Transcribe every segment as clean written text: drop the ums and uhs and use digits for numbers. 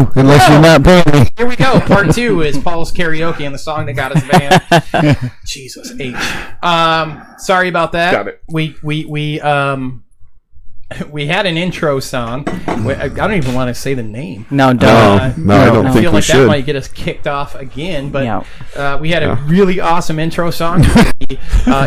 go, unless you're not paying me. Here we go. Part 2 is Paul's karaoke and the song that got us banned. Jesus H. Sorry about that. Got it. We had an intro song. I don't even want to say the name. No, don't. I don't think I feel we like should. that might get us kicked off again. But we had a really awesome intro song for the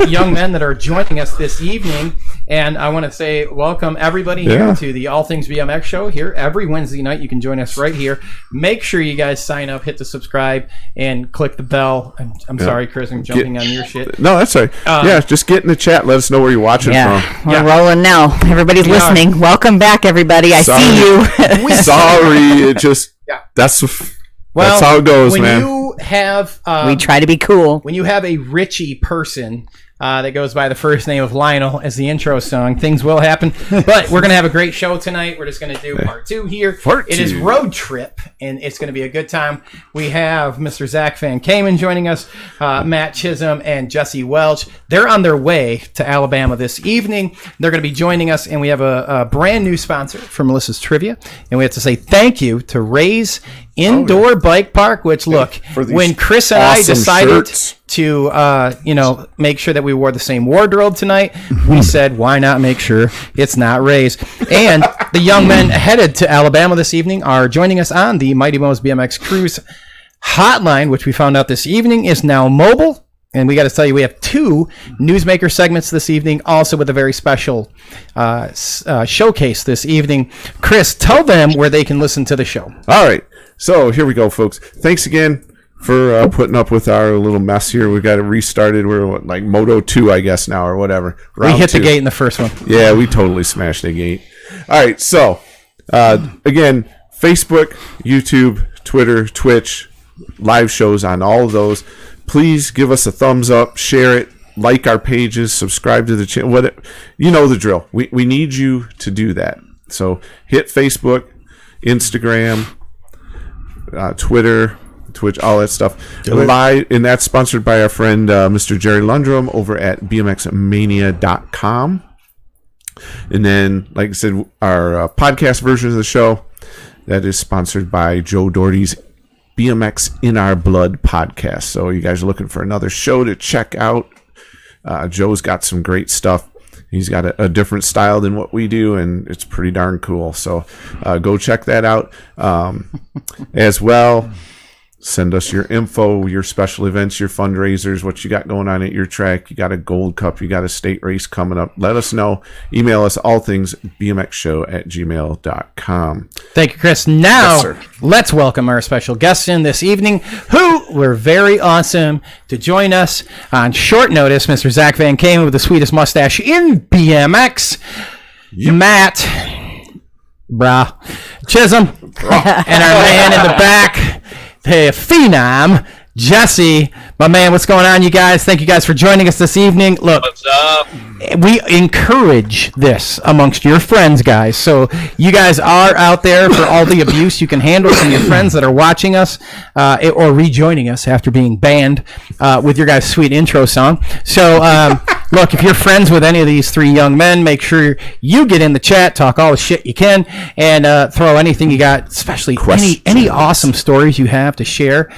young men that are joining us this evening. And I want to say welcome everybody here to the All Things BMX show here every Wednesday night. You can join us right here. Make sure you guys sign up, hit the subscribe, and click the bell. I'm sorry, Chris, I'm jumping on your shit. No, that's all right. Just get in the chat. Let us know where you're watching from. We're rolling now. Everybody's listening. Welcome back, everybody. I see you. Sorry. It just, that's how it goes, man. You have, we try to be cool. When you have a Richie person that goes by the first name of Lionel as the intro song, things will happen. But we're going to have a great show tonight. We're just going to do part 2 here. It is Road Trip, and it's going to be a good time. We have Mr. Zack Van Kammen joining us, Matt Chism, and Jesse Welch. They're on their way to Alabama this evening. They're going to be joining us, and we have a brand new sponsor for Melissa's Trivia. And we have to say thank you to Ray's Indoor Bike Park, which, look, when Chris and I decided to make sure that we wore the same wardrobe tonight, we said, why not make sure it's not Ray's? And the young men headed to Alabama this evening are joining us on the Mighty Mo's BMX Cruise hotline, which we found out this evening is now mobile. And we got to tell you, we have 2 Newsmaker segments this evening, also with a very special showcase this evening. Chris, tell them where they can listen to the show. All right. So here we go, folks. Thanks again for putting up with our little mess here. We got it restarted. We're like Moto 2, I guess, now, or whatever. We hit the gate in the first one. Yeah, we totally smashed the gate. All right. So, again, Facebook, YouTube, Twitter, Twitch, live shows on all of those. Please give us a thumbs up, share it, like our pages, subscribe to the channel. You know the drill. We need you to do that. So hit Facebook, Instagram, Twitter, Twitch, all that stuff. Live, and that's sponsored by our friend Mr. Jerry Lundrum over at bmxmania.com. And then, like I said, our podcast version of the show, that is sponsored by Joe Doherty's BMX in Our Blood podcast. So you guys are looking for another show to check out. Joe's got some great stuff. He's got a different style than what we do, and it's pretty darn cool. So go check that out. As well, send us your info, your special events, your fundraisers, what you got going on at your track. You got a Gold Cup, you got a state race coming up. Let us know. Email us allthingsbmxshow@gmail.com. Thank you, Chris. Now, let's welcome our special guests in this evening, who were very awesome to join us on short notice. Mr. Zack Van Kammen with the sweetest mustache in BMX. Yep. Matt, Chism, and our man in the back, the phenom, Jesse. My man, what's going on, you guys? Thank you guys for joining us this evening. Look, what's up? We encourage this amongst your friends, guys. So you guys are out there for all the abuse you can handle from your friends that are watching us or rejoining us after being banned with your guys' sweet intro song. So look, if you're friends with any of these 3 young men, make sure you get in the chat, talk all the shit you can, and throw anything you got, especially any awesome stories you have to share.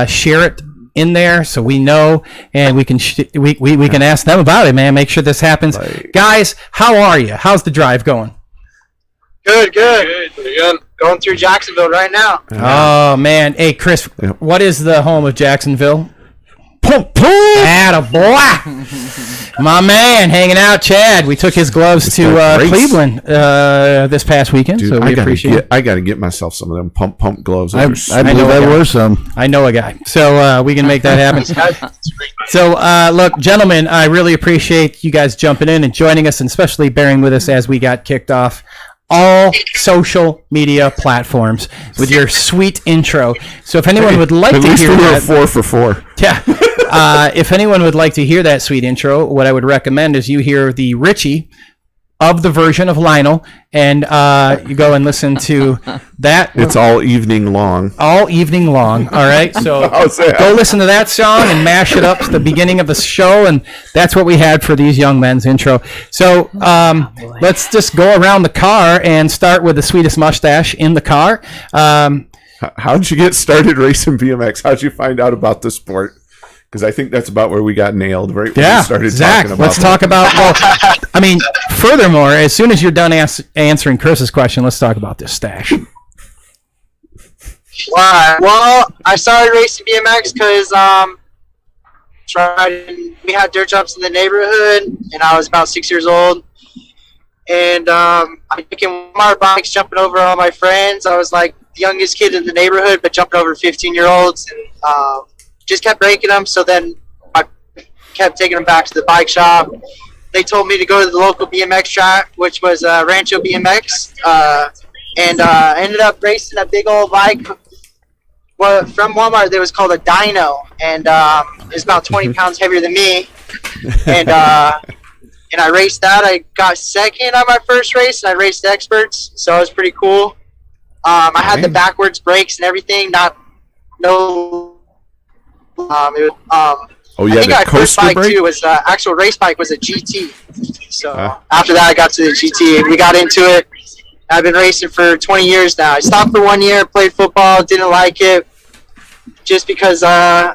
Share it in there so we know, and we can we can ask them about it, man. Make sure this happens. Guys, how are you? How's the drive going? Good. Going through Jacksonville right now. Oh man, hey Chris, what is the home of Jacksonville? Attaboy. My man, hanging out, Chad. We took his gloves to Cleveland this past weekend, so we appreciate it. I got to get myself some of them pump gloves. I believe there were some. I know a guy, so we can make that happen. So, look, gentlemen, I really appreciate you guys jumping in and joining us, and especially bearing with us as we got kicked off all social media platforms with your sweet intro. So if anyone would like to hear that, 4 for 4. Yeah. If anyone would like to hear that sweet intro, what I would recommend is you hear the Richie of the version of Lionel, and you go and listen to that. It's all evening long. All evening long, all right? So go listen to that song and mash it up to the beginning of the show, and that's what we had for these young men's intro. So let's just go around the car and start with the sweetest mustache in the car. How'd you get started racing BMX? How'd you find out about the sport? Because I think that's about where we got nailed, right? When we started Zach, talking about let's talk about. Well, I mean, furthermore, as soon as you're done answering Chris's question, let's talk about this stash. Why? Well, I started racing BMX because we had dirt jumps in the neighborhood, and I was about 6 years old. And I'm taking Walmart bikes, jumping over all my friends. I was like the youngest kid in the neighborhood, but jumping over 15-year-olds, and just kept breaking them. So then I kept taking them back to the bike shop. They told me to go to the local BMX track, which was Rancho BMX, and I ended up racing a big old bike. Well, from Walmart, there was called a dyno, and it's about 20 pounds heavier than me. And I raced that. I got second on my first race, and I raced experts, so it was pretty cool. I had the backwards brakes and everything. I think my first bike too was actual race bike was a GT. So after that, I got to the GT, and we got into it. I've been racing for 20 years now. I stopped for 1 year, played football, didn't like it, just because I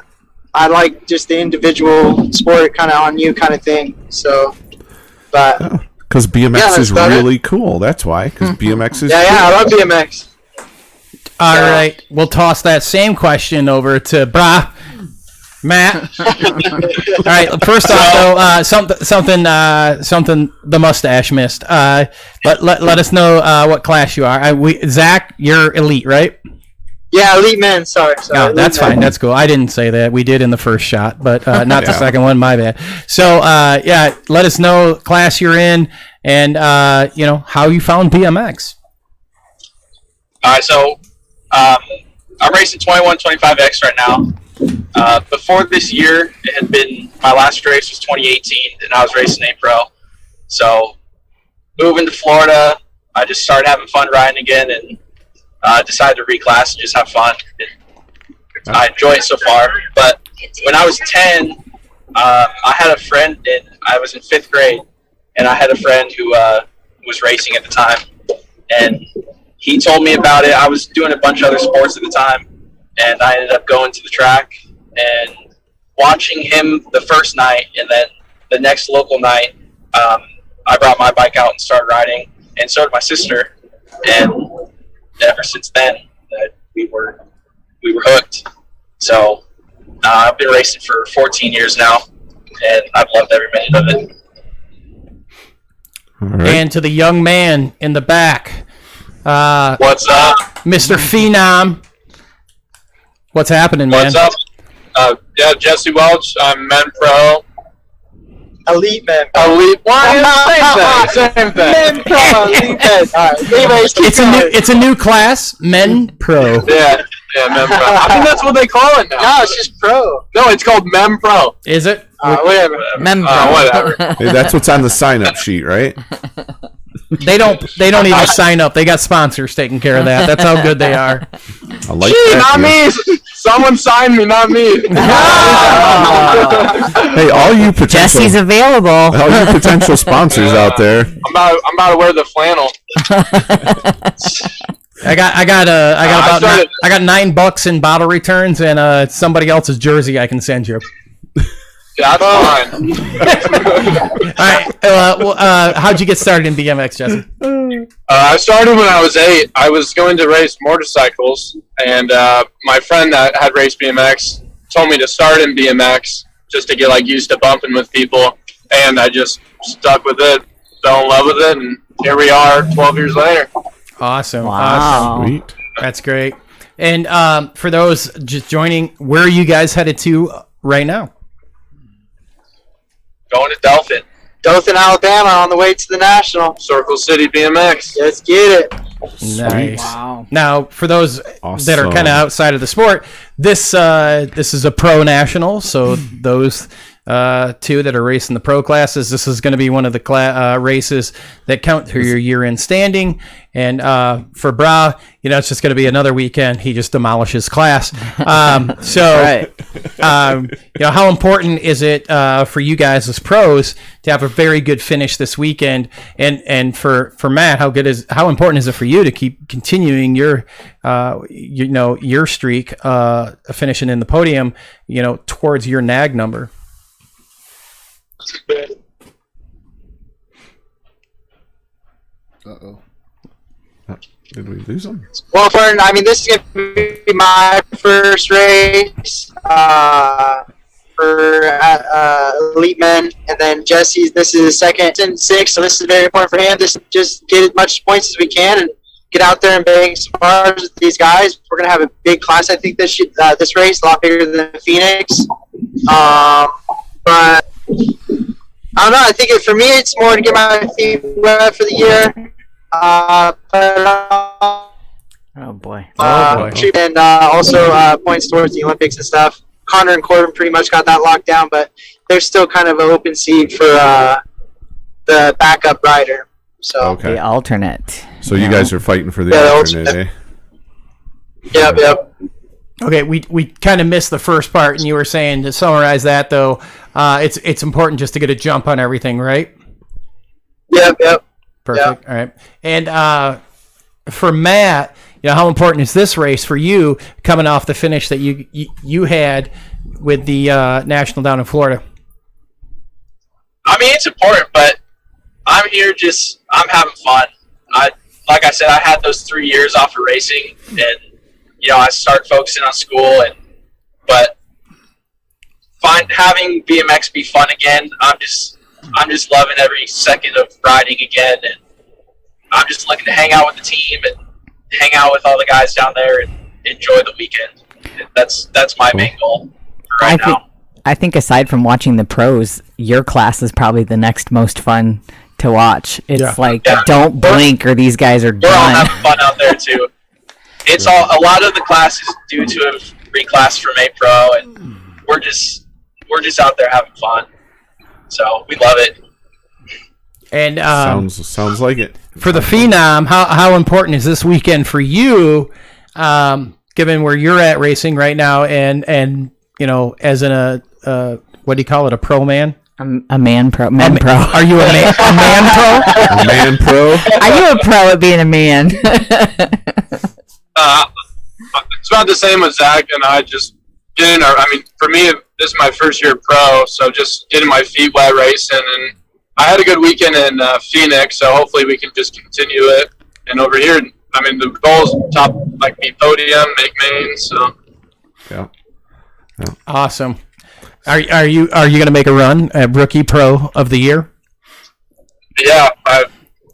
like just the individual sport kind of on you kind of thing. So, but because BMX is really cool. That's why. Because BMX is I love BMX. All right, we'll toss that same question over to Matt. All right. First off, though, something the mustache missed. Let us know what class you are. Zach, you're elite, right? Yeah, elite men. Sorry. Oh, that's fine. That's cool. I didn't say that. We did in the first shot, but not the second one. My bad. So, let us know class you're in, and how you found BMX. All right. So, I'm racing 2125X right now. Before this year, it had been my last race was 2018, and I was racing A Pro. So, moving to Florida, I just started having fun riding again, and decided to reclass and just have fun. I enjoy it so far. But when I was 10, I had a friend, and I was in 5th grade, and I had a friend who was racing at the time, and he told me about it. I was doing a bunch of other sports at the time, and I ended up going to the track and watching him the first night, and then the next local night, I brought my bike out and started riding, and so did my sister. And ever since then, we were hooked. So I've been racing for 14 years now, and I've loved every minute of it. All right. And to the young man in the back, what's up, Mr. Phenom? What's happening, man? What's up? Jesse Welch. I'm Men Pro. Elite men. Elite. Same thing. Men Pro. Elite men. All right. Anyways, It's a new class, Men Pro. Yeah, Men Pro. I think that's what they call it now. No, it's just pro. No, it's called Men Pro. Is it? Whatever. Whatever. Hey, that's what's on the sign-up sheet, right? They don't even sign up. They got sponsors taking care of that. That's how good they are. I like that. Not me. Someone signed me, not me. Hey, all you potential Jesse's available. all you potential sponsors out there. I'm about to wear the flannel. I got $9 in bottle returns and somebody else's jersey I can send you. Yeah, that's fine. All right. How'd you get started in BMX, Jesse? I started when I was 8. I was going to race motorcycles, and my friend that had raced BMX told me to start in BMX just to get used to bumping with people, and I just stuck with it, fell in love with it, and here we are 12 years later. Awesome. Wow. Awesome. Sweet. That's great. And for those just joining, where are you guys headed to right now? Going to Dothan, Alabama, on the way to the National. Circle City BMX. Let's get it. Nice. Wow. Now, for those that are kind of outside of the sport, this is a pro national, so those two that are racing the pro classes. This is going to be one of the races that count through your year-end standing. And for Bra, it's just going to be another weekend. He just demolishes class. Right. How important is it for you guys as pros to have a very good finish this weekend? And for Matt, how important is it for you to keep continuing your streak, finishing in the podium, towards your NAG number? Uh-oh. Did we lose him? Well, this is going to be my first race for Elite Men, and then Jesse's, this is his second and sixth, so this is very important for him. Just get as much points as we can and get out there and bang some bars with these guys. We're going to have a big class, I think, this race, a lot bigger than Phoenix. But I don't know. I think for me, it's more to get my feet wet for the year. Oh boy. And also points towards the Olympics and stuff. Connor and Corbin pretty much got that locked down, but there's still kind of an open seat for the backup rider. So okay. The alternate. So you guys are fighting for the alternate, eh? Yep. Okay, we kind of missed the first part, and you were saying, to summarize that, though, it's important just to get a jump on everything, right? Yep. Perfect. Yep. All right. And for Matt, how important is this race for you coming off the finish that you had with the National down in Florida? I mean, it's important, but I'm here I'm having fun. Like I said, I had those 3 years off of racing, and I started focusing on school, but having BMX be fun again. I'm just loving every second of riding again, and I'm just looking to hang out with the team and hang out with all the guys down there and enjoy the weekend. That's my main goal for right now. I think aside from watching the pros, your class is probably the next most fun to watch. It's don't blink or these guys are done. We're all having fun out there too. It's a lot of the classes due to have reclassed from A Pro, and we're just out there having fun. So we love it. And sounds like it. For the Phenom, how important is this weekend for you, given where you're at racing right now, and as what do you call it, a pro man? A man pro. Men pro. Are you a man pro? A man pro? Are you a pro at being a man? It's about the same with Zach and I. Just for me, this is my first year pro, so just getting my feet wet racing, and I had a good weekend in Phoenix, so hopefully we can just continue it. And over here, the goal is be podium, make main. So yeah. Awesome. Are you going to make a run at Rookie Pro of the Year? Yeah,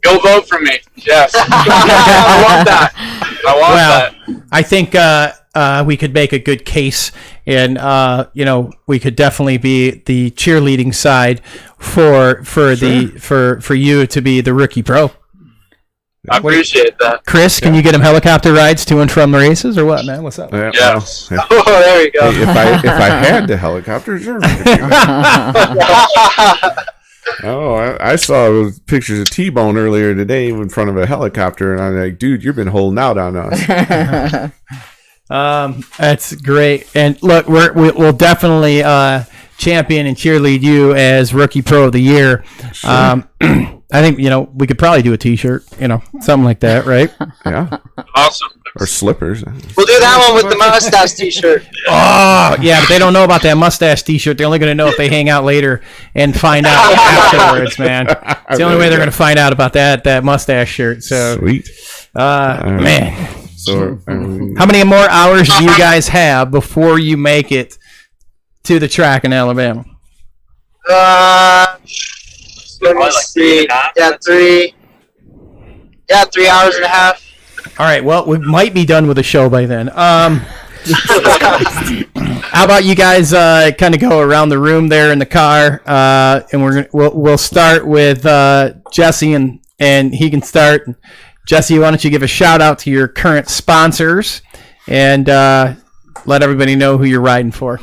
go vote for me. Yes, I want that. I think we could make a good case, and we could definitely be the cheerleading side for you to be the Rookie Pro. I appreciate that. Chris, can you get him helicopter rides to and from the races, or what, man? What's up? Yes. Well, Oh, there you go. if I had the helicopter, sure. I saw pictures of T-Bone earlier today in front of a helicopter, and I'm like, dude, you've been holding out on us. That's great. And look, we'll definitely champion and cheerlead you as Rookie Pro of the Year. Sure. I think we could probably do a T-shirt, something like that, right? Yeah. Awesome. Or slippers. We'll do that one with the mustache T-shirt. Oh, yeah, but they don't know about that mustache T-shirt. They're only going to know if they hang out later and find out afterwards, man. It's the only way they're going to find out about that mustache shirt. So sweet. Man. So, how many more hours do you guys have before you make it to the track in Alabama? Let me see. Yeah, 3 hours and a half. All right. Well, we might be done with the show by then. How about you guys kind of go around the room there in the car, and we'll start with Jesse, and he can start. Jesse, why don't you give a shout out to your current sponsors and let everybody know who you're riding for?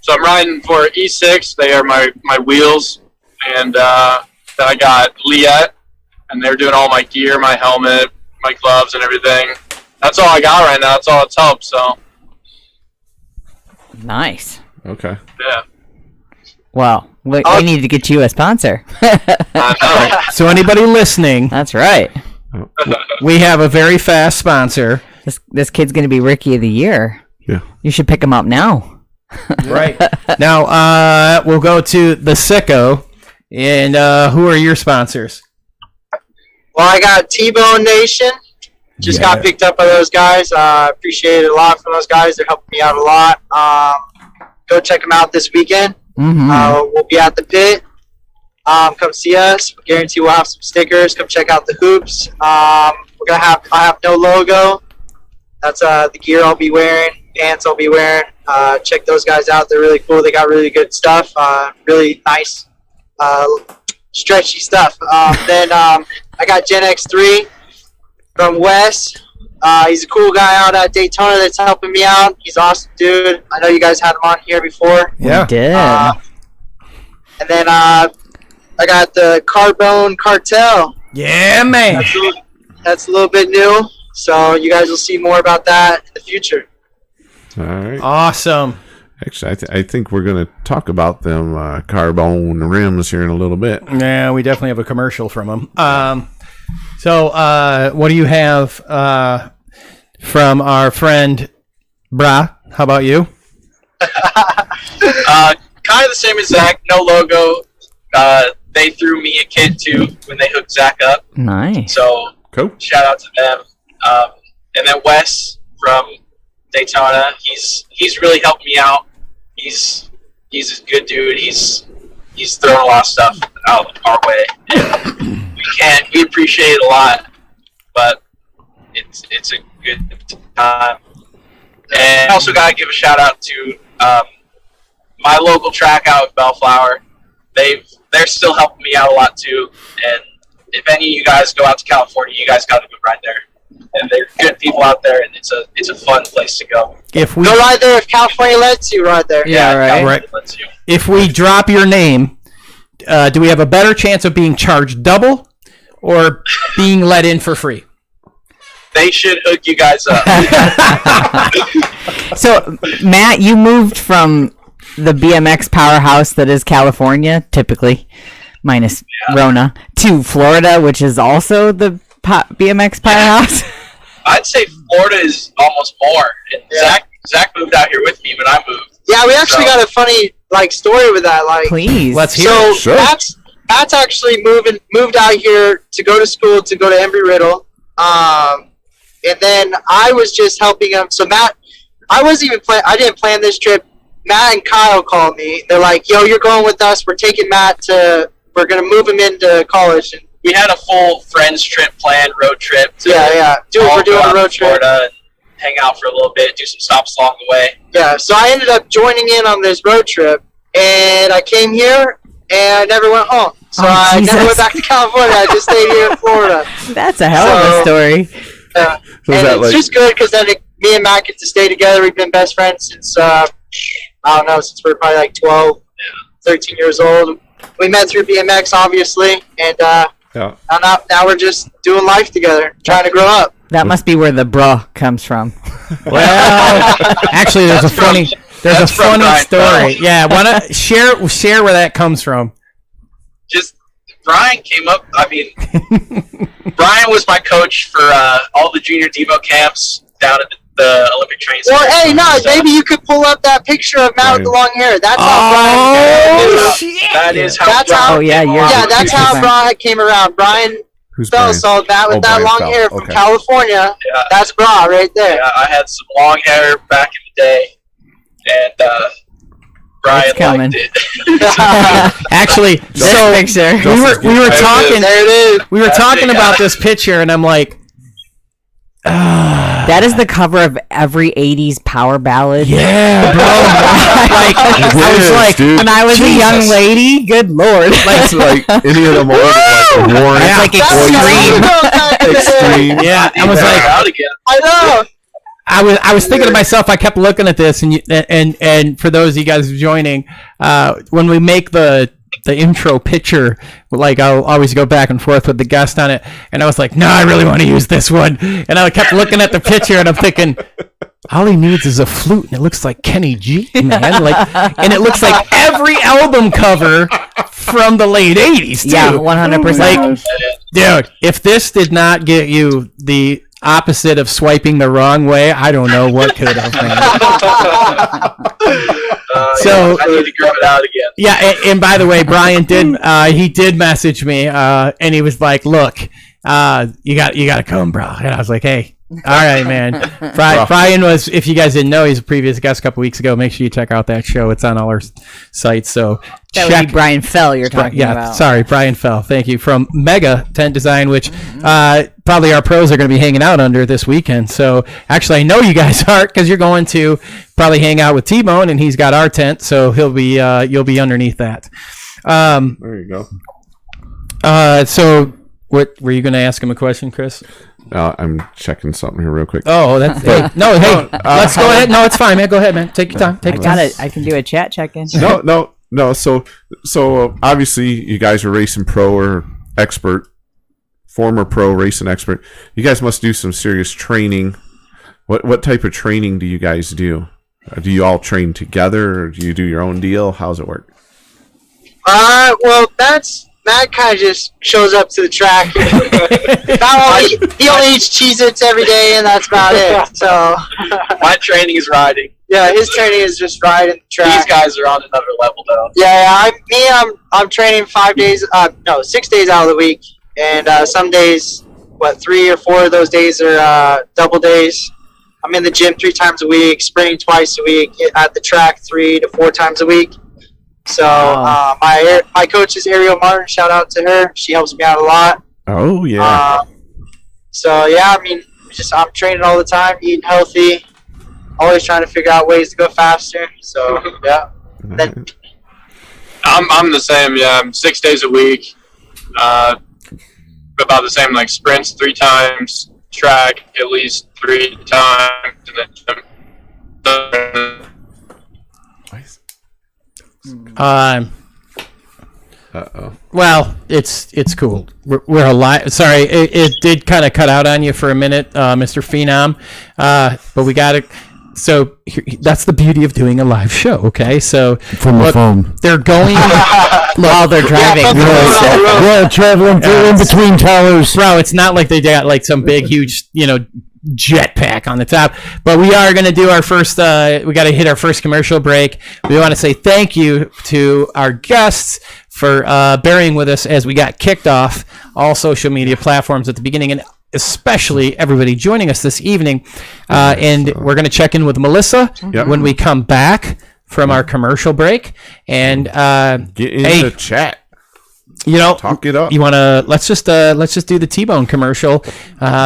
So So I'm riding for E6. They are my wheels. And then I got Liette, and they're doing all my gear, my helmet, my gloves, and everything. That's all I got right now. That's all it's helped. So. Nice. Okay. Yeah. Well, we need to get you a sponsor. So anybody listening, That's right. we have a very fast sponsor. This kid's going to be Rookie of the Year. Yeah. You should pick him up now. Right. Now, we'll go to the Sicko. And who are your sponsors? Well, I got T-Bone Nation. Just got picked up by those guys. Appreciate it a lot from those guys. They're helping me out a lot. Go check them out this weekend. Mm-hmm. We'll be at the pit. Come see us. Guarantee we'll have some stickers. Come check out the hoops. I have no logo. That's the gear I'll be wearing. Pants I'll be wearing. Check those guys out. They're really cool. They got really good stuff. Really nice, stretchy stuff. Then I got Gen X3 from Wes. He's a cool guy out at Daytona that's helping me out. He's awesome, dude. I know you guys had him on here before. Yeah. We did. And then I got the Carbone Cartel. Yeah, man. That's a little bit new, so you guys will see more about that in the future. All right. Awesome. Actually, I think we're going to talk about them carbone rims here in a little bit. Yeah, we definitely have a commercial from them. So what do you have from our friend Bra? How about you? Kind of the same as Zach. No logo. They threw me a kit too when they hooked Zach up. Nice. So Cool. shout out to them. And then Wes from Daytona. He's really helped me out. He's a good dude. He's thrown a lot of stuff out our way. And we appreciate it a lot, but it's a good time. And I also got to give a shout out to my local track out in Bellflower. They're still helping me out a lot too. And if any of you guys go out to California, you guys got to go ride there. And they're good people out there, and it's a fun place to go. If we Go ride there if California lets you ride there. Yeah, right. California lets you. if we drop your name, do we have a better chance of being charged double or being let in for free? They should hook you guys up. So, Matt, you moved from the BMX powerhouse that is California, typically, minus Rona, to Florida, which is also the BMX powerhouse. I'd say Florida is almost more. And Zach moved out here with me when I moved. Yeah, we actually got a funny story with that. Please. Let's hear So it. Sure. Matt's actually moved out here to go to school, to go to Embry-Riddle. And then I was just helping him. So Matt, I didn't plan this trip. Matt and Kyle called me. They're like, "Yo, you're going with us. We're taking Matt we're gonna move him into college." And We had a full friends trip planned, road trip. To we're doing a road trip. Florida and hang out for a little bit, do some stops along the way. Yeah, so I ended up joining in on this road trip, and I came here, and I never went home. So I never went back to California. I just stayed here in Florida. That's a hell of a story. And that it's just good because then me and Matt get to stay together. We've been best friends since, I don't know, since we're probably like 12, 13 years old. We met through BMX, obviously, and now we're just doing life together, trying to grow up. That must be where the bruh comes from. Well, actually, there's a funny Brian story. Bell. Yeah, wanna share where that comes from? Just Brian came up. I mean, Brian was my coach for all the junior Devo camps down at the Olympic training center. Well, hey, maybe you could pull up that picture of Matt with the long hair. That's how Brian came. That is how. That's how. Oh, yeah, That's how Brian came around. Brian saw Matt with that Brian long Fell. hair from Okay. California. Yeah. That's Bra right there. Yeah, I had some long hair back in the day, and Brian coming. liked it. Actually, This so picture. we were talking. There it is. We were That's talking it, about yeah. this picture, and I'm like, That is the cover of every 80s power ballad. yeah, bro. Like, I was like, dude. When I was a young lady, good lord. It's like any of them old like worn That's out. like extreme. Extreme. Yeah, I was They're like, out again. I know. I was thinking to myself. I kept looking at this, and for those of you guys joining, when we make the intro picture, like I'll always go back and forth with the guest on it, and I was like, no, I really want to use this one, and I kept looking at the picture, and I'm thinking, all he needs is a flute, and it looks like Kenny G, man, and it looks like every album cover from the late '80s, too. Yeah, 100%. Like, dude, if this did not get you the opposite of swiping the wrong way, I don't know what could have, man. So I need to grab it out again. Yeah, and by the way, Brian did message me, and he was like, "Look, you got to come, bro." And I was like, "Hey, all right, man." Brian was, if you guys didn't know, he's a previous guest a couple weeks ago. Make sure you check out that show. It's on all our sites. So That would be Brian Fell you're talking about. Sorry, Brian Fell. Thank you. From Mega Tent Design, which probably our pros are going to be hanging out under this weekend. So actually, I know you guys aren't, because you're going to probably hang out with T-Bone, and he's got our tent, so he'll be you'll be underneath that. There you go. So what were you going to ask him a question, Chris? I'm checking something here real quick. Oh, that's hey, let's go ahead. No, it's fine, man. Go ahead, man. Take your time. I can do a chat check-in. No. So obviously, you guys are racing pro or expert, former pro racing expert. You guys must do some serious training. What type of training do you guys do? Do you all train together, or do you do your own deal? How's it work? Well, Matt kind of just shows up to the track. He only eats Cheez-Its every day, and that's about it. So my training is riding. Yeah, his training is just riding the track. These guys are on another level, though. Yeah, I'm training 6 days out of the week, and some days, 3 or 4 of those days are double days. I'm in the gym 3 times a week, sprinting twice a week, at the track 3 to 4 times a week. So my coach is Ariel Martin. Shout out to her. She helps me out a lot. Oh yeah. I'm training all the time, eating healthy, always trying to figure out ways to go faster. So yeah. Then I'm the same. Yeah, I'm 6 days a week. About the same, like sprints 3 times, track at least 3 times, and then gym. Well, it's cool. We're alive. Sorry, it did kind of cut out on you for a minute, Mr. Phenom. But we got it. So that's the beauty of doing a live show. Okay, so From the phone. they're going While they're driving. Yeah, traveling in between towers. bro. It's not like they got like some big, huge, jetpack on the top. But we are going to do our first. We got to hit our first commercial break. We want to say thank you to our guests for bearing with us as we got kicked off all social media platforms at the beginning, and especially everybody joining us this evening. And we're going to check in with Melissa when we come back from our commercial break. And Get in the chat. Talk it up. You want to let's just do the T-Bone commercial,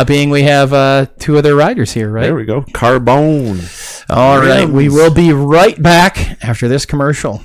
being we have 2 other riders here, right? There we go. Carbone. All right, we will be right back after this commercial.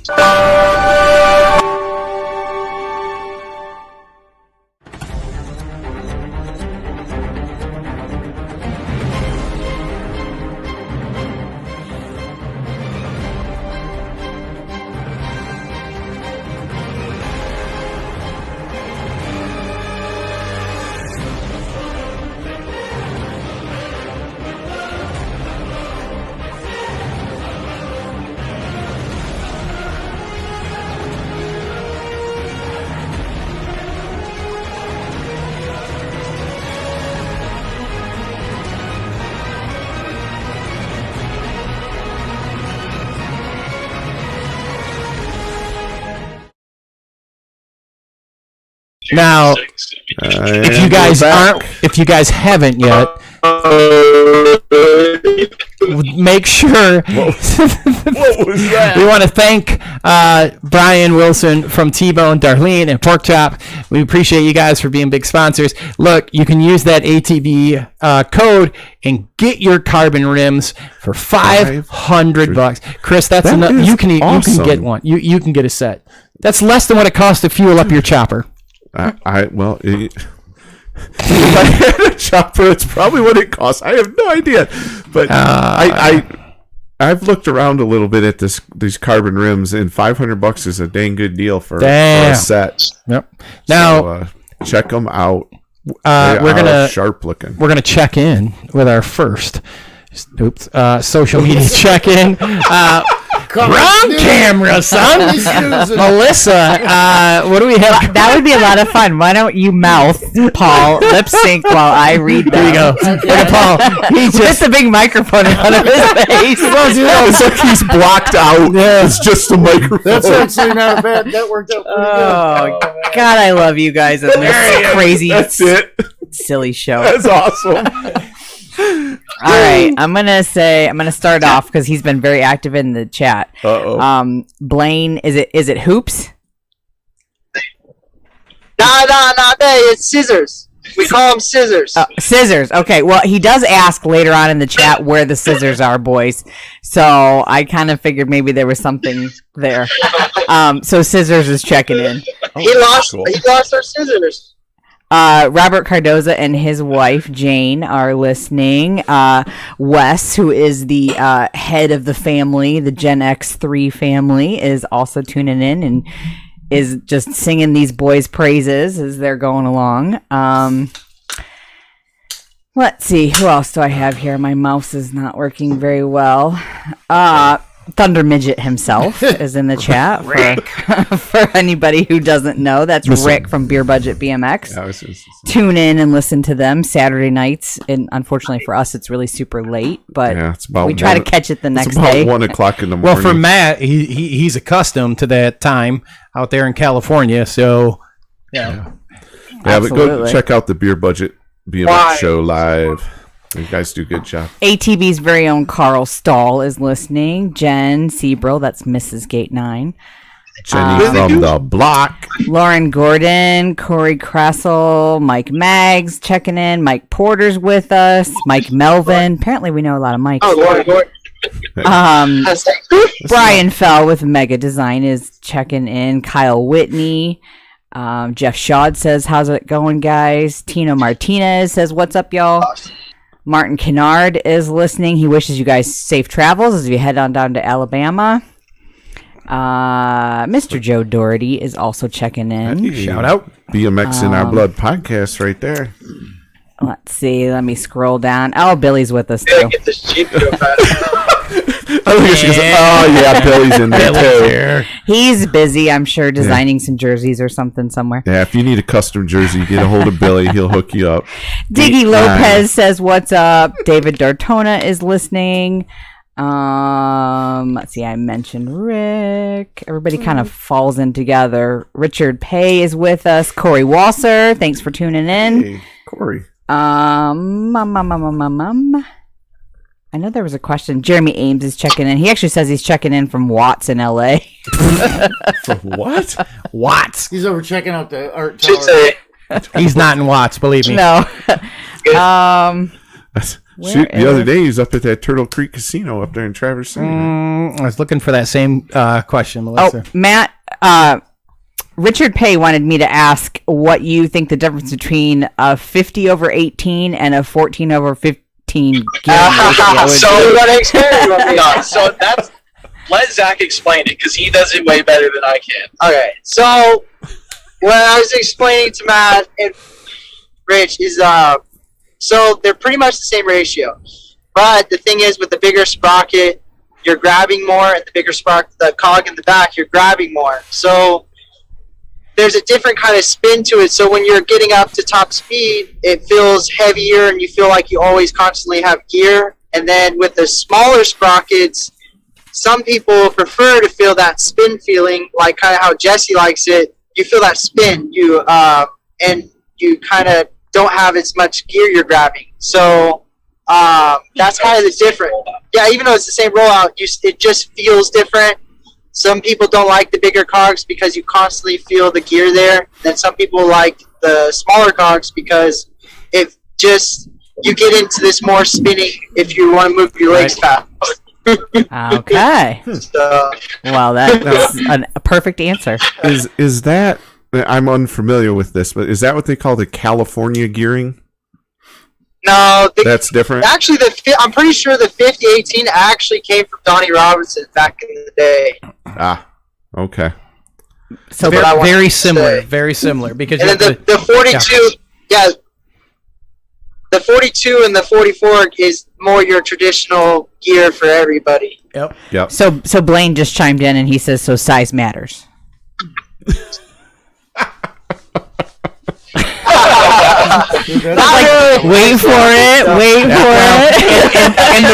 Now, if you guys haven't yet, make sure. What was that? We want to thank Brian Wilson from T-Bone, Darlene, and Pork Chop. We appreciate you guys for being big sponsors. Look, you can use that ATB code and get your carbon rims for $500. Chris, that's enough. You can get one. You can get a set. That's less than what it costs to fuel up your chopper. Well, If I had a chopper, it's probably what it costs. I have no idea, but I've looked around a little bit at these carbon rims, and $500 is a dang good deal for a set. Yep. Now So, check them out. we're gonna sharp looking. We're gonna check in with our first social media check in. Wrong camera, son. Melissa, what do we have? That would be a lot of fun. Why don't you mouth, Paul, lip sync while I read them? There you go. Look at Paul. He just a big microphone in front of his face. It's like he's blocked out. Yeah. It's just a microphone. That's actually not bad. That worked out pretty Oh, God, I love you guys in this crazy, That's it. silly show. That's awesome. All right, I'm gonna start off because he's been very active in the chat. Uh-oh. Blaine, is it hoops? Nah, it's scissors. We call them scissors. Scissors. Okay. Well, he does ask later on in the chat where the scissors are, boys. So I kind of figured maybe there was something there. So scissors is checking in. He lost our scissors. Robert Cardoza and his wife Jane are listening. Wes, who is the head of the family, the Gen X3 family, is also tuning in and is just singing these boys' praises as they're going along. Let's see, who else do I have here? My mouse is not working very well. Thunder Midget himself is in the chat. For anybody who doesn't know, that's Rick from Beer Budget BMX. Tune in and listen to them Saturday nights. And unfortunately for us, it's really super late, but we try to catch it the next day. 1 o'clock in the morning. Well, for Matt, he's accustomed to that time out there in California. So, yeah, but go check out the Beer Budget BMX show live. You guys do a good job. ATV's very own Carl Stahl is listening. Jen Seabrill, that's Mrs. Gate 9. Jenny from the block. Lauren Gordon, Corey Kressel, Mike Maggs checking in. Mike Porter's with us. Mike Melvin. Apparently we know a lot of Mikes. Oh, Lauren Gordon. Brian Fell with Mega Design is checking in. Kyle Whitney. Jeff Shawd says, how's it going, guys? Tino Martinez says, what's up, y'all? Martin Kennard is listening. He wishes you guys safe travels as you head on down to Alabama. Mr. Joe Doherty is also checking in. Hey, shout out. BMX in Our Blood podcast right there. Let's see. Let me scroll down. Oh, Billy's with us, too. Get this cheap She goes, oh, yeah, Billy's in there, too. He's busy, I'm sure, designing some jerseys or something somewhere. Yeah, if you need a custom jersey, get a hold of Billy. He'll hook you up. Diggy Lopez says, what's up? David Dartona is listening. Let's see, I mentioned Rick. Everybody kind of falls in together. Richard Pay is with us. Corey Walser, thanks for tuning in. Hey, Corey. I know there was a question. Jeremy Ames is checking in. He actually says he's checking in from Watts in LA. From what? Watts. He's over checking out the art tower. He's not in Watts, believe me. No. Shoot, the other day he was up at that Turtle Creek Casino up there in Traverse City. I was looking for that same question, Melissa. Oh, Matt, Richard Pay wanted me to ask what you think the difference between a 50 over 18 and a 14 over 15 gear So that's let Zach explain it because he does it way better than I can. Okay, so what I was explaining to Matt and Rich is so they're pretty much the same ratio, but the thing is with the bigger sprocket you're grabbing more, and the bigger sprocket, the cog in the back, you're grabbing more. So there's a different kind of spin to it. So when you're getting up to top speed, it feels heavier and you feel like you always constantly have gear. And then with the smaller sprockets, some people prefer to feel that spin feeling, like kind of how Jesse likes it. You feel that spin, and you kind of don't have as much gear you're grabbing. So that's kind of the difference. Yeah, even though it's the same rollout, it just feels different. Some people don't like the bigger cogs because you constantly feel the gear there. Then some people like the smaller cogs because it just, you get into this more spinning if you want to move your legs fast. Okay. Well, that's a perfect answer. Is that, I'm unfamiliar with this, but is that what they call the California gearing? No, That's different. Actually, I'm pretty sure the 5018 actually came from Donnie Robinson back in the day. Okay. So Very similar. Because and then the 42, yeah, the 42 and the 44 is more your traditional gear for everybody. Yep. So Blaine just chimed in and he says, so size matters. Wait for it. And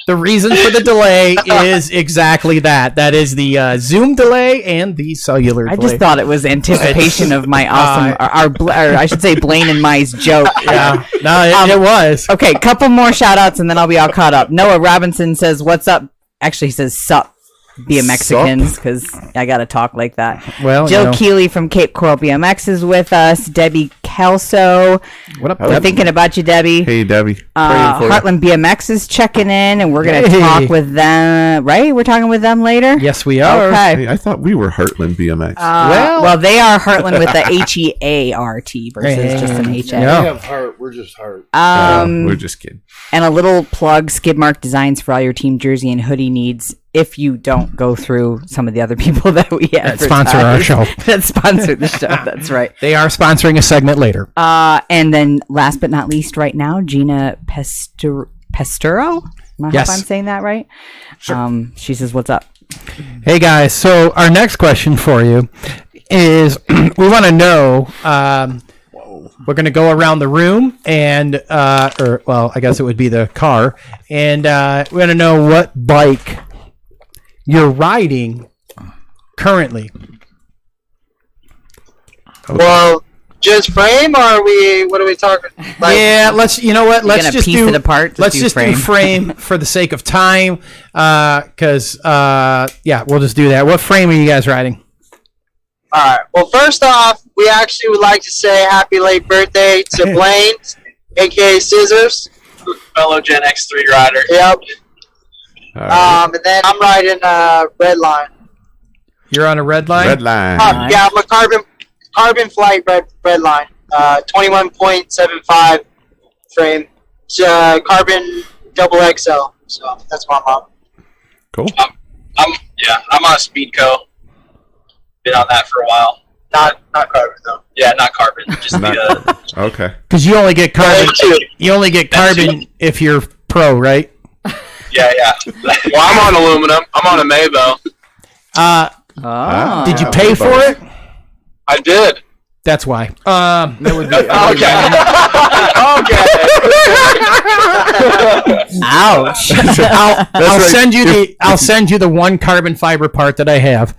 the reason for the delay is exactly that. That is the Zoom delay and the cellular delay. I just thought it was anticipation of my awesome, or I should say Blaine and Mai's joke. Yeah, no, it was. Okay, couple more shout outs and then I'll be all caught up. Noah Robinson says, what's up? Actually, he says, sup. BMXicans, because I gotta talk like that. Well, Jill Keeley from Cape Coral BMX is with us. Debbie Kelso, what up? We're thinking about you, Debbie. Hey, Debbie. Heartland BMX is checking in, and we're gonna talk with them. Right? We're talking with them later. Yes, we are. Okay. Hey, I thought we were Heartland BMX. Well, they are Heartland with the HEART versus just an HA. We have heart. We're just heart. We're just kidding. And a little plug: Skidmark Designs for all your team jersey and hoodie needs. If you don't go through some of the other people that we have sponsor our show, that sponsor the show, that's right. They are sponsoring a segment later. And then last but not least, right now, Gina Pesturo. I Yes. hope I'm saying that right. Sure. She says, "What's up?" Hey guys, so our next question for you is: we want to know. We're going to go around the room and, I guess it would be the car, and we want to know what bike you're riding currently. Well, just frame, or what are we talking? Yeah, let's just piece it apart. Let's just do frame for the sake of time, because we'll just do that. What frame are you guys riding? All right. Well, first off, we actually would like to say happy late birthday to Blaine, aka Scissors, fellow Gen X3 rider. Yep. Right. And then I'm riding Red Line. You're on a red line? Red line. Yeah, I'm a carbon flight red line. 21.75 frame. It's carbon double XL. So that's my mom. Cool. I'm on a Speedco. Been on that for a while. Not carbon though. Yeah, not carbon. Just Okay. Because you only get carbon. You only get carbon if you're pro, right? Yeah. Well, I'm on aluminum. I'm on a Mabo. Did you pay for it? I did. That's why. That would be Ouch. I'll send you the one carbon fiber part that I have,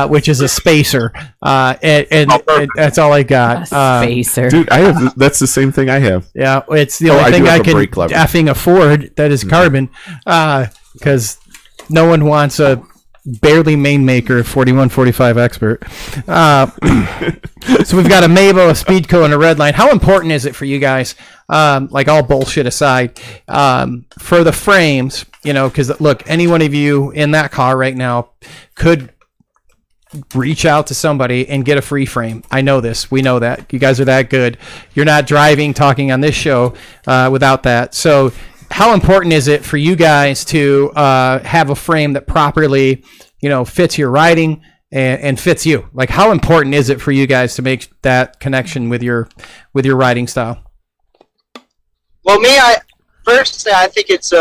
which is a spacer, and that's all I got. Spacer. Dude, that's the same thing I have. Yeah, it's the only thing I can brake lever. effing afford that is carbon, because no one wants a barely main maker 4145 expert. So we've got a Mabo, a Speedco, and a Red Line. How important is it for you guys, like all bullshit aside, for the frames, because look, any one of you in that car right now could reach out to somebody and get a free frame. I know this. We know that. You guys are that good. You're not driving, talking on this show without that. So how important is it for you guys to have a frame that properly, fits your riding and fits you? Like, how important is it for you guys to make that connection with your riding style? Well, I think it's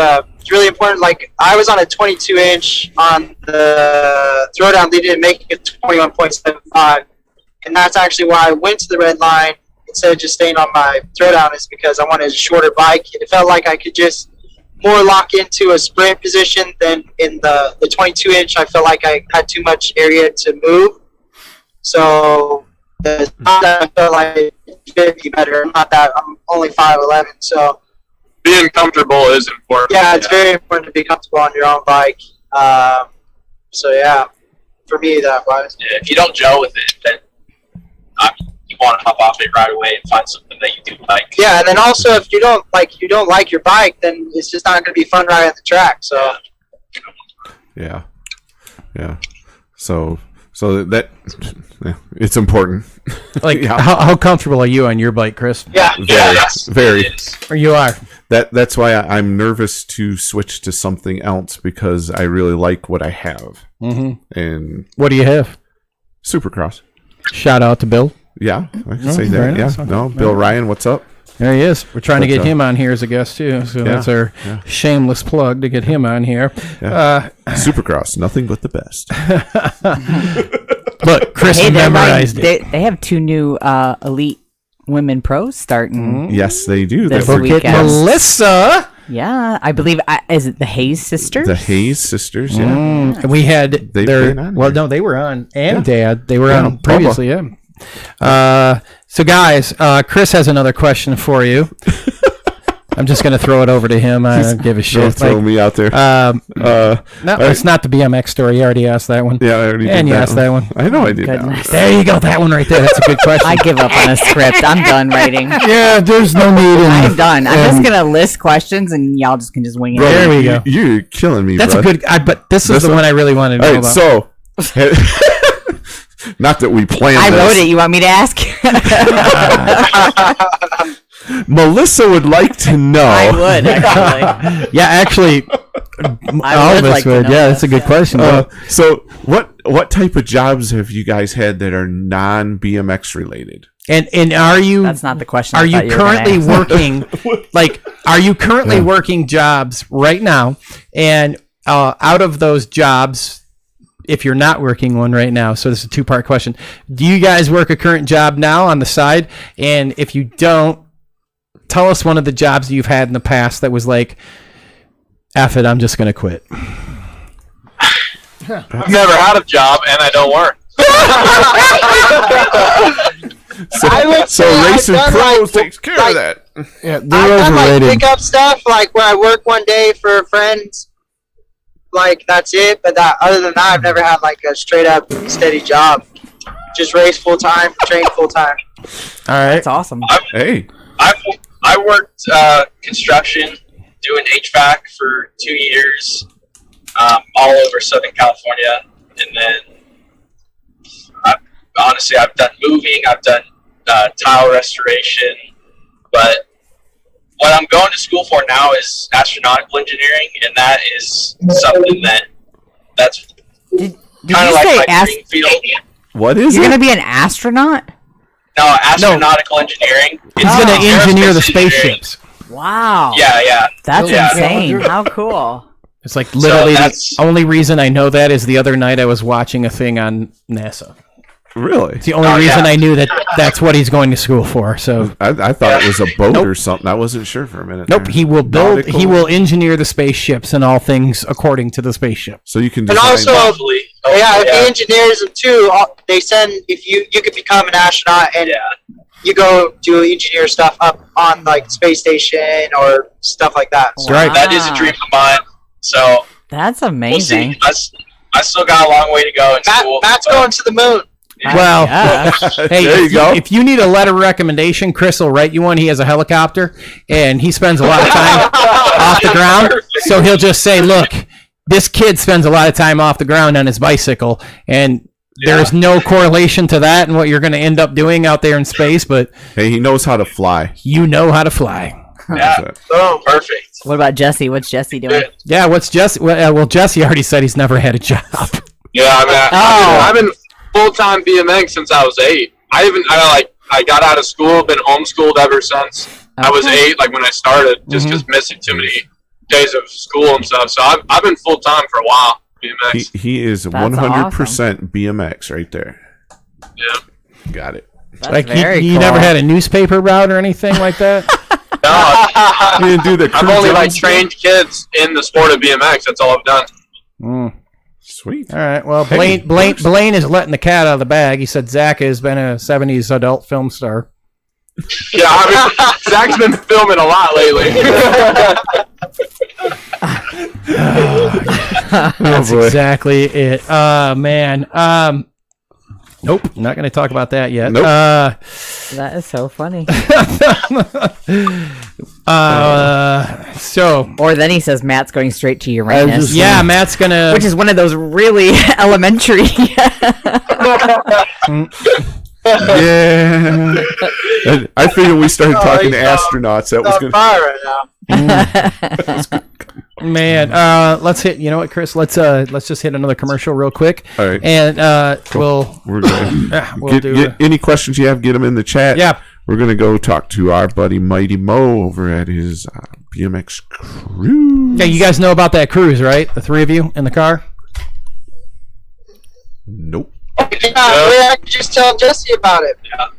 really important. Like, I was on a 22-inch on the throwdown. They didn't make it 21.75, and that's actually why I went to the Red Line instead of just staying on my throwdown, is because I wanted a shorter bike. It felt like I could just more lock into a sprint position than in the 22-inch. I felt like I had too much area to move. So I felt like it fit me better. I'm only 5'11", so Being comfortable is important. yeah, it's very important to be comfortable on your own bike. So yeah, for me that was. Yeah, if you don't gel with it, then you want to hop off it right away and find something that you do like. Yeah, and then also if you don't like your bike, then it's just not going to be fun riding the track. So Yeah. So So that it's important. Like, how comfortable are you on your bike, Chris? Yeah. Very. Or you are? That's why I'm nervous to switch to something else because I really like what I have. Mm-hmm. And what do you have? Supercross. Shout out to Bill. Yeah, I can say that. nice. Yeah, no, Bill Ryan, what's up? There he is. We're trying to get him on here as a guest too. So that's our shameless plug to get him on here. Yeah. Supercross, nothing but the best. Look, Chris memorized it. They have 2 new elite women pros starting. Yes, they do. This That weekend. Melissa. Yeah, I believe is it the Hayes sisters? The Hayes sisters, yeah. And we had They've been on well, here. no, they were on, and Dad, they were Yeah, on previously. Yeah. So guys, Chris has another question for you. I'm just going to throw it over to him. I don't give a Don't shit. throw me out there. No, it's not the BMX story. You already asked that one. Yeah, I already did And you asked that one. I know I did that Goodness. There you go. That one right there. That's a good question. I give up on a script. I'm done writing. Yeah, there's no need in I'm done. I'm just gonna list questions and y'all just can just wing it. Brother, There we go. You're killing me, That's bro. a good. But this is the one I really wanted to All know right, about. so... Not that we planned I this. wrote it. You want me to ask? Melissa would like to know. I would actually. Yeah, actually, all of would us like to would. know Yeah, this, that's a good question. So what type of jobs have you guys had that are non-BMX related? And are you? That's not the question. Are I you thought were gonna currently ask. working? Like, are you currently working jobs right now? And out of those jobs, if you're not working one right now, so this is a 2-part question. Do you guys work a current job now on the side? And if you don't, tell us one of the jobs you've had in the past that was like, F it, I'm just going to quit. I've never had a job and I don't work. So Racing Pros takes care of that. Yeah, I've they're done like overrated. pickup stuff, like where I work one day for friends. Like that's it. But other than that, I've never had like a straight up steady job. Just race full time, train full time. All right. That's awesome. Hey, I worked construction, doing HVAC for 2 years, all over Southern California, and then honestly, I've done moving, I've done tile restoration, but what I'm going to school for now is astronautical engineering, and that is something that's Did kind you of say like my dream field. what is you're it? gonna be an astronaut? No, astronautical engineering. He's going to engineer the aerospace engineering. spaceships. Wow. Yeah. That's Yeah. insane. How cool. It's like literally that's- the only reason I know that is the other night I was watching a thing on NASA. Really? It's the only Oh, reason yeah. I knew that's what he's going to school for. So I thought it was a boat Nope. or something. I wasn't sure for a minute. nope, there. he will build. Nautical. He will engineer the spaceships and all things according to the spaceship. So you can And design. also, Hopefully. yeah, if he engineers them too, they send if you could become an astronaut and you go do engineer stuff up on like space station or stuff like that. So Right. That is a dream of mine. So That's we'll amazing. see. I still got a long way to go in school. Matt's but- going to the moon. Well, Yeah. hey, There you go. if you need a letter of recommendation, Chris will write you one. He has a helicopter, and he spends a lot of time off the ground. So he'll just say, "Look, this kid spends a lot of time off the ground on his bicycle, and there's no correlation to that and what you're going to end up doing out there in space. But Hey, he knows how to fly. you know how to fly." Yeah. Oh, perfect. What about Jesse? What's Jesse doing? Good. Yeah, what's Jesse? Well, Jesse already said he's never had a job. Yeah, I mean, I've been full-time BMX since I was 8. I got out of school, been homeschooled ever since I was 8, like when I started, just because missing too many days of school and stuff. So I've been full-time for a while, BMX. He is That's 100% BMX right there. Yeah. Got it. That's Like very you cool. never had a newspaper route or anything like that. No, You didn't do the I've crew only like jumps? trained kids in the sport of BMX. That's all I've done. Sweet. All right. Well, Hey, Blaine is letting the cat out of the bag. He said Zach has been a 70s adult film star. Yeah, I mean, Zach's been filming a lot lately. That's boy. exactly it. Man. Nope. Not going to talk about that yet. Nope. That is so funny. So, Or then he says Matt's going straight to Uranus. yeah, Matt's gonna. Which is one of those really elementary. Yeah. And I figured we started talking to astronauts. That was on good. fire right now. Man, let's hit. You know what, Chris? Let's just hit another commercial real quick. All right. And We're gonna we'll get any questions you have, get them in the chat. Yeah. We're gonna go talk to our buddy Mighty Mo over at his BMX cruise. Yeah, you guys know about that cruise, right? The three of you in the car. Nope. Yeah, I could just tell Jesse about it. All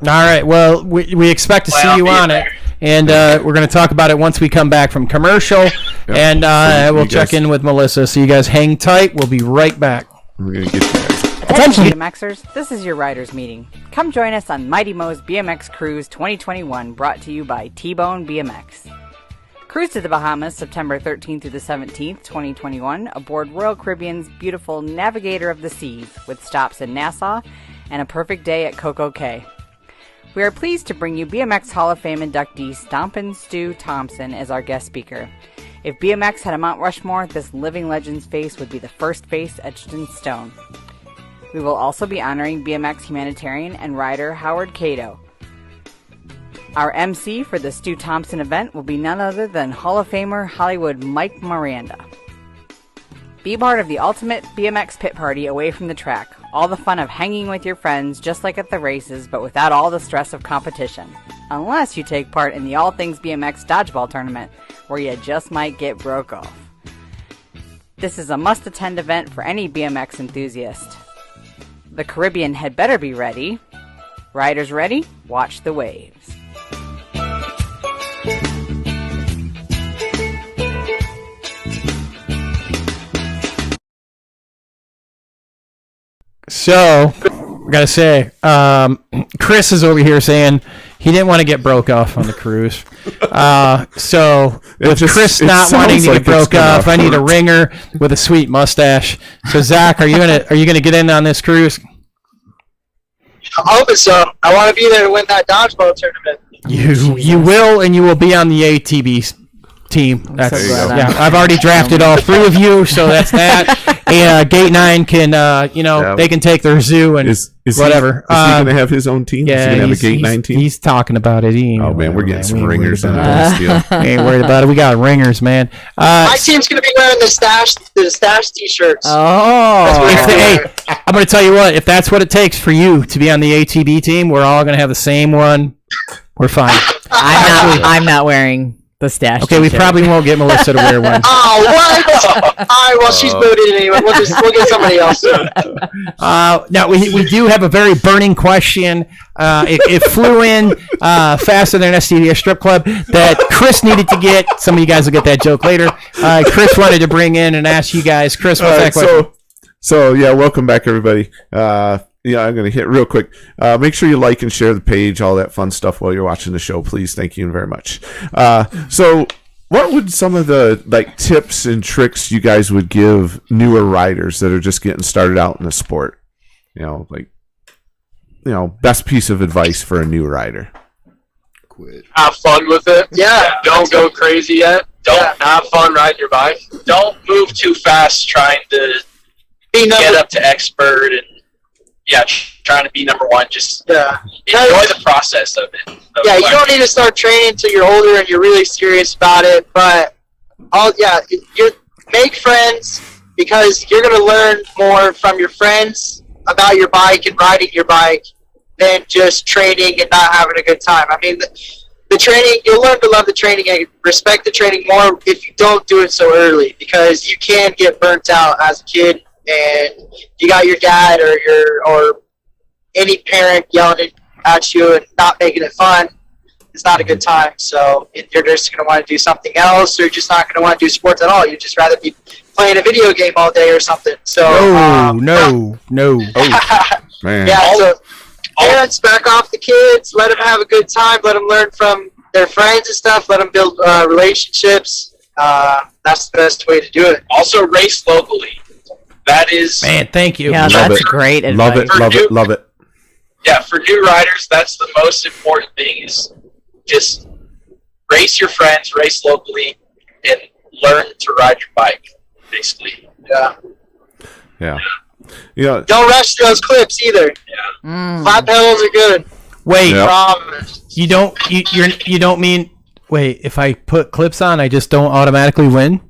right. Well, we expect to see you on it, and we're going to talk about it once we come back from commercial, and we'll check in with Melissa. So you guys hang tight. We'll be right back. We're gonna get you guys. Attention BMXers, this is your riders meeting. Come join us on Mighty Mo's BMX Cruise 2021, brought to you by T-Bone BMX. Cruise to the Bahamas, September 13th through the 17th, 2021, aboard Royal Caribbean's beautiful Navigator of the Seas, with stops in Nassau and a perfect day at Coco Cay. We are pleased to bring you BMX Hall of Fame inductee Stompin' Stu Thompson as our guest speaker. If BMX had a Mount Rushmore, this living legend's face would be the first face etched in stone. We will also be honoring BMX humanitarian and rider Howard Cato. Our MC for the Stu Thompson event will be none other than Hall of Famer Hollywood Mike Miranda. Be part of the ultimate BMX pit party away from the track. All the fun of hanging with your friends just like at the races, but without all the stress of competition. Unless you take part in the All Things BMX dodgeball tournament, where you just might get broke off. This is a must-attend event for any BMX enthusiast. The Caribbean had better be ready. Riders ready? Watch the waves. So, I gotta say, Chris is over here saying he didn't want to get broke off on the cruise. So, with Chris not wanting to get broke off, I need a ringer with a sweet mustache. So, Zach, are you gonna get in on this cruise? I hope so. I want to be there to win that dodgeball tournament. You will, and you will be on the ATB team. That's so glad yeah. I've already drafted all three of you, so that's that. And Gate 9 can, they can take their zoo and whatever. Is he going to have his own team? Yeah, is he going to have a Gate 9 team? He's talking about it. Oh man, we're getting some ringers in this deal. Ain't worried about it. We got ringers, man. My team's going to be wearing the stash t-shirts. Oh. Hey, I'm going to tell you what. If that's what it takes for you to be on the ATB team, we're all going to have the same one. We're fine. I'm not weering the stash. Okay, we probably won't get Melissa to wear one. Oh, what? All right, well, she's booted anyway. We'll get somebody else. Now, we do have a very burning question. It flew in faster than STD Strip Club that Chris needed to get. Some of you guys will get that joke later. Chris wanted to bring in and ask you guys. Chris, what's that question? So, yeah, welcome back, everybody. I'm going to hit real quick. Make sure you like and share the page, all that fun stuff while you're watching the show, please. Thank you very much. So what would some of the tips and tricks you guys would give newer riders that are just getting started out in the sport? Best piece of advice for a new rider. Quit. Have fun with it. Yeah. Don't go crazy yet. Don't have fun riding your bike. Don't move too fast trying to get up to expert and trying to be number one. Just enjoy the process of it. You don't need to start training until you're older and you're really serious about it. But you make friends because you're going to learn more from your friends about your bike and riding your bike than just training and not having a good time. I mean, the training, you'll learn to love the training and respect the training more if you don't do it so early, because you can get burnt out as a kid. And you got your dad or any parent yelling at you and not making it fun, it's not a good time. So you're just going to want to do something else, or you're just not going to want to do sports at all. You'd just rather be playing a video game all day or something. So No. Man. Yeah, so parents, back off the kids. Let them have a good time. Let them learn from their friends and stuff. Let them build relationships. That's the best way to do it. Also, race locally. That is... Man, thank you. Yeah, that's great advice. Love it. Yeah, for new riders, that's the most important thing, is just race your friends, race locally, and learn to ride your bike, basically. Yeah. Don't rush those clips either. Flat pedals are good. Wait, Promise. you don't mean if I put clips on, I just don't automatically win?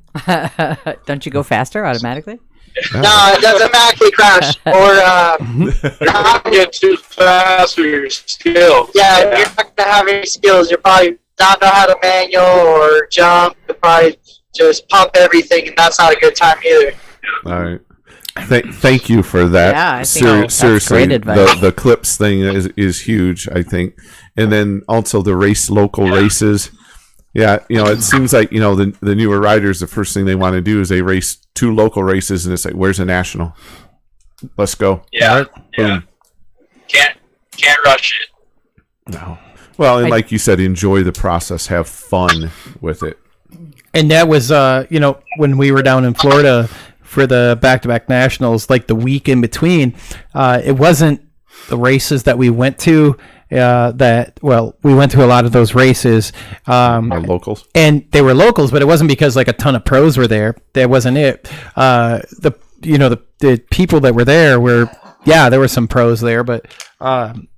Don't you go faster automatically? No, it doesn't automatically crash or Not get too fast for your skills. yeah, you're not gonna have any skills. You're probably not know how to manual or jump. You probably just pump everything, and that's not a good time either. All right. Thank you for that. Yeah, I think that's seriously, great advice. the clips thing is huge, I think, and then also the local races. Yeah, it seems like the newer riders, the first thing they want to do is they race 2 local races, and it's like, where's the national? Let's go. Yeah. Boom. Can't rush it. No. Well, and like you said, enjoy the process, have fun with it. And that was, when we were down in Florida for the back-to-back nationals, like the week in between, it wasn't the races that we went to. We went to a lot of those races. Locals. And they were locals, but it wasn't because like a ton of pros were there. That wasn't it. The people that were there were, there were some pros there, but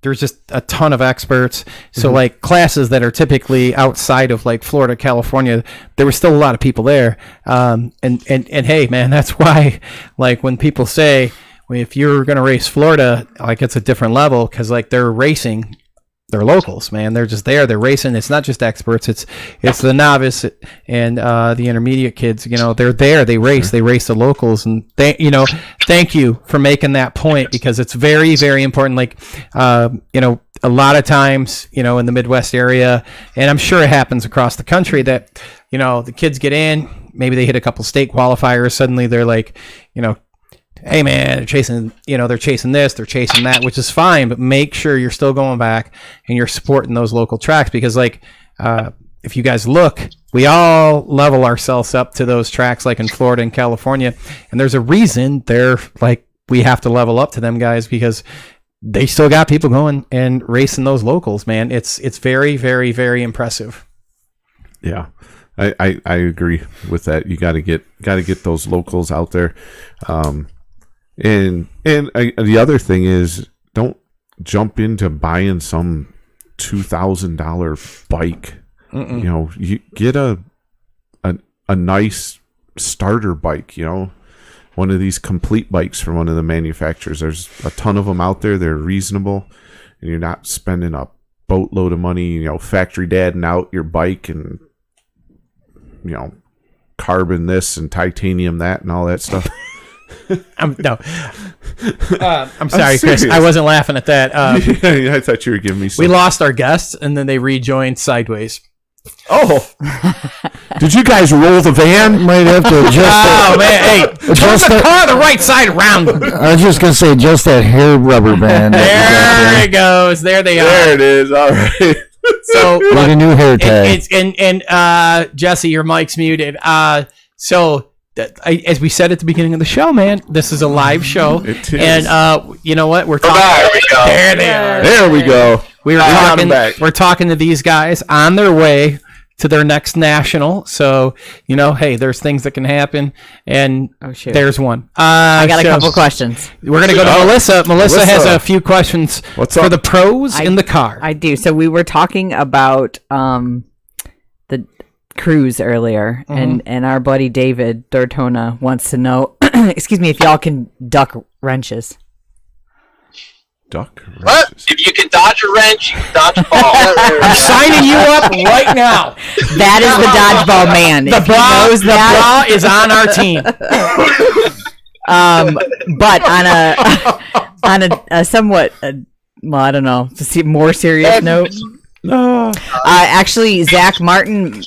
there's just a ton of experts. So like classes that are typically outside of like Florida, California, there were still a lot of people there. And hey, man, that's why like when people say, if you're going to race Florida, like it's a different level because like they're racing, they're locals, man. They're just there. They're racing. It's not just experts. It's the novice and the intermediate kids. They're there. They race. They race the locals. And thank you for making that point because it's very, very important. Like, a lot of times, in the Midwest area, and I'm sure it happens across the country that, the kids get in, maybe they hit a couple state qualifiers. Suddenly they're like, hey man, they're chasing this, they're chasing that, which is fine, but make sure you're still going back and you're supporting those local tracks because like, if you guys look, we all level ourselves up to those tracks like in Florida and California. And there's a reason they're like, we have to level up to them guys because they still got people going and racing those locals, man. It's very, very, very impressive. Yeah. I agree with that. You got to get those locals out there. And the other thing is, don't jump into buying some $2,000 bike. You get a nice starter bike. One of these complete bikes from one of the manufacturers. There's a ton of them out there. They're reasonable, and you're not spending a boatload of money. Factory dadding out your bike and carbon this and titanium that and all that stuff. I'm sorry, Chris. I wasn't laughing at that. I thought you were giving me some. We lost our guests, and then they rejoined sideways. Oh, did you guys roll the van? Might have to adjust Oh man, hey, turn the car the right side around. I was just gonna say, just that hair rubber band. There it goes. There they are. There it is. All right. So like a new hair tag. And Jesse, your mic's muted. As we said at the beginning of the show, man, this is a live show. It is. And you know what? We're talking. There we go. There they are. There we go. We're talking to these guys on their way to their next national. So, hey, there's things that can happen. And there's one. I got a couple questions. We're going to go to Melissa. Melissa has a few questions for the pros in the car. I do. So we were talking about the cruise earlier, and our buddy David Dortona wants to know, excuse me, if y'all can duck wrenches. Duck What? wrenches. If you can dodge a wrench, you can dodge a ball. I'm signing you up right now. That is the dodgeball man. The bra is on our team. But on a somewhat, I don't know, more serious note. No. Actually, Zach Martin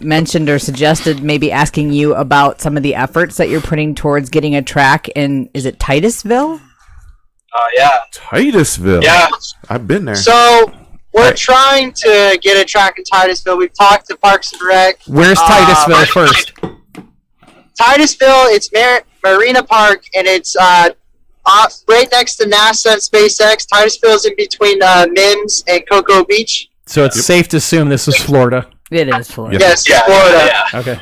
mentioned or suggested maybe asking you about some of the efforts that you're putting towards getting a track in, is it Titusville? Yeah. Titusville. Yeah. I've been there. So we're trying to get a track in Titusville. We've talked to Parks and Rec. Where's Titusville first? Titusville, it's Marina Park, and it's right next to NASA and SpaceX. Titusville's in between Mims and Cocoa Beach. So it's safe to assume this is Florida. It is Florida. Yes, Florida. Yeah. Okay.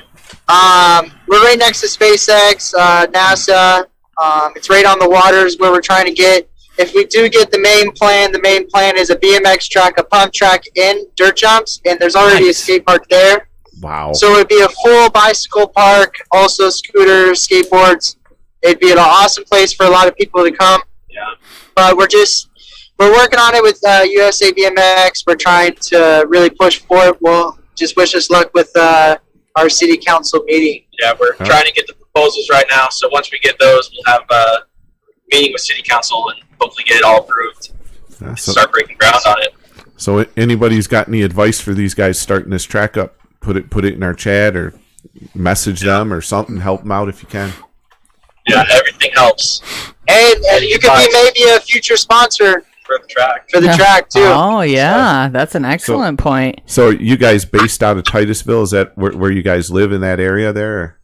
We're right next to SpaceX, NASA. It's right on the waters where we're trying to get. If we do get the main plan is a BMX track, a pump track, and dirt jumps, and there's already a skate park there. Wow. So it'd be a full bicycle park, also scooters, skateboards. It'd be an awesome place for a lot of people to come. Yeah. But we're working on it with USA BMX. We're trying to really push for it. Well, just wish us luck with our city council meeting. Yeah, we're trying to get the proposals right now. So once we get those, we'll have a meeting with city council and hopefully get it all approved. Yeah, Start breaking ground on it. So anybody who's got any advice for these guys starting this track up, put it in our chat or message them or something. Help them out if you can. Yeah, everything helps And you could be maybe a future sponsor for the track. for the track too. Oh yeah, that's an excellent point. So you guys based out of Titusville? Is that where you guys live in that area there? Or?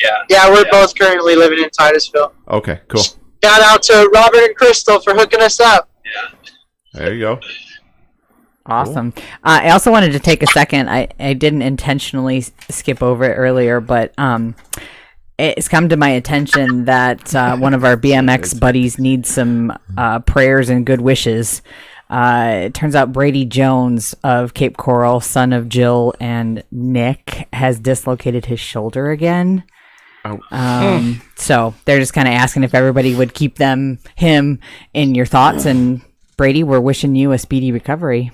Yeah. Yeah, we're both currently living in Titusville. Okay, cool. Shout out to Robert and Crystal for hooking us up. Yeah. There you go. Awesome. I also wanted to take a second. I didn't intentionally skip over it earlier, but it's come to my attention that one of our BMX buddies needs some prayers and good wishes. It turns out Brady Jones of Cape Coral, son of Jill and Nick, has dislocated his shoulder again. So they're just kind of asking if everybody would keep him in your thoughts. And Brady, we're wishing you a speedy recovery.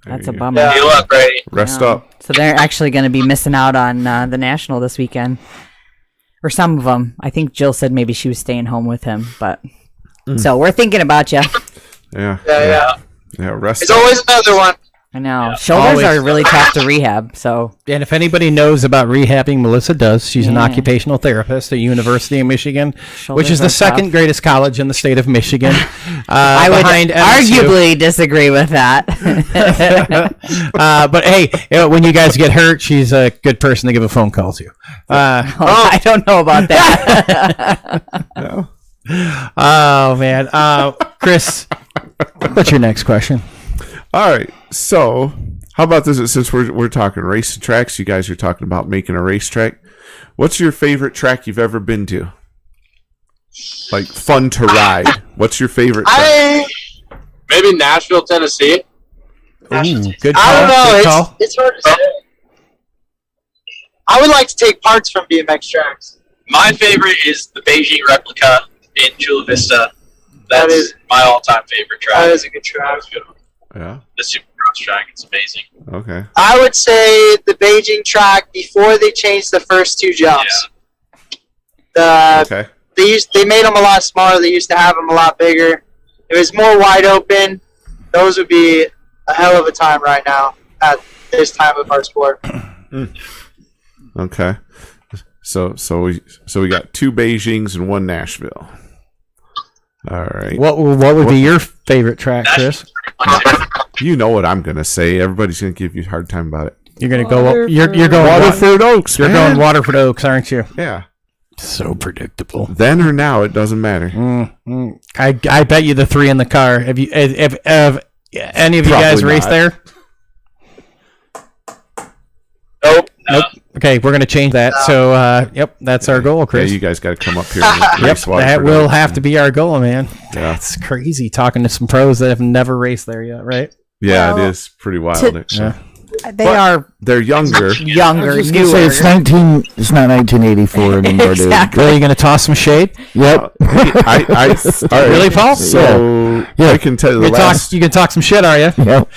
That's a bummer. Heal up, Brady. Rest up. So they're actually going to be missing out on the National this weekend. Or some of them. I think Jill said maybe she was staying home with him. But so we're thinking about you. Yeah. Rest It's up. always another one. I know. Shoulders Always. are really tough to rehab. So And if anybody knows about rehabbing, Melissa does. She's an occupational therapist at University of Michigan, which is the Shoulders are second tough. greatest college in the state of Michigan. I would behind MSU. arguably disagree with that. But hey, when you guys get hurt, she's a good person to give a phone call to. I don't know about that. No. Oh man, Chris, what's your next question? All right. So, how about this? Since we're talking race tracks, you guys are talking about making a racetrack. What's your favorite track you've ever been to? Like fun to ride. What's your favorite track? Maybe Nashville, Tennessee. Ooh, good I don't call. Good know. call. It's hard to say. I would like to take parts from BMX tracks. My favorite is the Beijing replica in Chula Vista. That That's is- my all-time favorite track. That is a good track. Yeah. The Supercross track. It's amazing. Okay. I would say the Beijing track before they changed the first two jumps. Okay. They made them a lot smaller. They used to have them a lot bigger. It was more wide open. Those would be a hell of a time right now at this time of our sport. Okay. So we got 2 Beijings and 1 Nashville. All right. What would be your favorite track, Chris? You know what I'm gonna say. Everybody's gonna give you a hard time about it. You're gonna go. You're going Waterford Oaks. You're man. going Waterford Oaks, aren't you? Yeah. So predictable. Then or now, it doesn't matter. I bet you the 3 in the car. Have any of you guys Probably raced not. there? Nope. Nope. Okay, we're gonna change that. So, yep, that's our goal, Yeah, Chris. you guys got to come up here. And Yep, race Waterford that will Oaks. have to be our goal, man. Yeah. That's crazy talking to some pros that have never raced there yet, right? Yeah, Well, it is pretty wild. actually. Yeah. They are They're younger. younger, Just gonna say newer. it's not 1984 anymore, Exactly. Really, you gonna toss some shade? dude. Yep. I all right. Really, Paul? So I can tell you the last. You can talk some shit, are you? Yep.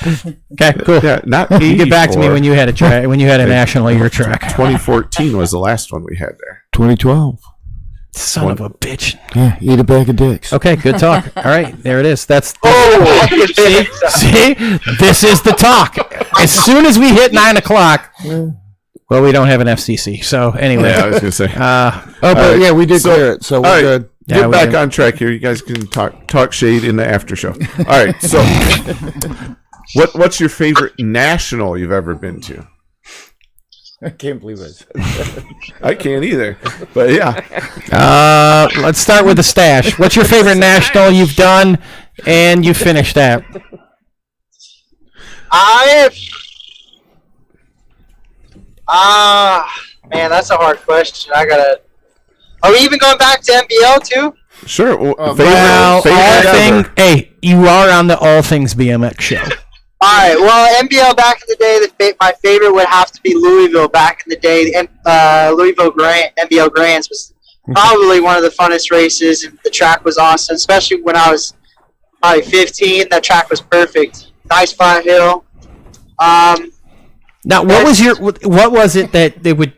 Okay, cool. Yeah, not You get back to me 84. when you had a track. When you had a national year track. 2014 was the last one we had there. 2012. Son of a bitch. Yeah, eat a bag of dicks. Okay, good talk. All right, there it is. That's Oh! see, this is the talk. As soon as we hit 9 o'clock, well, we don't have an FCC. So anyway, Yeah, I was gonna say. Oh, but right. yeah, we did So- clear it, so all we're right, good. Yeah, get we back did. on track here. You guys can talk shade in the after show. All right, so what's your favorite national you've ever been to? I can't believe it. I can't either, but yeah. let's start with the stash. What's your favorite national you've done and you finished at? Man, that's a hard question. Are we even going back to MBL too? Sure. Hey, you are on the All Things BMX show. All right. Well, MBL back in the day, my favorite would have to be Louisville back in the day. Louisville MBL Grands was probably one of the funnest races, and the track was awesome, especially when I was probably 15. That track was perfect. Nice flat hill. Now, what was it that they would?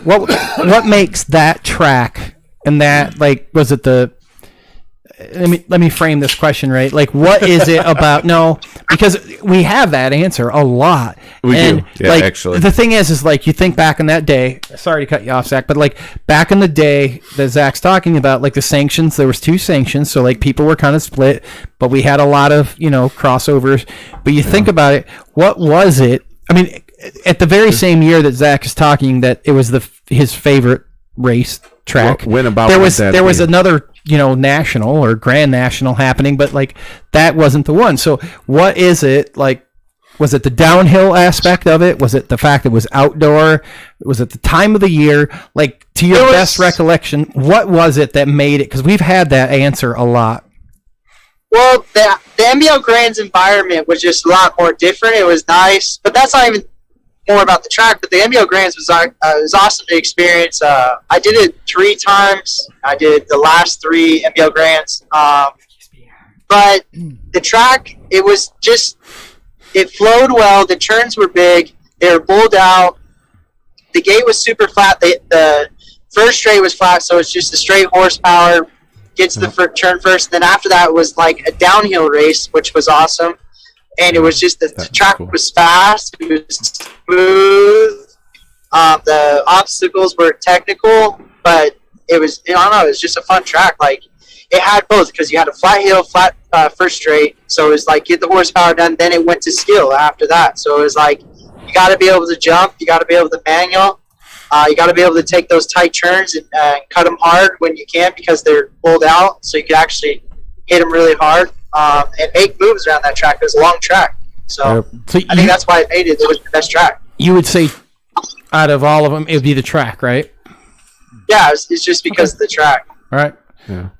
What makes that track and that, like, was it the? Let me frame this question right. Like, what is it about? No, because we have that answer a lot. We do. Yeah, like, actually. The thing is like, you think back in that day. Sorry to cut you off, Zach, but like back in the day that Zach's talking about, like the sanctions. There was 2 sanctions, so like people were kind of split, but we had a lot of crossovers. But you think about it, what was it? I mean, at the very same year that Zach is talking, that it was his favorite race track. There was another national or grand national happening, but like that wasn't the one. So what is it like? Was it the downhill aspect of it? Was it the fact it was outdoor? Was it the time of the year? Like, to your best recollection, what was it that made it? Because we've had that answer a lot. Well, the MBL Grands environment was just a lot more different. It was nice, but that's not even more about the track. But the MBL Grands was awesome to experience. I did it 3 times. I did the last 3 MBL Grands. But the track, it flowed well. The turns were big. They were bowled out. The gate was super flat. The first straight was flat, so it's just a straight horsepower. Gets the turn first. Then after that was like a downhill race, which was awesome. And it was just the track was fast. It was smooth. The obstacles were technical, but it was it was just a fun track. Like, it had both, because you had a flat hill, flat first straight. So it was like get the horsepower done. Then it went to skill after that. So it was like you got to be able to jump. You got to be able to manual. You got to be able to take those tight turns and cut them hard when you can, because they're pulled out, so you can actually hit them really hard and make moves around that track. It was a long track, so I think that's why it made it. It was the best track. You would say out of all of them, it would be the track, right? Yeah, it's just because of the track. All right. Yeah.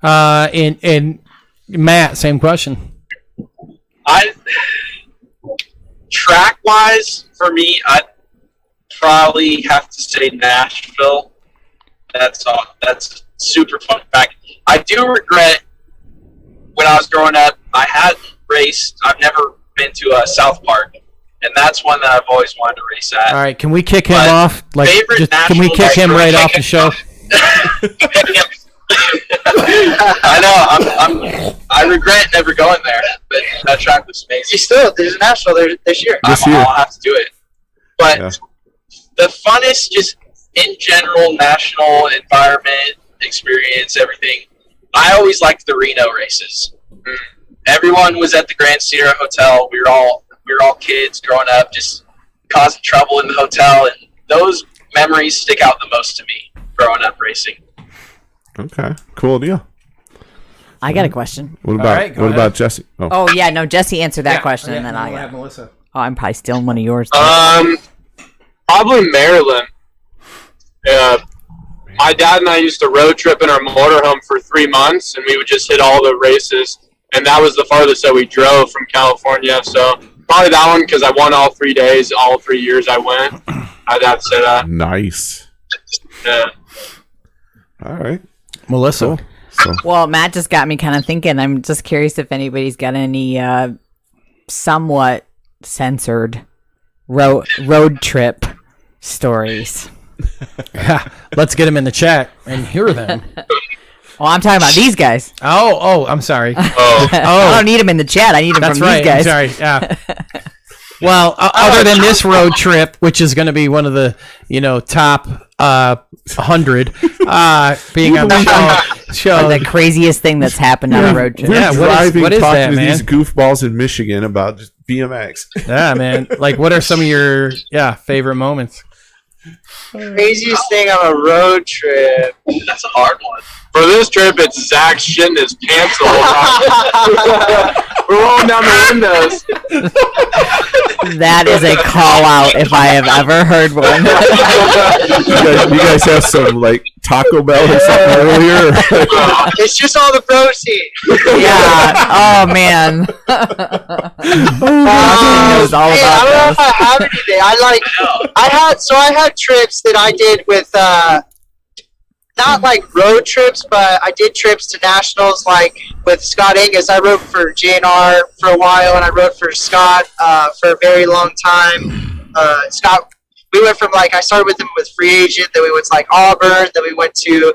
And Matt, same question. Track wise, for me, I probably have to say Nashville. That's super fun. In fact, I do regret when I was growing up, I hadn't raced. I've never been to a South Park, and that's one that I've always wanted to race at. All right, can we kick him off? Like, can we kick him right off the show? I know. I regret never going there, but that track was amazing. There's a national there this year. I'll have to do it. But the funnest, just in general, national environment, experience, everything. I always liked the Reno races. Everyone was at the Grand Sierra Hotel. We were all kids growing up, just causing trouble in the hotel, and those memories stick out the most to me growing up racing. Okay, cool deal. I got a question. What about Jesse? Oh yeah, no, Jesse answered that question, and then I have Melissa. Oh, I'm probably stealing one of yours. Probably Maryland. My dad and I used to road trip in our motorhome for 3 months, and we would just hit all the races. And that was the farthest that we drove from California. So probably that one, because I won all 3 days, all 3 years I went. I'd have to say that. Nice. Yeah. All right. Melissa. Cool. So. Well, Matt just got me kind of thinking. I'm just curious if anybody's got any somewhat censored road trip stories. Yeah, let's get them in the chat and hear them. Oh, I'm talking about these guys. Oh, I'm sorry. I don't need them in the chat. I need them from these guys. I'm sorry. Yeah. Well, other than this road trip, which is going to be one of the top 100, being on the show, the craziest thing that's happened on a road trip. We're driving, what is talking that, to man? these goofballs in Michigan about just BMX. Yeah, man. Like, what are some of your favorite moments? Craziest thing on a road trip. That's a hard one. For this trip, it's Zach shitting his pants the whole time. We're rolling down the windows. That is a call out if I have ever heard one. You guys have some like Taco Bell or something earlier? It's just all the protein. Yeah. Oh man. Austin knows all Man, about I don't know this. if I have anything. I had trips that I did with not like road trips, but I did trips to nationals, like with Scott Angus. I rode for JNR for a while, and I rode for Scott for a very long time. Scott, we went from I started with him with Free Agent, then we went to Auburn, then we went to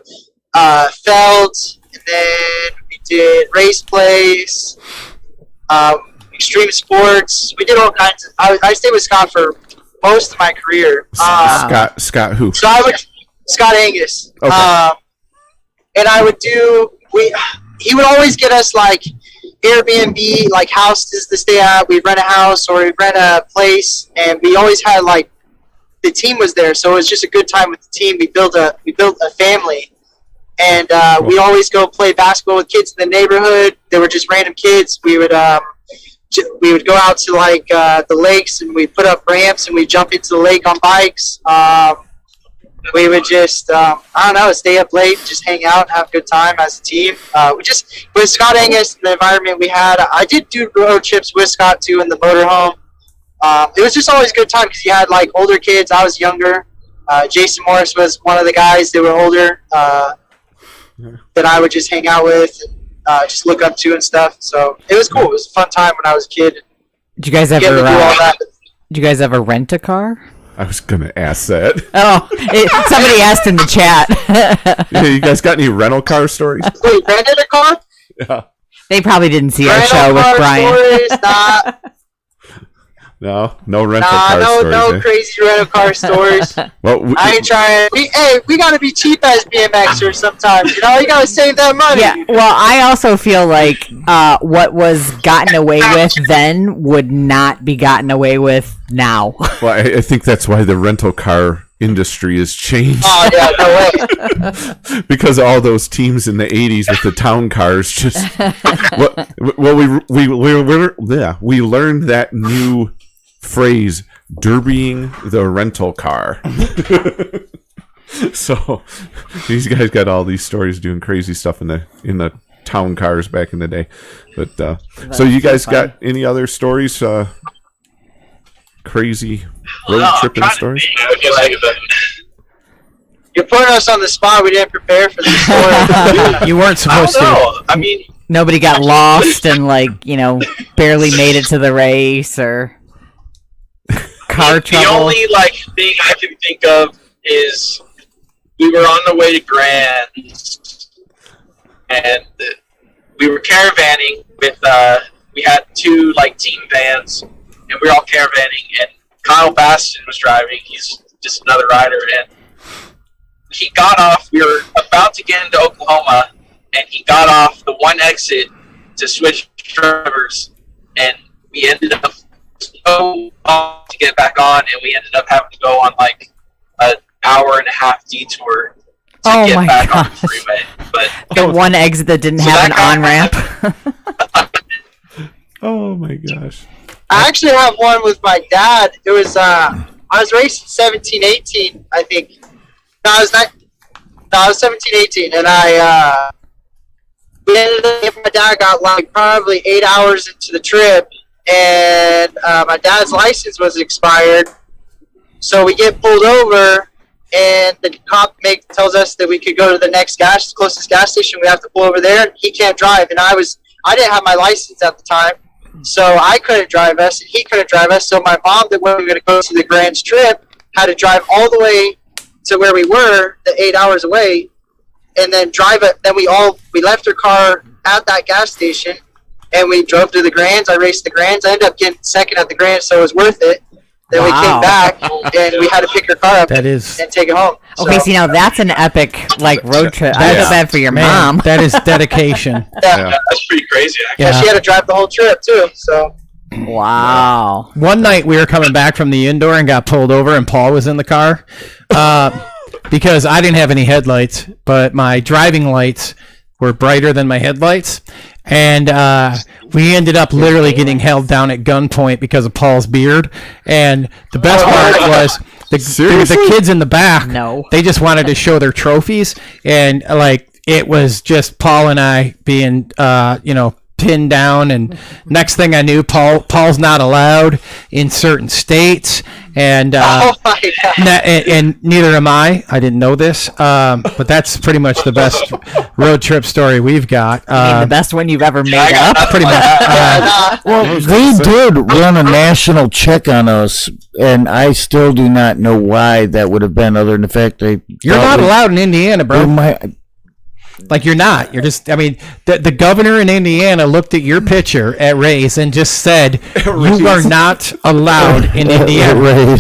Feld, and then we did Race Place, Extreme Sports. We did all kinds of. I stayed with Scott for most of my career. Scott who? So I would Scott Angus. Okay. And I would do he would always get us Airbnb houses to stay at. We'd rent a house or we'd rent a place, and we always had the team was there, so it was just a good time with the team. We built a family, and we always go play basketball with kids in the neighborhood. They were just random kids. We would go out to the lakes, and we put up ramps, and we jump into the lake on bikes. We would just, stay up late, just hang out, and have a good time as a team. With Scott Angus, the environment we had, I did do road trips with Scott too in the motorhome. It was just always a good time because you had older kids. I was younger. Jason Morris was one of the guys that were older that I would just hang out with and just look up to and stuff. So it was cool. It was a fun time when I was a kid. Did you guys ever? Did you guys ever rent a car? I was gonna ask that. Oh, somebody asked in the chat. Yeah, you guys got any rental car stories? Wait, rented a car? Yeah. They probably didn't see our show with Brian. Stories, No rental car stories. No crazy rental car stories. Well, I ain't trying. We gotta be cheap as BMXers sometimes. You gotta save that money. Yeah. Well, I also feel like what was gotten away with then would not be gotten away with now. Well, I think that's why the rental car industry has changed. Oh yeah, no way. Because all those teams in the '80s with the town cars just. We learned that new phrase, derbying the rental car. So these guys got all these stories doing crazy stuff in the town cars back in the day. But so you guys got any other stories? Crazy road tripping stories? You're putting us on the spot. We didn't prepare for this story. You weren't supposed to. I mean, Nobody got lost and barely made it to the race or car trouble. The only thing I can think of is we were on the way to Grand, and we were caravanning with we had two team vans, and we were all caravanning, and Kyle Bastion was driving. He's just another rider, and he got off. We were about to get into Oklahoma, and he got off the one exit to switch drivers, and we ended up so long to get back on, and we ended up having to go on an hour and a half detour to get back on the freeway. But the one exit that didn't have an on-ramp. Oh my gosh. I actually have one with my dad. It was I was racing 17, 18, I think. No, I was 17, 18, and we ended up, my dad got probably 8 hours into the trip, and my dad's license was expired. So we get pulled over, and the cop tells us that we could go to the next closest gas station. We have to pull over there, and he can't drive. And I didn't have my license at the time, so I couldn't drive us, and he couldn't drive us. So my mom, that when we were going to go to the Grand's trip, had to drive all the way to where we were, the 8 hours away, and then drive it. Then we left our car at that gas station, and we drove to the Grands. I raced the Grands. I ended up getting second at the Grands, so it was worth it. Then we came back, and we had to pick her car up and take it home. Okay, see, now that's an epic road trip. I feel bad for your mom. That is dedication. Yeah, that's pretty crazy, actually. Yeah, she had to drive the whole trip too. So Wow. One night we were coming back from the indoor and got pulled over, and Paul was in the car because I didn't have any headlights, but my driving lights were brighter than my headlights. And we ended up literally getting held down at gunpoint because of Paul's beard. And the best part was the kids in the back. No. They just wanted to show their trophies, and it was just Paul and I being pinned down. And next thing I knew, Paul's not allowed in certain states, and Oh my God. and neither am I. I didn't know this, but that's pretty much the best road trip story we've got. I mean, the best one you've ever made up. Pretty much. Well, they did run a national check on us, and I still do not know why that would have been, other than the fact You're not allowed in Indiana, bro. You're not. You're just. I mean, the governor in Indiana looked at your picture at Ray's and just said, "You are not allowed in Indiana."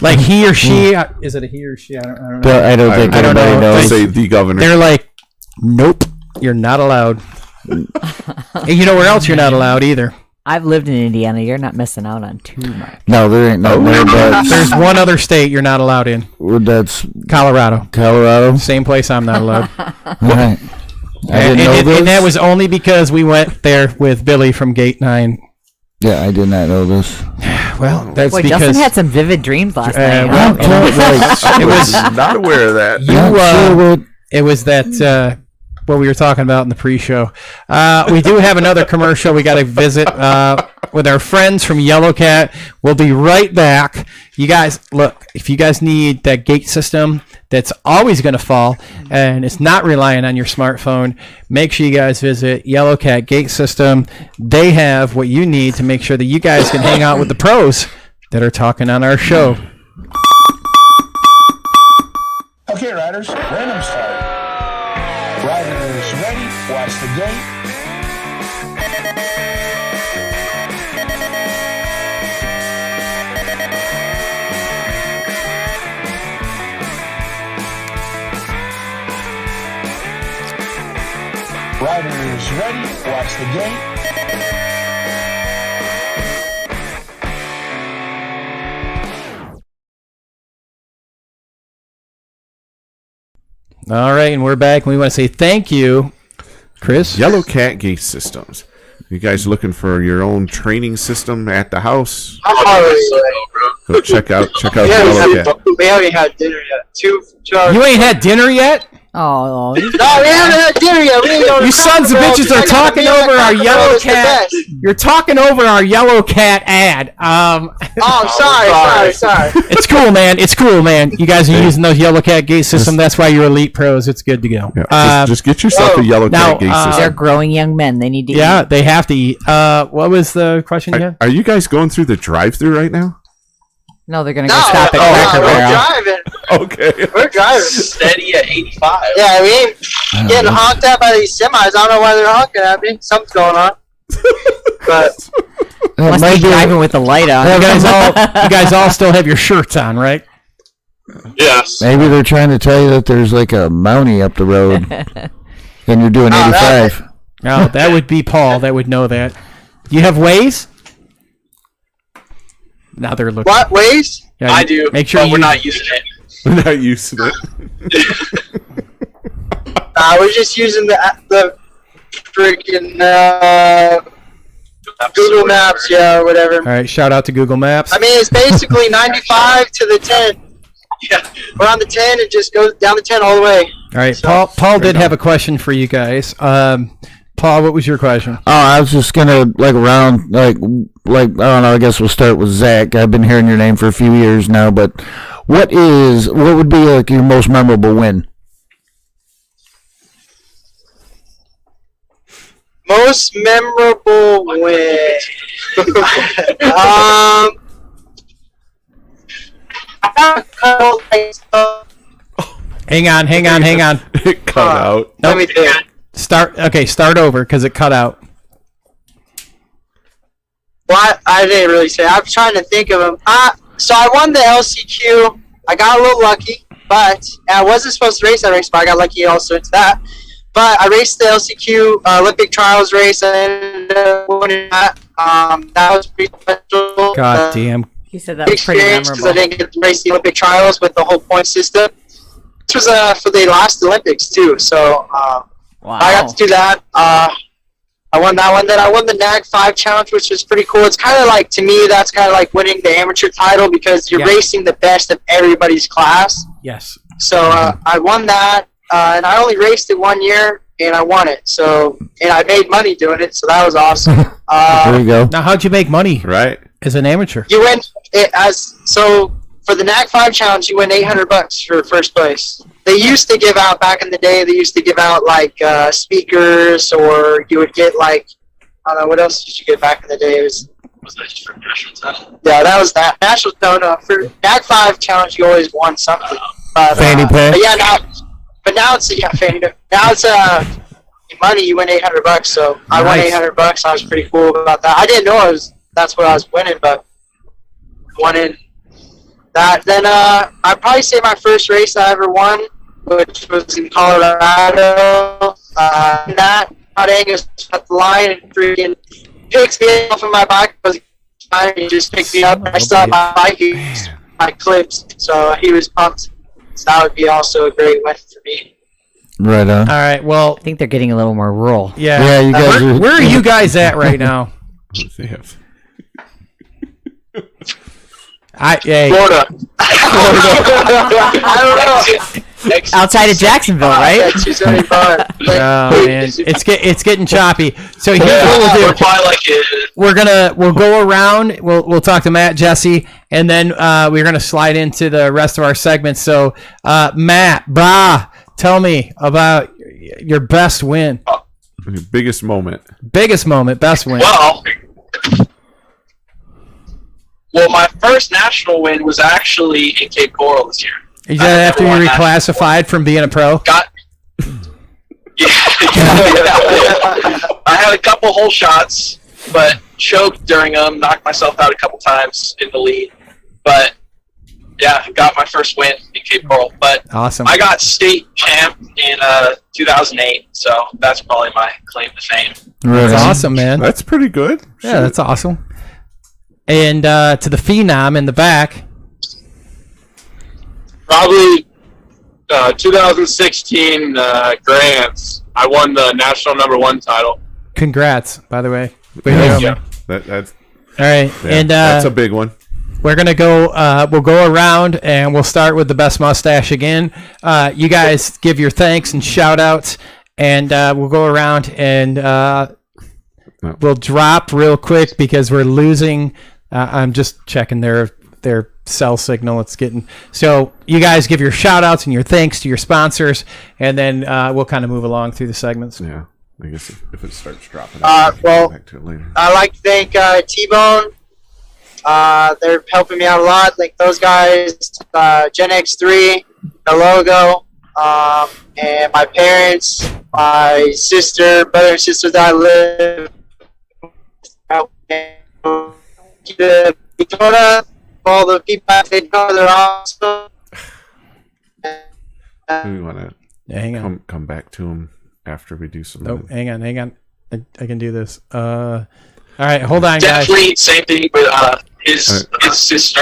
Like he or she. Is it a he or she? I don't know. I don't think anybody knows. Say the governor. They're like, "Nope, you're not allowed." And you know where else you're not allowed either? I've lived in Indiana. You're not missing out on too much. No, there ain't no there, but There's one other state you're not allowed in. that's Colorado. Same place I'm not allowed. Right. I didn't know this. And that was only because we went there with Billy from Gate 9. Yeah, I did not know this. Well, that's Boy, because Justin had some vivid dreams last night. I was not aware of that. it was that what we were talking about in the pre-show. We do have another commercial we got to visit with our friends from Yellow Cat. We'll be right back. You guys, look, if you guys need that gate system that's always going to fall and it's not relying on your smartphone, make sure you guys visit Yellow Cat Gate System. They have what you need to make sure that you guys can hang out with the pros that are talking on our show. Okay, riders, random start. Riders ready, watch the gate. Riders ready, watch the gate. All right, and we're back, and we want to say thank you, Chris. Yellow Cat Gate Systems. You guys looking for your own training system at the house? Go check out Yellow Cat. We haven't had dinner yet. 2 hours. You ain't had dinner yet? Oh, No, we haven't had dinner yet. We ain't going to You sons of bitches are talking over our Yellow Cat. best. You're talking over our Yellow Cat ad. Oh, sorry. It's cool, man. It's cool, man. You guys are using those Yellow Cat gate system. That's why you're elite pros. It's good to go. Yeah, just get yourself a Yellow Cat Gate they're System. growing young men. They need to Yeah, eat. they have to eat. What was the question again? Are you guys going through the drive-thru right now? No, they're going to No, go stop at Cracker we're Barrel. driving. Okay. We're driving. Steady at 85. Yeah, we ain't getting honked at by these semis. I don't know why they're honking at me. Something's going on. But Must be driving with the light on. You guys all still have your shirts on, right? Yes. Maybe they're trying to tell you that there's like a Mountie up the road, and you're doing 85. Oh, that would be Paul. That would know that. You have Waze? Now they're looking. what ways? Yeah, I do, Make sure but we're you- not using it. We're not used to it. We're just using the freaking Google Maps, or whatever. All right, shout out to Google Maps. I mean, it's basically 95 to the 10. Yeah. We're on the 10. It just goes down the 10 all the way. All right, Paul did have a question for you guys. Paul, what was your question? Oh, I was just gonna like I don't know. I guess we'll start with Zach. I've been hearing your name for a few years now, but what would be like your most memorable win? Most memorable win. Hang on. It cut out. Let me think. Start over because it cut out. Well, I didn't really say. I'm trying to think of them. So I won the LCQ. I got a little lucky, but I wasn't supposed to race that race, but I got lucky also into that. But I raced the LCQ Olympic Trials race, and ended up winning that. That was pretty special. God damn. He said that was pretty Experience because I memorable. didn't get to race the Olympic trials with the whole point system. This was for the last Olympics too, so Wow. I got to do that. I won that one. Then I won the NAG 5 challenge, which was pretty cool. It's kind of like, to me, that's kind of like winning the amateur title because you're racing the best of everybody's class. Yes. So I won that, and I only raced it 1 year, and I won it. So, and I made money doing it, so that was awesome. There you go. Now, how'd you make money Right. as an amateur? You win for the NAG 5 challenge, you win $800 for first place. They used to give out back in the day. They used to give out like speakers, or you would get like, I don't know, what else did you get back in the day? Was that just for national title? Yeah, that was that national. No, for NAG 5 challenge, you always won something. Fanny pack. But yeah, now it's fanny pack. Now it's money. You win $800. So I won $800. I was pretty cool about that. I didn't know that's what I was winning, but won in that. Then I'd probably say my first race I ever won, which was in Colorado. That Hot Angus at the line and freaking picks me off of my bike. He just picked me up. I still have my bike, my clips. So he was pumped. So that would be also a great win for me. Right on. All right. Well, I think they're getting a little more rural. yeah. Yeah, you guys Where are you guys at right now? They have. Florida. I don't know. Outside of Jacksonville, right? Yeah, 275. Oh man, it's getting choppy. So here's what we'll do. We'll go around. We'll talk to Matt, Jesse, and then we're gonna slide into the rest of our segments. So Matt, tell me about your best win. Your biggest moment. Biggest moment, best win. Well, my first national win was actually in Cape Coral this year. Is that after you reclassified from being a pro? Yeah. I had a couple hole shots, but choked during them, knocked myself out a couple times in the lead. But yeah, got my first win in Cape Coral. But awesome. I got state champ in 2008, so that's probably my claim to fame. That's awesome, man. That's pretty good. Yeah, that's awesome. And to the Phenom in the back. Probably 2016 Grants. I won the national #1 title. Congrats, by the way. Yeah. That's all right, yeah, and that's a big one. We're gonna go. We'll go around, and we'll start with the best mustache again. You guys give your thanks and shout outs, and we'll go around and we'll drop real quick because we're losing. I'm just checking their cell signal. It's getting so. You guys give your shout outs and your thanks to your sponsors, and then we'll kind of move along through the segments. Yeah, I guess if it starts dropping, well, back to it later. I'd like to thank T-Bone. They're helping me out a lot. Like those guys, Gen X3, the logo, and my parents, my brother and sister that I live. Dakota, all the people they know, they're awesome. We want to hang on. Come back to him after we do some. Oh, hang on. I can do this. All right, hold on, guys. Definitely same thing with his sister.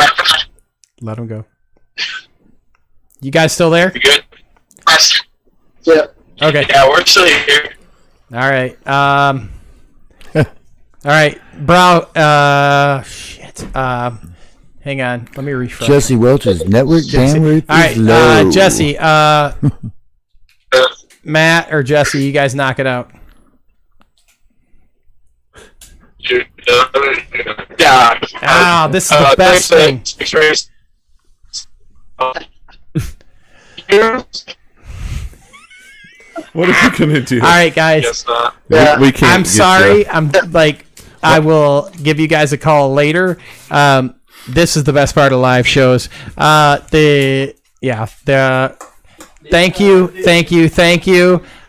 Let him go. You guys still there? You good? Yeah. Okay. Yeah, we're still here. All right. All right, bro. Shit. Hang on. Let me refresh. Jesse Welch's network bandwidth All right, is low. Jesse. Matt or Jesse, you guys knock it out. Yeah. Ah, this is the best thing. What are we gonna do? All right, guys. We can't. I'm sorry. I'm like, I will give you guys a call later. This is the best part of live shows. Thank you.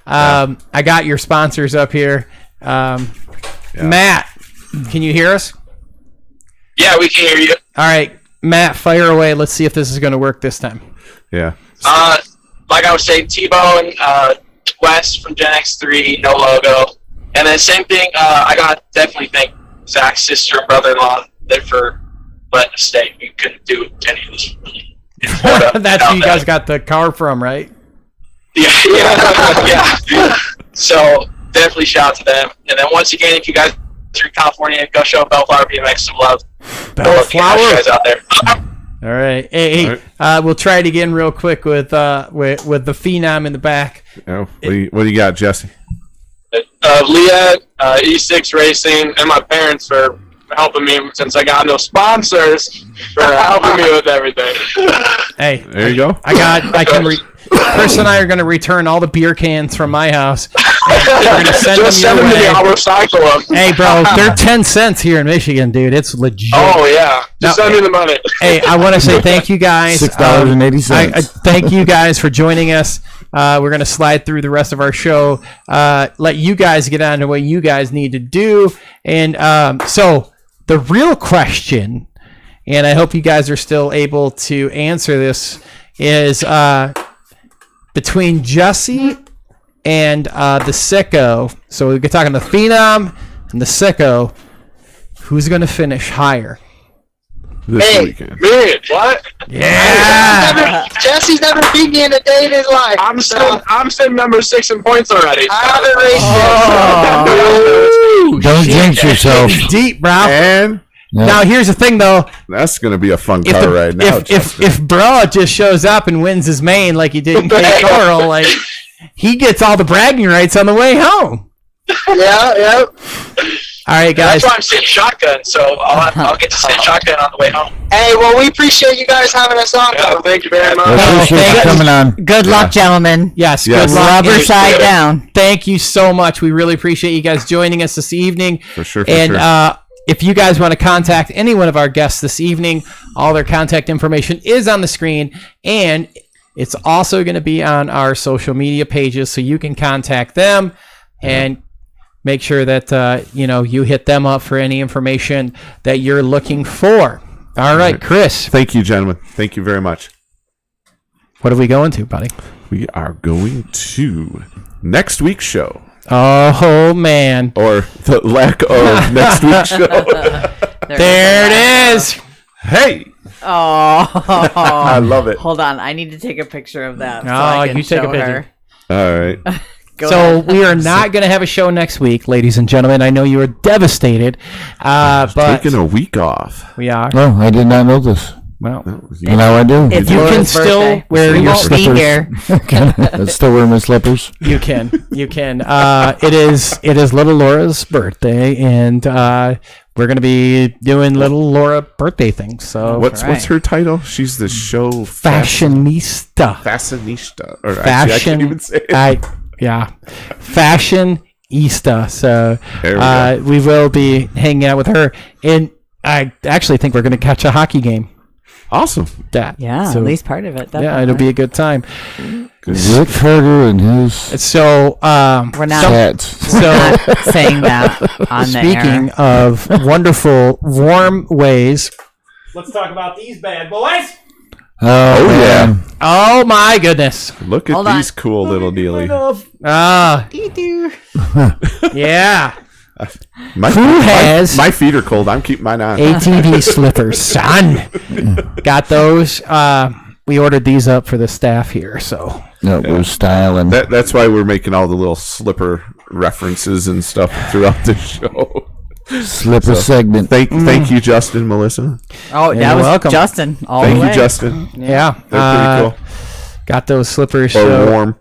I got your sponsors up here. Matt, can you hear us? Yeah, we can hear you. All right, Matt, fire away. Let's see if this is going to work this time. Yeah. Like I was saying, T-Bone, Wes from Gen X3, no logo, And then same thing, I got to definitely thank Zach's sister and brother-in-law there for letting us stay. We couldn't do any of this in Florida. That's who you guys got the car from, right? Yeah. So definitely shout out to them. And then once again, if you guys are in California, go show Bellflower BMX some love. Bellflower guys out there. All right. Hey, we'll try it again real quick with the Phenom in the back. Oh, what do you got, Jesse? Leah, E6 Racing, and my parents for helping me since I got no sponsors for helping me with everything. Hey, there you go. Chris and I are going to return all the beer cans from my house. We're going to send Just them send your them to me. way. I'll recycle them. Hey, bro, they're 10 cents here in Michigan, dude. It's legit. Oh, yeah. Just send me the money. Hey, I want to say thank you guys. $6.80. I thank you guys for joining us. We're going to slide through the rest of our show, let you guys get on to what you guys need to do. And so the real question, and I hope you guys are still able to answer this, is between Jesse and the Sicko. So we're talking the Phenom and the Sicko. Who's going to finish higher? This weekend. Me? What? Yeah. Jesse's never beat me in a day in his life. I'm sitting number 6 in points already. I haven't raced Don't jinx yourself. Deep, bro. And Now here's the thing, though. that's going to be a fun car right now. If Bro just shows up and wins his main like he did in Cape Coral, like he gets all the bragging rights on the way home. Yeah. All right, guys. That's why I'm sitting shotgun, so I'll get to sit shotgun on the way home. Hey, well, we appreciate you guys having us on. Yeah, thank you very much. I appreciate you coming on. Good luck, gentlemen. Yes, Yes. good luck. Rubber side down. Thank you so much. We really appreciate you guys joining us this evening. For sure. If you guys want to contact any one of our guests this evening, all their contact information is on the screen, and it's also going to be on our social media pages, so you can contact them and make sure that you hit them up for any information that you're looking for. All right, Chris. Thank you, gentlemen. Thank you very much. What are we going to, buddy? We are going to next week's show. Oh, man. Or the lack of next week's show. There it is. Hey! Oh, I love it. hold on. I need to take a picture of that. So Oh, I can you take a show picture. her. All right. Go So ahead. we are not going to have a show next week, ladies and gentlemen. I know you are devastated, but Taking a week off. we are. Oh, I did not know this. Well, Now I do. It's you can Laura's still birthday. wear We your won't be slippers. here. I still wear my slippers. You can. It is little Laura's birthday, and we're going to be doing little Laura birthday things. So What's right. her title? She's the show fashionista. Fashionista. Or Fashion. actually, I can't even say it. Fashionista. So There we we will be hanging out with her, and I actually think we're going to catch a hockey game. Awesome. Yeah, So, at least part of it. yeah, it'll be a good time. Rick Carter and his So We're not, cats. so not saying that on the speaking air. of wonderful warm ways, let's talk about these bad boys. Oh, yeah. man. Oh my goodness! Look at Hold on. these cool little dealies. Yeah. My, Who has my feet are cold. I'm keeping mine on. ATV slippers, son? Got those? We ordered these up for the staff here, so No, we're styling. That's why we're making all the little slipper references and stuff throughout the show. Slipper segment. Thank you, Justin, Melissa. Oh, Yeah, that you're was welcome. Justin. All Thank the way. you, Justin. yeah. They're pretty Got those slippers. cool. Or so- warm.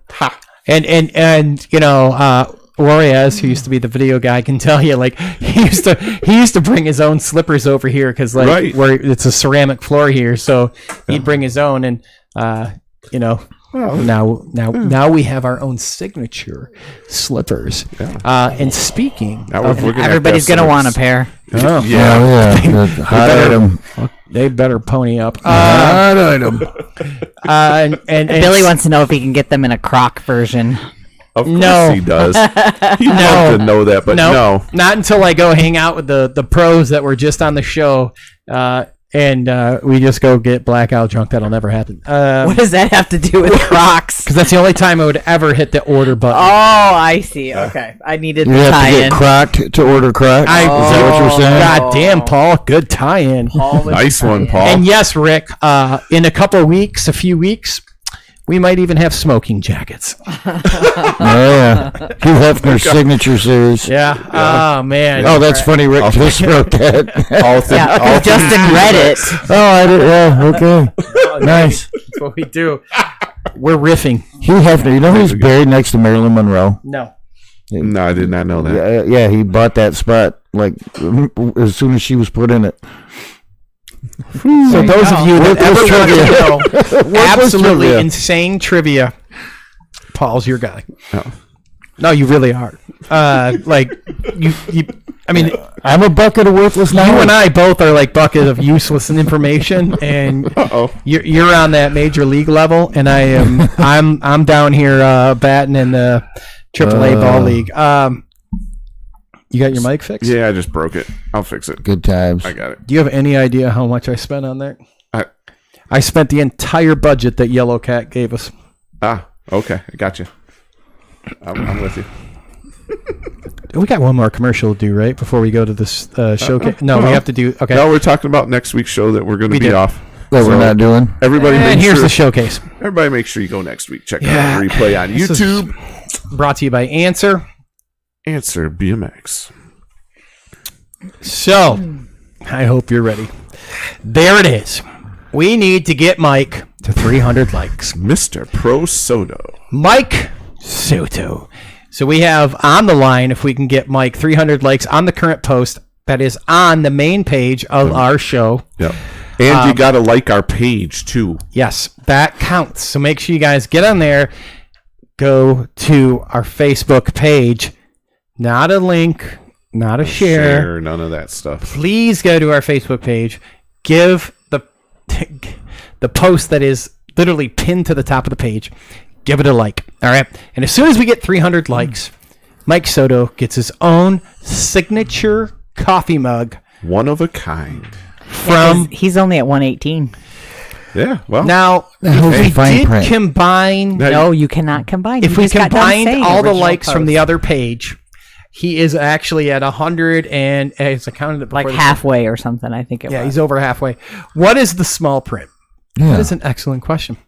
And Warriors, who used to be the video guy, can tell you like he used to bring his own slippers over here because Right. where it's a ceramic floor here, so he'd bring his own, and now we have our own signature slippers. And speaking, Now of, we're gonna Everybody's have going to have want a pair. oh, Yeah. Yeah. Hot item. they better pony up. Hot item. And Billy wants to know if he can get them in a croc version. Of course No. he does. He'd love to know that, but no. not until I go hang out with the pros that were just on the show. And we just go get blackout drunk. That'll never happen. What does that have to do with Crocs? Because that's the only time I would ever hit the order button. Oh, I see. Okay. I needed You the have to tie-in. get crocked to order Crocs. Is that what you're saying? God damn, Paul. Good tie-in. Nice one, Paul. And yes, Rick, in a few weeks, we might even have smoking jackets. Oh, yeah. Hugh Hefner's signature series. Yeah. Oh, man. Oh, that's funny. Rick just wrote that. Justin read it. Oh, I did. Yeah, okay. Nice. That's what we do. We're riffing. Hugh Hefner. You know who's buried next to Marilyn Monroe? No. No, I did not know that. Yeah, he bought that spot like as soon as she was put in it. So those of you that ever want to know absolutely trivia? insane trivia, Paul's your guy. Oh. No, you really are. Like you. I mean, I'm a bucket of worthless knowledge. you and I both are like bucket of useless information, and you're on that major league level, and I am. I'm down here batting in the AAA ball league. You got your mic fixed? Yeah, I just broke it. I'll fix it. Good times. I got it. Do you have any idea how much I spent on that? I spent the entire budget that Yellow Cat gave us. Okay. I got you. I'm with you. We got one more commercial to do, right? Before we go to this showcase. No, we have to do. Okay. No, we're talking about next week's show that we're going to be off. That we're not doing. Everybody, And here's the showcase. Everybody, make sure you go next week. Check out the replay on This is YouTube. Brought to you by Answer. Answer BMX. So, I hope you're ready. There it is. We need to get Mike to 300 likes. Mr. Pro Soto. Mike Soto. So we have on the line, if we can get Mike 300 likes on the current post that is on the main page of our show. Yep. And you got to like our page, too. Yes, that counts. So make sure you guys get on there. Go to our Facebook page. Not a link, not a share. None of that stuff. Please go to our Facebook page. Give the post that is literally pinned to the top of the page. Give it a like. All right. And as soon as we get 300 likes, Mike Soto gets his own signature coffee mug. One of a kind. From he's only at 118. Yeah. Well, now, if we did combine. No, you cannot combine. If we combined all the likes from the other page, he is actually at 100 and as I counted it like halfway or something. I think it was. Yeah, he's over halfway. What is the small print? Yeah. That is an excellent question.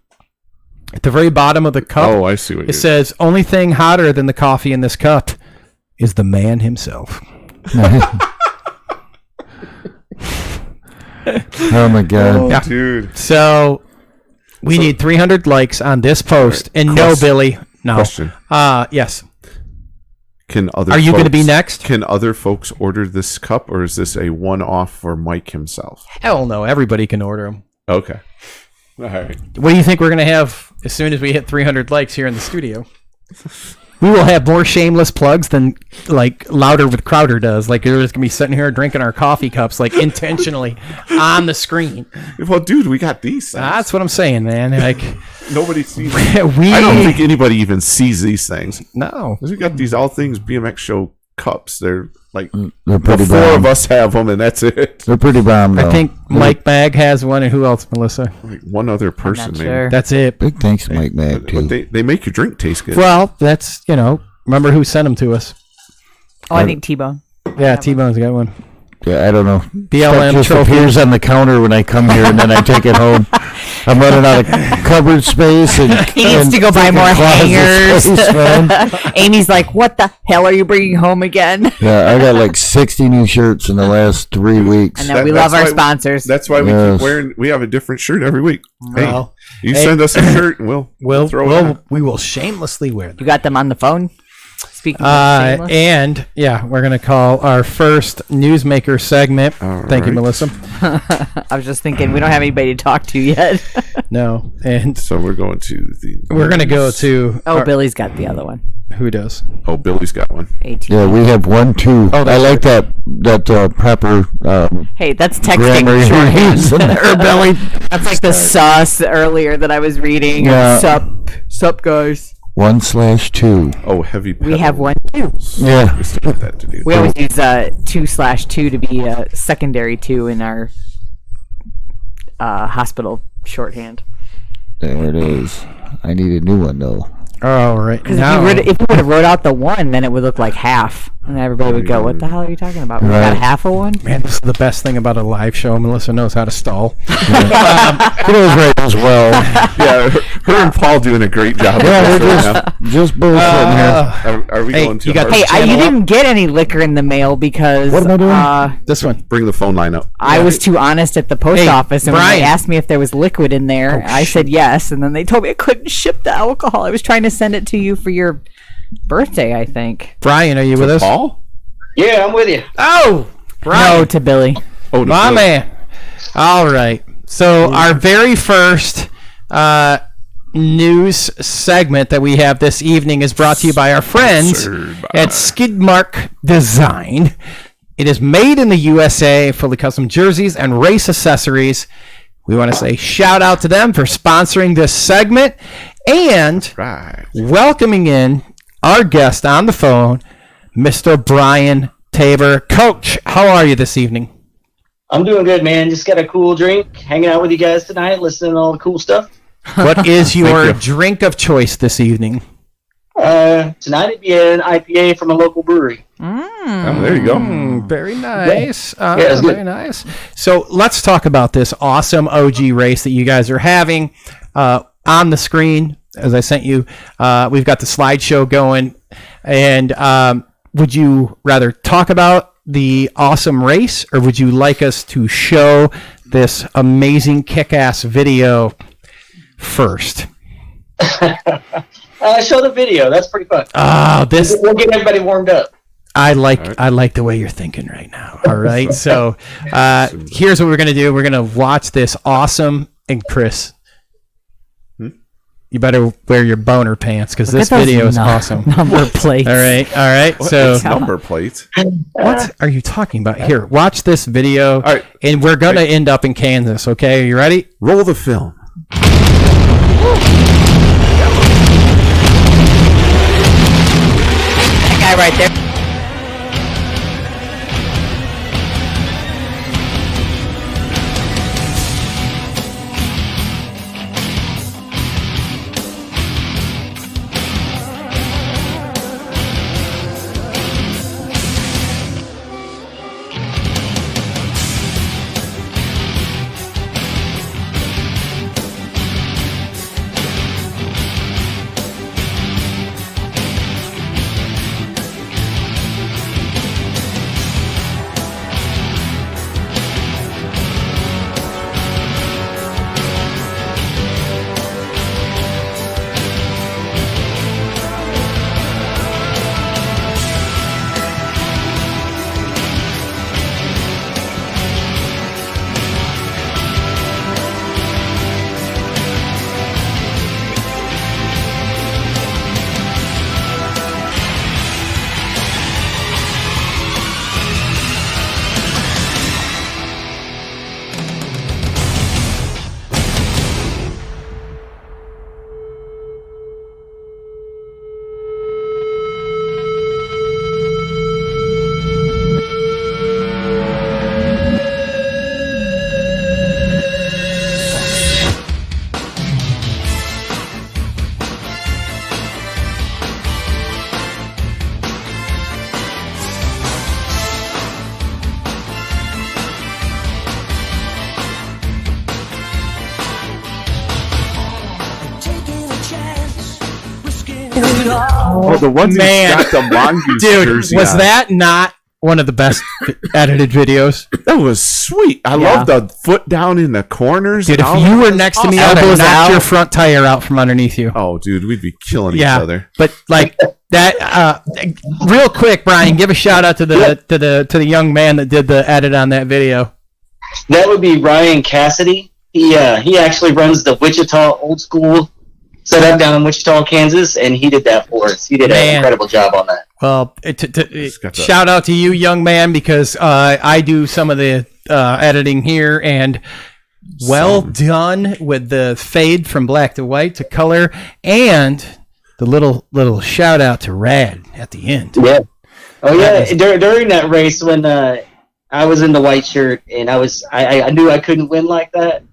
At the very bottom of the cup, I see what it says, only thing hotter than the coffee in this cup is the man himself. Oh my god. Yeah. Dude. So we need 300 likes on this post. And no, Billy. No. Question. Yes. Are you going to be next? Can other folks order this cup, or is this a one-off for Mike himself? Hell no. Everybody can order them. Okay. All right. What do you think we're going to have as soon as we hit 300 likes here in the studio? We will have more shameless plugs than like Louder with Crowder does. Like they're just gonna be sitting here drinking our coffee cups like intentionally on the screen. Well, dude, we got these things. That's what I'm saying, man. Like nobody sees. I don't think anybody even sees these things. No, we got these All Things BMX show cups. They're like they're pretty the four of us have them, and that's it. They're pretty bomb. Though. I think Mike Mag has one, and who else, Melissa? Like one other person, maybe. Sure. That's it. Big thanks to Mike Mag too. But they make your drink taste good. Well, that's remember who sent them to us? Oh, I think T-Bone. Yeah, T-Bone's got one. Yeah, I don't know. BLM just trophy. appears on the counter when I come here, and then I take it home. I'm running out of cupboard space, and He needs to go buy more hangers. Amy's like, "What the hell are you bringing home again?" Yeah, I got like 60 new shirts in the last 3 weeks. I know we love our sponsors. That's why we keep wearing. We have a different shirt every week. Well, hey, send us a shirt, and we'll throw it on. We will shamelessly wear them. You got them on the phone. Speaking of shameless. And we're gonna call our first newsmaker segment. Thank you, Melissa. I was just thinking we don't have anybody to talk to yet. No, and so we're going to the. We're gonna go to. Billy's got the other one. Who does? Oh, Billy's got one. Yeah, we have 1, 2. Oh, I like that proper. Hey, that's grammar texting shorthand. in there, Billy. That's like the sus earlier that I was reading. Yeah. Sup, guys. 1/2. Oh, heavy pedals. We have 1, 2. Yeah. We still have that to do. We always use 2/2 to be a secondary 2 in our hospital shorthand. There it is. I need a new one though. Oh, right. Because Now, if you would have wrote out the one, then it would look like half, and everybody would go, "What the hell are you talking about? We got half of one." man, this is the best thing about a live show. Melissa knows how to stall. It was great as well. Yeah, her and Paul doing a great job. Yeah, with we're this right now. just bullshitting here. Are we Hey, going to you got hard? the- Hey, you Channel didn't get any liquor in the mail because What am I doing? This one. Bring the phone line up. I was too honest at the post Hey, office, and when Brian. they asked me if there was liquid in there, I said yes, and then they told me I couldn't ship the alcohol. I was trying to send it to you for your birthday, I think. Brian, are you with us? Paul? Yeah, I'm with you. Oh, Brian. No, to Billy. Oh, no. My man. All right. So our very first news segment that we have this evening is brought to you by our friends at Skidmark Design. It is made in the USA, fully custom jerseys and race accessories. We want to say shout out to them for sponsoring this segment and Right. welcoming in our guest on the phone, Mr. Brian Tabor. Coach, how are you this evening? I'm doing good, man. Just got a cool drink, hanging out with you guys tonight, listening to all the cool stuff. What is your you. drink of choice this evening? Tonight it'd be an IPA from a local brewery. Oh, there you go. Very nice. it's good. Very nice. So let's talk about this awesome OG race that you guys are having. On the screen, as I sent you, we've got the slideshow going. And would you rather talk about the awesome race, or would you like us to show this amazing kick-ass video first? Show the video. That's pretty fun. We'll get everybody warmed up. I like the way you're thinking right now. All right. So here's what we're gonna do. We're gonna watch this awesome, and Chris, you better wear your boner pants because this Look at those video is awesome. Number plates. All right. So It's number plates. what are you talking about? Here, watch this video. All right. And we're gonna end up in Kansas. Okay, are you ready? Roll the film. That guy right there. Oh, the ones Man. that got the Mongoose Dude, jersey was on. that not one of the best edited videos? That was sweet. I love the foot down in the corners. Dude, and if all you that. were That's next to awesome. me, I'd have Elbows knocked out. your front tire out from underneath you. Oh, dude, we'd be killing each Yeah, other. but like that. Real quick, Brian, give a shout out to the young man that did the edit on that video. That would be Ryan Cassidy. He actually runs the Wichita Old School setup down in Wichita, Kansas, and he did that for us. He did Man. an incredible job on that. Well, got the- shout out to you, young man, because I do some of the editing here, and well done with the fade from black to white to color, and the little shout out to Rad at the end. Yeah. Oh yeah. During that race when I was in the white shirt and I knew I couldn't win like that.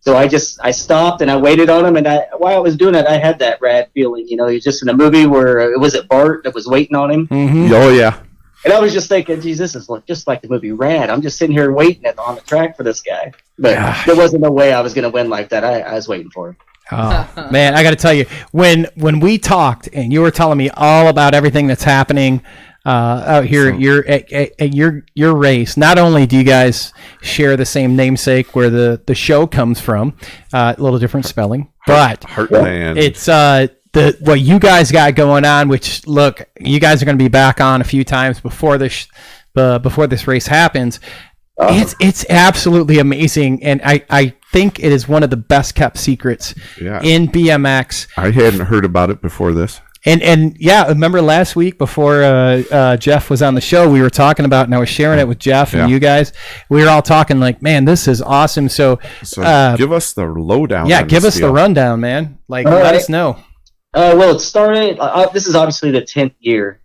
So I stopped and I waited on him, and while I was doing it, I had that rad feeling. You know, he was just in a movie where it was Bart that was waiting on him. Mm-hmm. Oh yeah. And I was just thinking, geez, this is just like the movie Rad. I'm just sitting here waiting on the track for this guy. But there wasn't no way I was going to win like that. I was waiting for him. Oh man, I got to tell you, when we talked and you were telling me all about everything that's happening out here at your race, not only do you guys share the same namesake where the show comes from, a little different spelling, but Heartland. It's what you guys got going on. Which look, you guys are going to be back on a few times before this race happens. It's absolutely amazing, and I think it is one of the best kept secrets in BMX. I hadn't heard about it before this. And yeah, remember last week before Jeff was on the show, we were talking about, and I was sharing it with Jeff and you guys. We were all talking like, man, this is awesome. So give us the lowdown. Yeah, give us the rundown, man. Like, let us know. Well, it started. This is obviously the 10th year.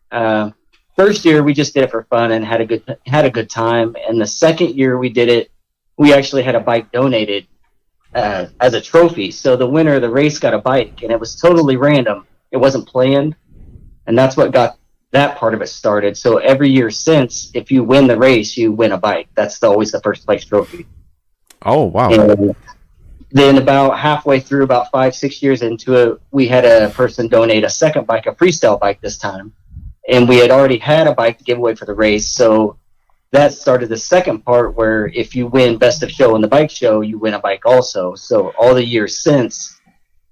First year we just did it for fun and had a good time. And the second year we did it, we actually had a bike donated as a trophy. So the winner of the race got a bike, and it was totally random. It wasn't planned, and that's what got that part of it started. So every year since, if you win the race, you win a bike. That's always the first place trophy. Oh, wow. And then about halfway through, about 5-6 years into it, we had a person donate a second bike, a freestyle bike this time. And we had already had a bike to give away for the race. So that started the second part where if you win best of show in the bike show, you win a bike also. So all the years since,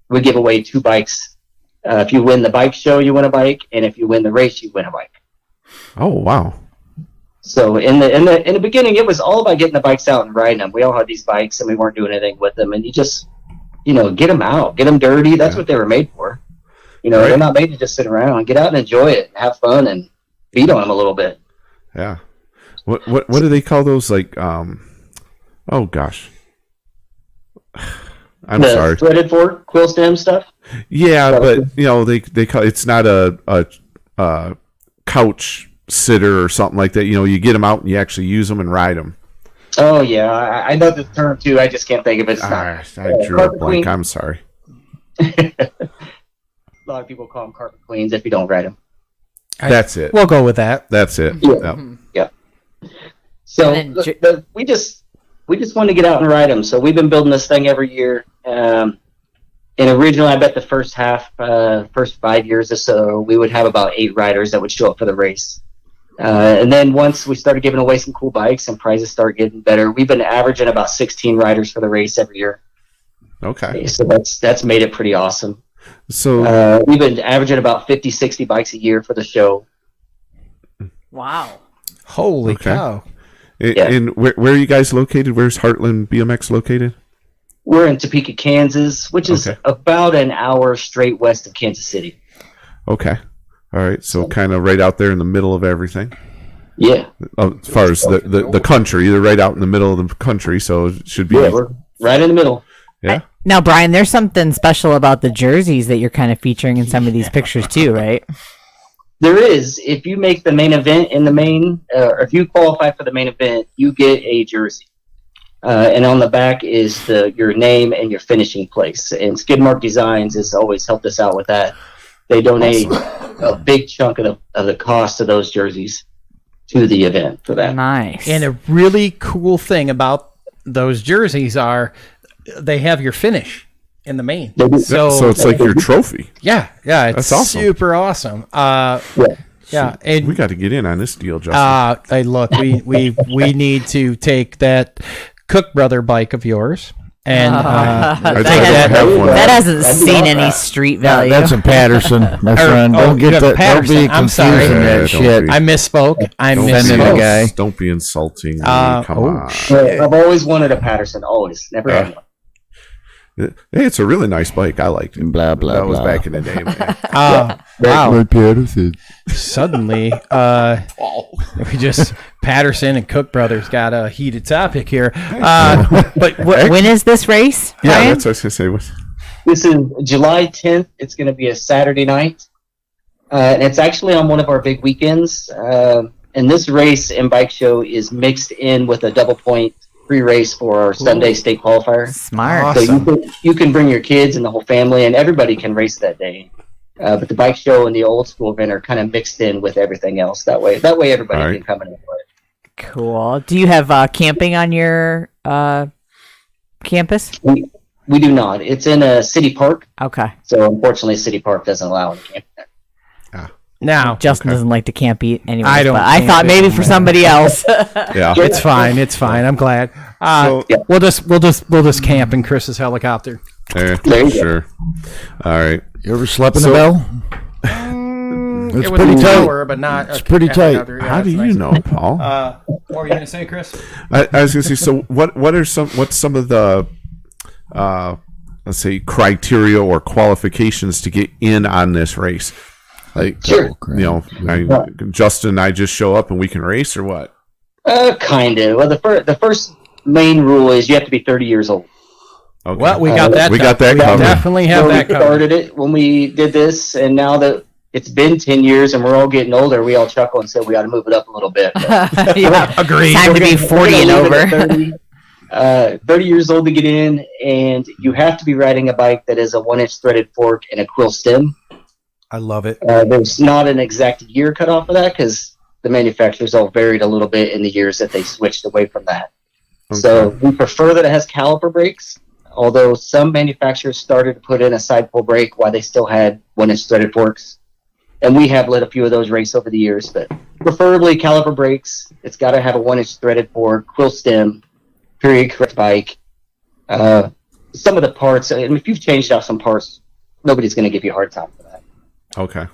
we give away 2 bikes. If you win the bike show, you win a bike, and if you win the race, you win a bike. Oh, wow. So in the beginning, it was all about getting the bikes out and riding them. We all had these bikes, and we weren't doing anything with them. And you just, get them out, get them dirty. That's what they were made for. They're not made to just sit around. Get out and enjoy it, have fun, and beat on them a little bit. Yeah. What do they call those? Like, oh gosh, I'm sorry. Threaded fork, quill stem stuff. Yeah, but they call it's not a couch sitter or something like that. You get them out and you actually use them and ride them. Oh yeah, I know the term too. I just can't think of it. I drew a blank. I'm sorry. A lot of people call them carpet queens if you don't ride them. That's it. We'll go with that. That's it. Yeah. So we just wanted to get out and ride them. So we've been building this thing every year. And originally, I bet the first 5 years or so, we would have about 8 riders that would show up for the race. And then once we started giving away some cool bikes and prizes started getting better, we've been averaging about 16 riders for the race every year. Okay. So that's made it pretty awesome. So we've been averaging about 50, 60 bikes a year for the show. Wow. Holy cow. And where are you guys located? Where's Heartland BMX located? We're in Topeka, Kansas, which is about an hour straight west of Kansas City. Okay. All right. So kind of right out there in the middle of everything. Yeah. As far as the country, you're right out in the middle of the country, so it should be. Yeah, we're right in the middle. Yeah. Now, Brian, there's something special about the jerseys that you're kind of featuring in some of these pictures too, right? There is. If you make the main event in the main, or if you qualify for the main event, you get a jersey. And on the back is your name and your finishing place. And Skidmark Designs has always helped us out with that. They donate a big chunk of the cost of those jerseys to the event for that. Nice. And a really cool thing about those jerseys are they have your finish in the main. So it's like your trophy. Yeah, it's awesome. Super awesome. Yeah, and we got to get in on this deal, Justin. Hey, look, we need to take that Cook Brother bike of yours, and that hasn't seen any street value. That's a Patterson, my friend. Don't get that. Patterson. Don't be I'm sorry. confusing that shit. I misspoke. The guy. Don't be insulting me. Come on. I've always wanted a Patterson. Always, never had one. Hey, it's a really nice bike. I liked it. Blah blah. That was blah. back in the day, man. Wow. Patterson. Suddenly, we just Patterson and Cook Brothers got a heated topic here. But when is this race? Yeah, Brian? that's what I was going to say. This is July 10th. It's going to be a Saturday night. And it's actually on one of our big weekends. And this race and bike show is mixed in with a double point pre-race for our Sunday state qualifier. Smart. So you can bring your kids and the whole family, and everybody can race that day. But the bike show and the old school event are kind of mixed in with everything else. That way everybody can come and enjoy it. Cool. Do you have camping on your campus? We do not. It's in a city park. Okay. So unfortunately, city park doesn't allow any camping there. Now, Justin doesn't like to camp anyway. I don't But I thought maybe for somebody else. Yeah. it's fine. It's fine. I'm glad. We'll just camp in Chris's helicopter. There you sure. All right. You ever slept in a bell? It's It was pretty a tight. tower, but not. It's pretty tight. helicopter. Yeah, How do that's you nice. know, Paul? What were you gonna say, Chris? I was going to say. So, what's some of the let's say criteria or qualifications to get in on this race? Like, Sure. Justin and I just show up and we can race, or what? Kind of. Well, the first main rule is you have to be 30 years old. Okay. Well, we got that. We got that We covered. definitely have So that we covered. started it when we did this, and now that it's been 10 years and we're all getting older, we all chuckle and say we got to move it up a little bit. Yeah. Agreed. Time to be 40 and We're gonna over. leave it at 30 years old to get in, and you have to be riding a bike that is a 1-inch threaded fork and a quill stem. I love it. There's not an exact year cut off of that because the manufacturers all varied a little bit in the years that they switched away from that. Okay. So we prefer that it has caliper brakes, although some manufacturers started to put in a side pull brake while they still had 1-inch threaded forks. And we have let a few of those race over the years, but preferably caliper brakes. It's got to have a 1-inch threaded fork, quill stem, period correct bike. Some of the parts, and if you've changed out some parts, nobody's going to give you a hard time for that. Okay.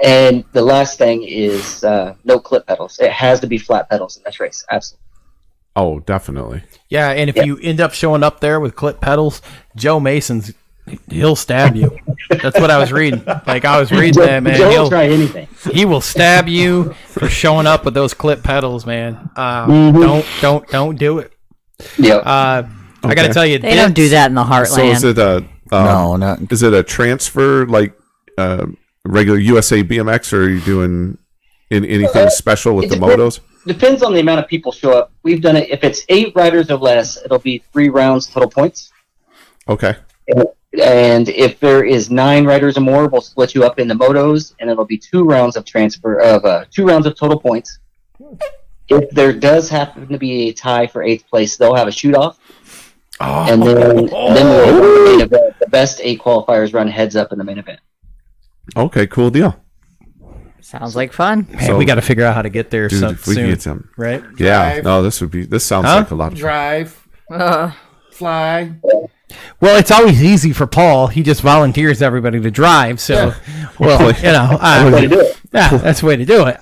And the last thing is no clip pedals. It has to be flat pedals in this race. Absolutely. Oh, definitely. Yeah, and if you end up showing up there with clip pedals, Joe he'll stab you. That's what I was reading. Like I was reading that, man. Don't try anything. He will stab you for showing up with those clip pedals, man. Don't do it. Yeah. I got to tell you, They don't do that in the So heartland. is it a No, not. is it a transfer like regular USA BMX, or are you doing anything special with the motos? Depends on the amount of people show up. We've done it. If it's 8 riders or less, it'll be 3 rounds total points. Okay. And if there is 9 riders or more, we'll split you up into motos, and it'll be 2 rounds of 2 rounds of total points. If there does happen to be a tie for 8th place, they'll have a shoot off. And then the main event, the best 8 qualifiers run heads up in the main event. Okay. Cool deal. Sounds like fun. Man, we got to figure out how to get there Dude, if we soon, can get some. right? Yeah. Drive. No, this sounds like a lot of fun. Drive, fly. Well, it's always easy for Paul. He just volunteers everybody to drive. So, Way to do it. yeah, that's the way to do it.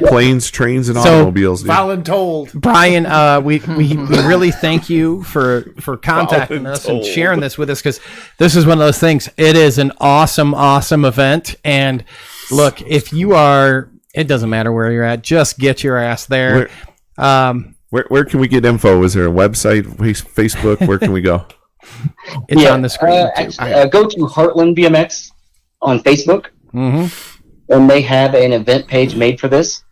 Planes, trains, and So, automobiles. Dude. Voluntold. Brian, we really thank you for contacting us and sharing this with us, because this is one of those things. It is an awesome event. And look, if you are, it doesn't matter where you're at, just get your ass there. Where can we get info? Is there a website, Facebook? Where can we go? It's on the screen. Go to Heartland BMX on Facebook, and they have an event page made for this.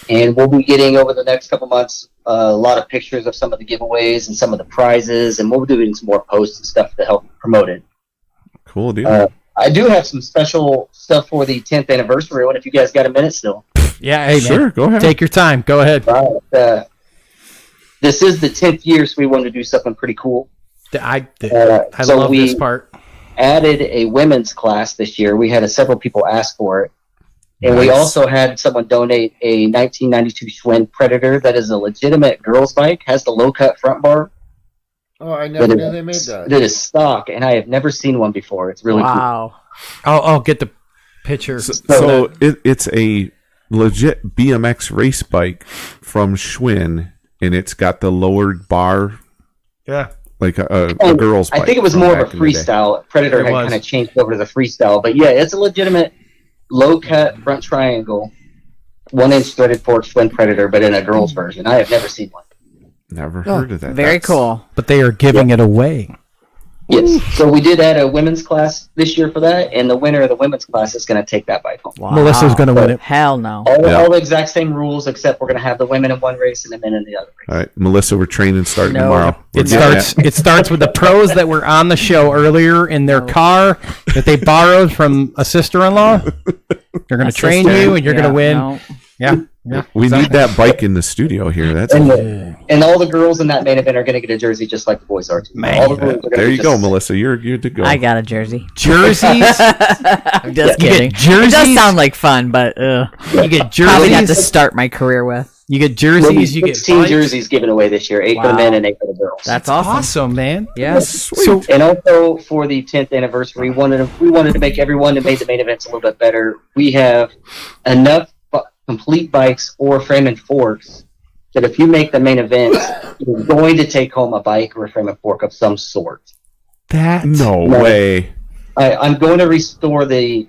And we'll be getting over the next couple months a lot of pictures of some of the giveaways and some of the prizes, and we'll be doing some more posts and stuff to help promote it. Cool deal. I do have some special stuff for the 10th anniversary one if you guys got a minute still. Yeah, hey, Sure, man. go ahead. Take your time. Go ahead. This is the 10th year, so we wanted to do something pretty cool. I So love we this part. added a women's class this year. We had several people ask for it. And we Nice. also had someone donate a 1992 Schwinn Predator that is a legitimate girls' bike, has the low-cut front bar. Oh, I never knew they made that. That is stock, and I have never seen one before. It's really cool. Wow. I'll get the picture. So it's a legit BMX race bike from Schwinn, and it's got the lowered bar, Yeah. like a girl's bike. I think it was from more of back a in the day. freestyle. Predator It had was. kind of changed over to the freestyle. But yeah, it's a legitimate low-cut front triangle, 1-inch threaded fork Schwinn Predator, but in a girls' version. I have never seen one. Never heard of that. Very That's- cool. But they are giving it away. Yes. So we did add a women's class this year for that, and the winner of the women's class is going to take that bike home. Wow. Melissa's going to win it. Hell no. All the exact same rules, except we're going to have the women in one race and the men in the other race. All right, Melissa, we're training starting tomorrow. It starts with the pros that were on the show earlier in their car that they borrowed from a sister-in-law. They're going to train you, and you're going to win. No. Yeah. We need that bike in the studio here. That's And all the girls in that main event are going to get a jersey just like the boys are. Too. Man. All the girls are there you go, just- Melissa. You're to go. I got a jersey. Jerseys. I'm just You kidding. get jerseys. It does sound like fun, but You get probably not to jerseys. start my career with. You get There'll be jerseys. You get 16 bikes. jerseys given away this year, 8 for the Wow. men and 8 for the girls. That's awesome. Awesome, man. Yeah. So And also for the 10th anniversary, we wanted to make everyone that made the main events a little bit better. We have enough complete bikes or frame and forks that if you make the main event, you're going to take home a bike or a frame and fork of some sort. No way. I'm going to restore the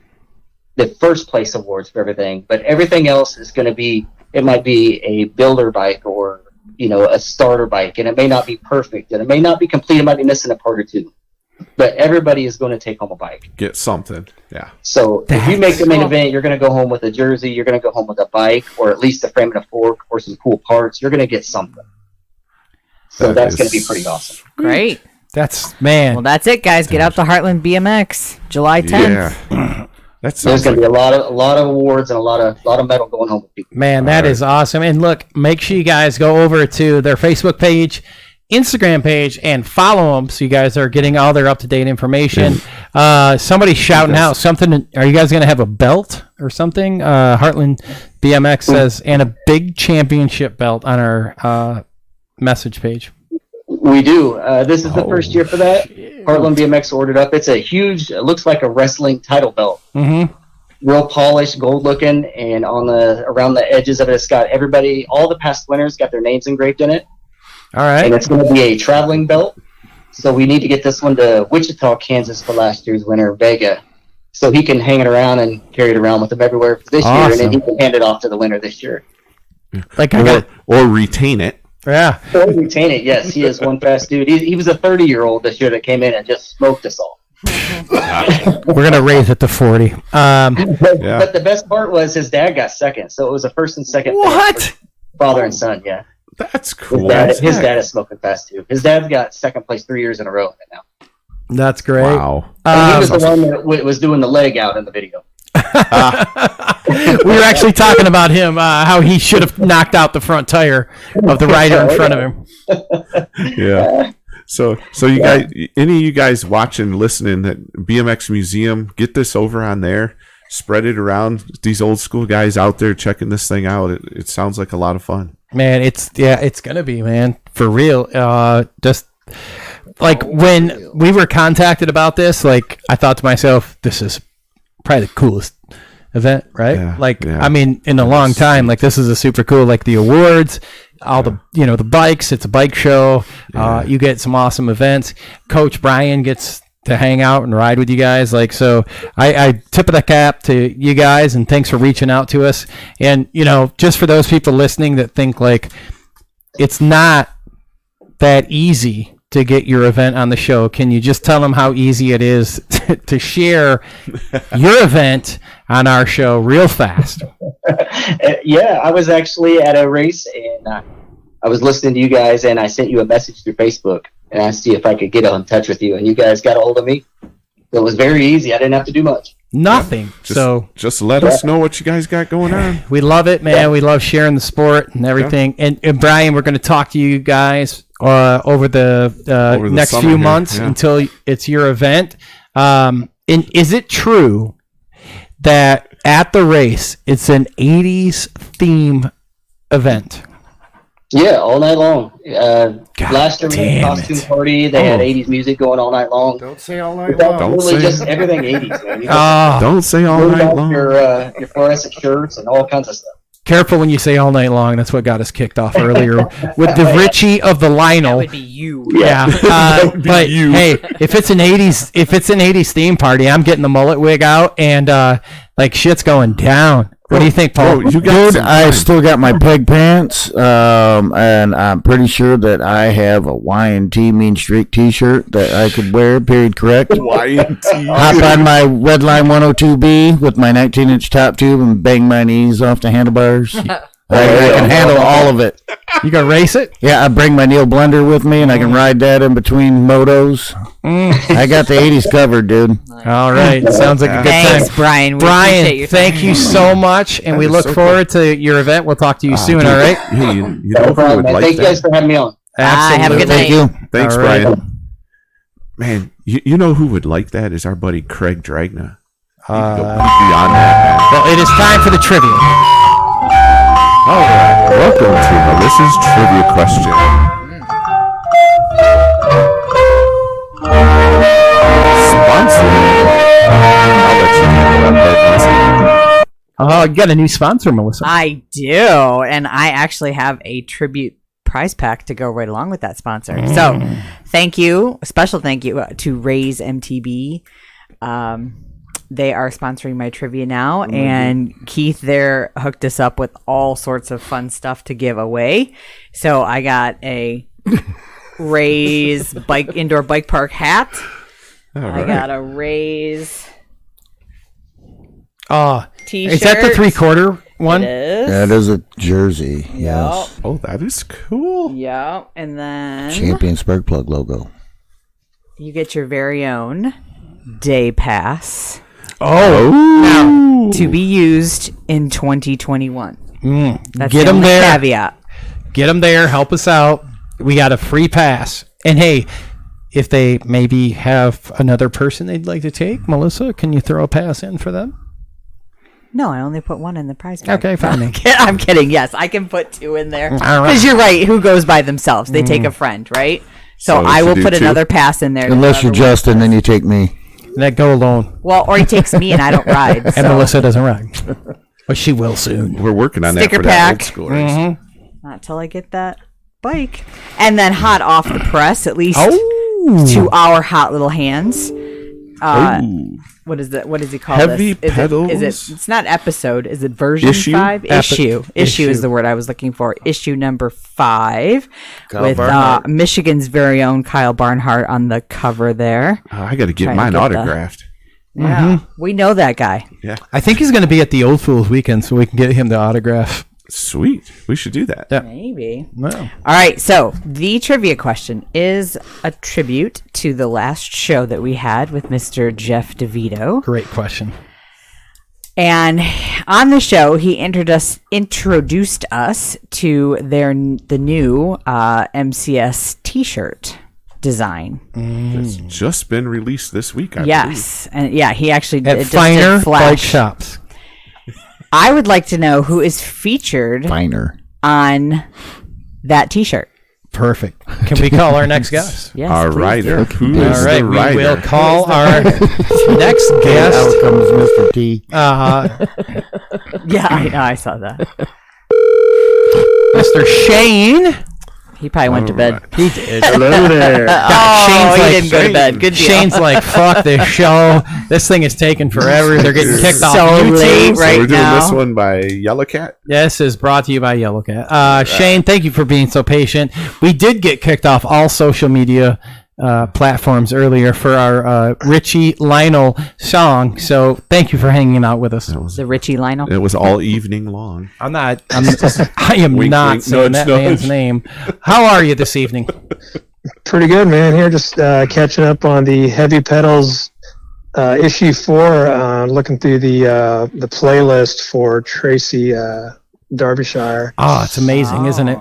first place awards for everything, but everything else is going to be, it might be a builder bike or, a starter bike, and it may not be perfect, and it may not be complete, it might be missing a part or two. But everybody is going to take home a bike. Get something. Yeah. So if you make the main event, you're going to go home with a jersey, you're going to go home with a bike, or at least a frame and a fork, or some cool parts. You're going to get something. So that's going to be pretty awesome. Great. Man. Well, that's it, guys. Get out to Heartland BMX, July 10th. Yeah. There's Sounds going to like be a lot of awards and a lot of medal going home with people. Man, that is awesome. And look, make sure you guys go over to their Facebook page, Instagram page, and follow them so you guys are getting all their up-to-date information. Somebody's shouting out something. Are you guys going to have a belt or something? Heartland BMX says, and a big championship belt on our message page. We do. This is the first year for that. Heartland BMX ordered up. It's a huge, it looks like a wrestling title belt. Mm-hmm. Real polished, gold looking, and around the edges of it, it's got all the past winners got their names engraved in it. All right. And it's going to be a traveling belt. So we need to get this one to Wichita, Kansas for last year's winner, Vega. So he can hang it around and carry it around with him everywhere for this year, and then he can hand it off to the winner this year. Or retain it. Yeah. Or retain it, yes. He is one fast dude. He was a 30-year-old this year that came in and just smoked us all. We're going to raise it to 40. But the best part was his dad got second. So it was a first and second. What? Father and son, yeah. That's cool. His dad is smoking fast, too. His dad's got second place 3 years in a row right now. That's great. Wow. And he was the one that was doing the leg out in the video. We were actually talking about him, how he should have knocked out the front tire of the rider in front of him. Yeah. So you guys, any of you guys watching, listening, that BMX Museum, get this over on there, spread it around. These old school guys out there checking this thing out. It sounds like a lot of fun. Man, it's gonna be, man, for real. Just like when we were contacted about this, like I thought to myself, this is probably the coolest event, right? Yeah, I mean, in a long time, like this is a super cool, like the awards, all the the bikes. It's a bike show. You get some awesome events. Coach Brian gets to hang out and ride with you guys. Like, so I tip of the cap to you guys, and thanks for reaching out to us. And just for those people listening that think like it's not that easy to get your event on the show, can you just tell them how easy it is to share your event on our show real fast? Yeah, I was actually at a race, and I was listening to you guys, and I sent you a message through Facebook, and I see if I could get in touch with you, and you guys got a hold of me. It was very easy. I didn't have to do much. Nothing. Just let us know what you guys got going on. We love it, man. Yeah. We love sharing the sport and everything. Yeah. And Brian, we're going to talk to you guys over the next few months until it's your event. And is it true that at the race it's an 80s theme event? Yeah, all night long. Last year we had a costume party. They had 80s music going all night long. Don't say all night long. Don't say just everything 80s, man. Don't say all night long. Your fluorescent shirts and all kinds of stuff. Careful when you say all night long. That's what got us kicked off earlier with the Richie of the Lionel. That would be you. Yeah. But hey, if it's an 80s theme party, I'm getting the mullet wig out and like shit's going down. What do you think, Paul? You Dude, I still got my peg pants, and I'm pretty sure that I have a Y&T Mean Streak T-shirt that I could wear. Period. Correct. Y&T. Hop on my Redline 102B with my 19-inch top tube and bang my knees off the handlebars. I can handle all of it. You gonna race it? Yeah, I bring my Neil blender with me, and I can ride that in between motos. I got the 80s covered, dude. All right, sounds like a good Thanks, time. Brian. We appreciate Brian, your thank time. you so much, and we look forward to your event. We'll talk to you soon. All right? Hey, you know No who problem, would man. like Thank you guys that? for having me on. Absolutely. Have a good Thank night. you. Thanks, All right. Brian. Man, you know who would like that is our buddy Craig Dragna. He'd go beyond that, man. Well, it is time for the trivia. All right, welcome to Melissa's trivia question. Sponsored. I'll let you handle that part, Melissa. Oh, you got a new sponsor, Melissa. I do, and I actually have a tribute prize pack to go right along with that sponsor. So, thank you, a special thank you to Raise MTB. They are sponsoring my trivia now, and Keith there hooked us up with all sorts of fun stuff to give away. So I got a Raise indoor bike park hat. I got a Raise t-shirt. Is that the 3/4 one? It is. That is a jersey. Yes. Oh, that is cool. Yeah, and then Champion Spark Plug logo. you get your very own day pass Oh, to be used in 2021. That's Get the 'em only there. caveat. get them there. Help us out. We got a free pass. And hey, if they maybe have another person they'd like to take, Melissa, can you throw a pass in for them? No, I only put one in the prize pack. Okay, fine. I'm kidding. Yes, I can put two in there. All right. Because you're right. Who goes by themselves? They take a friend, right? So So I you will do put two? another pass in there. Unless you're whoever Justin, then you take me. Let go alone. Well, or he takes me and I don't ride. And So. Melissa doesn't ride. But she will soon. We're working on Sticker that for that pack. old school race. Not till I get that bike. And then hot off the press, at least Oh. to our hot little hands. Ooh. What is that? What does he call Heavy this? pedals? Is it? It's not episode. Is it version Issue? 5? Issue. Issue Issue. is the word I was looking for. Issue number 5 Kyle with Barnhart. Michigan's very own Kyle Barnhart on the cover there. I got to get Trying to mine get the- autographed. Yeah, we know that guy. I think he's going to be at the Old Fools weekend, so we can get him the autograph. Sweet. We should do that. Yeah. Maybe. No. All right, so the trivia question is a tribute to the last show that we had with Mr. Jeff DeVito. Great question. And on the show, he introduced us to the new MCS T-shirt design. It's just been released this week, I believe. Yes, and yeah, he actually At did, just Finer did flash. Bike Shops. I would like to know who is featured Finer. on that T-shirt. Perfect. Can we call our next guest? Yes, Our please rider. do. Who is All right, the we rider? will call our next guest. Out comes Mr. T. Yeah, I know. I saw that. Mr. Shane. He probably went to bed. He did. Hello there. Oh, Shane's he like- didn't go to bed. Good deal. Shane's like, fuck this show. This thing is taking forever. They're getting kicked off So YouTube. late So right we're doing now. this one by Yellow Cat. This is brought to you by Yellow Cat. Shane, thank you for being so patient. We did get kicked off all social media platforms earlier for our Richie Lionel song. So thank you for hanging out with us. The Richie Lionel. It was all evening long. I am Wink, not wink, saying nudge, that man's nudge. name. How are you this evening? Pretty good, man. Here, just catching up on the Heavy Pedals issue 4. Looking through the playlist for Tracy Derbyshire. Oh, it's amazing, isn't it?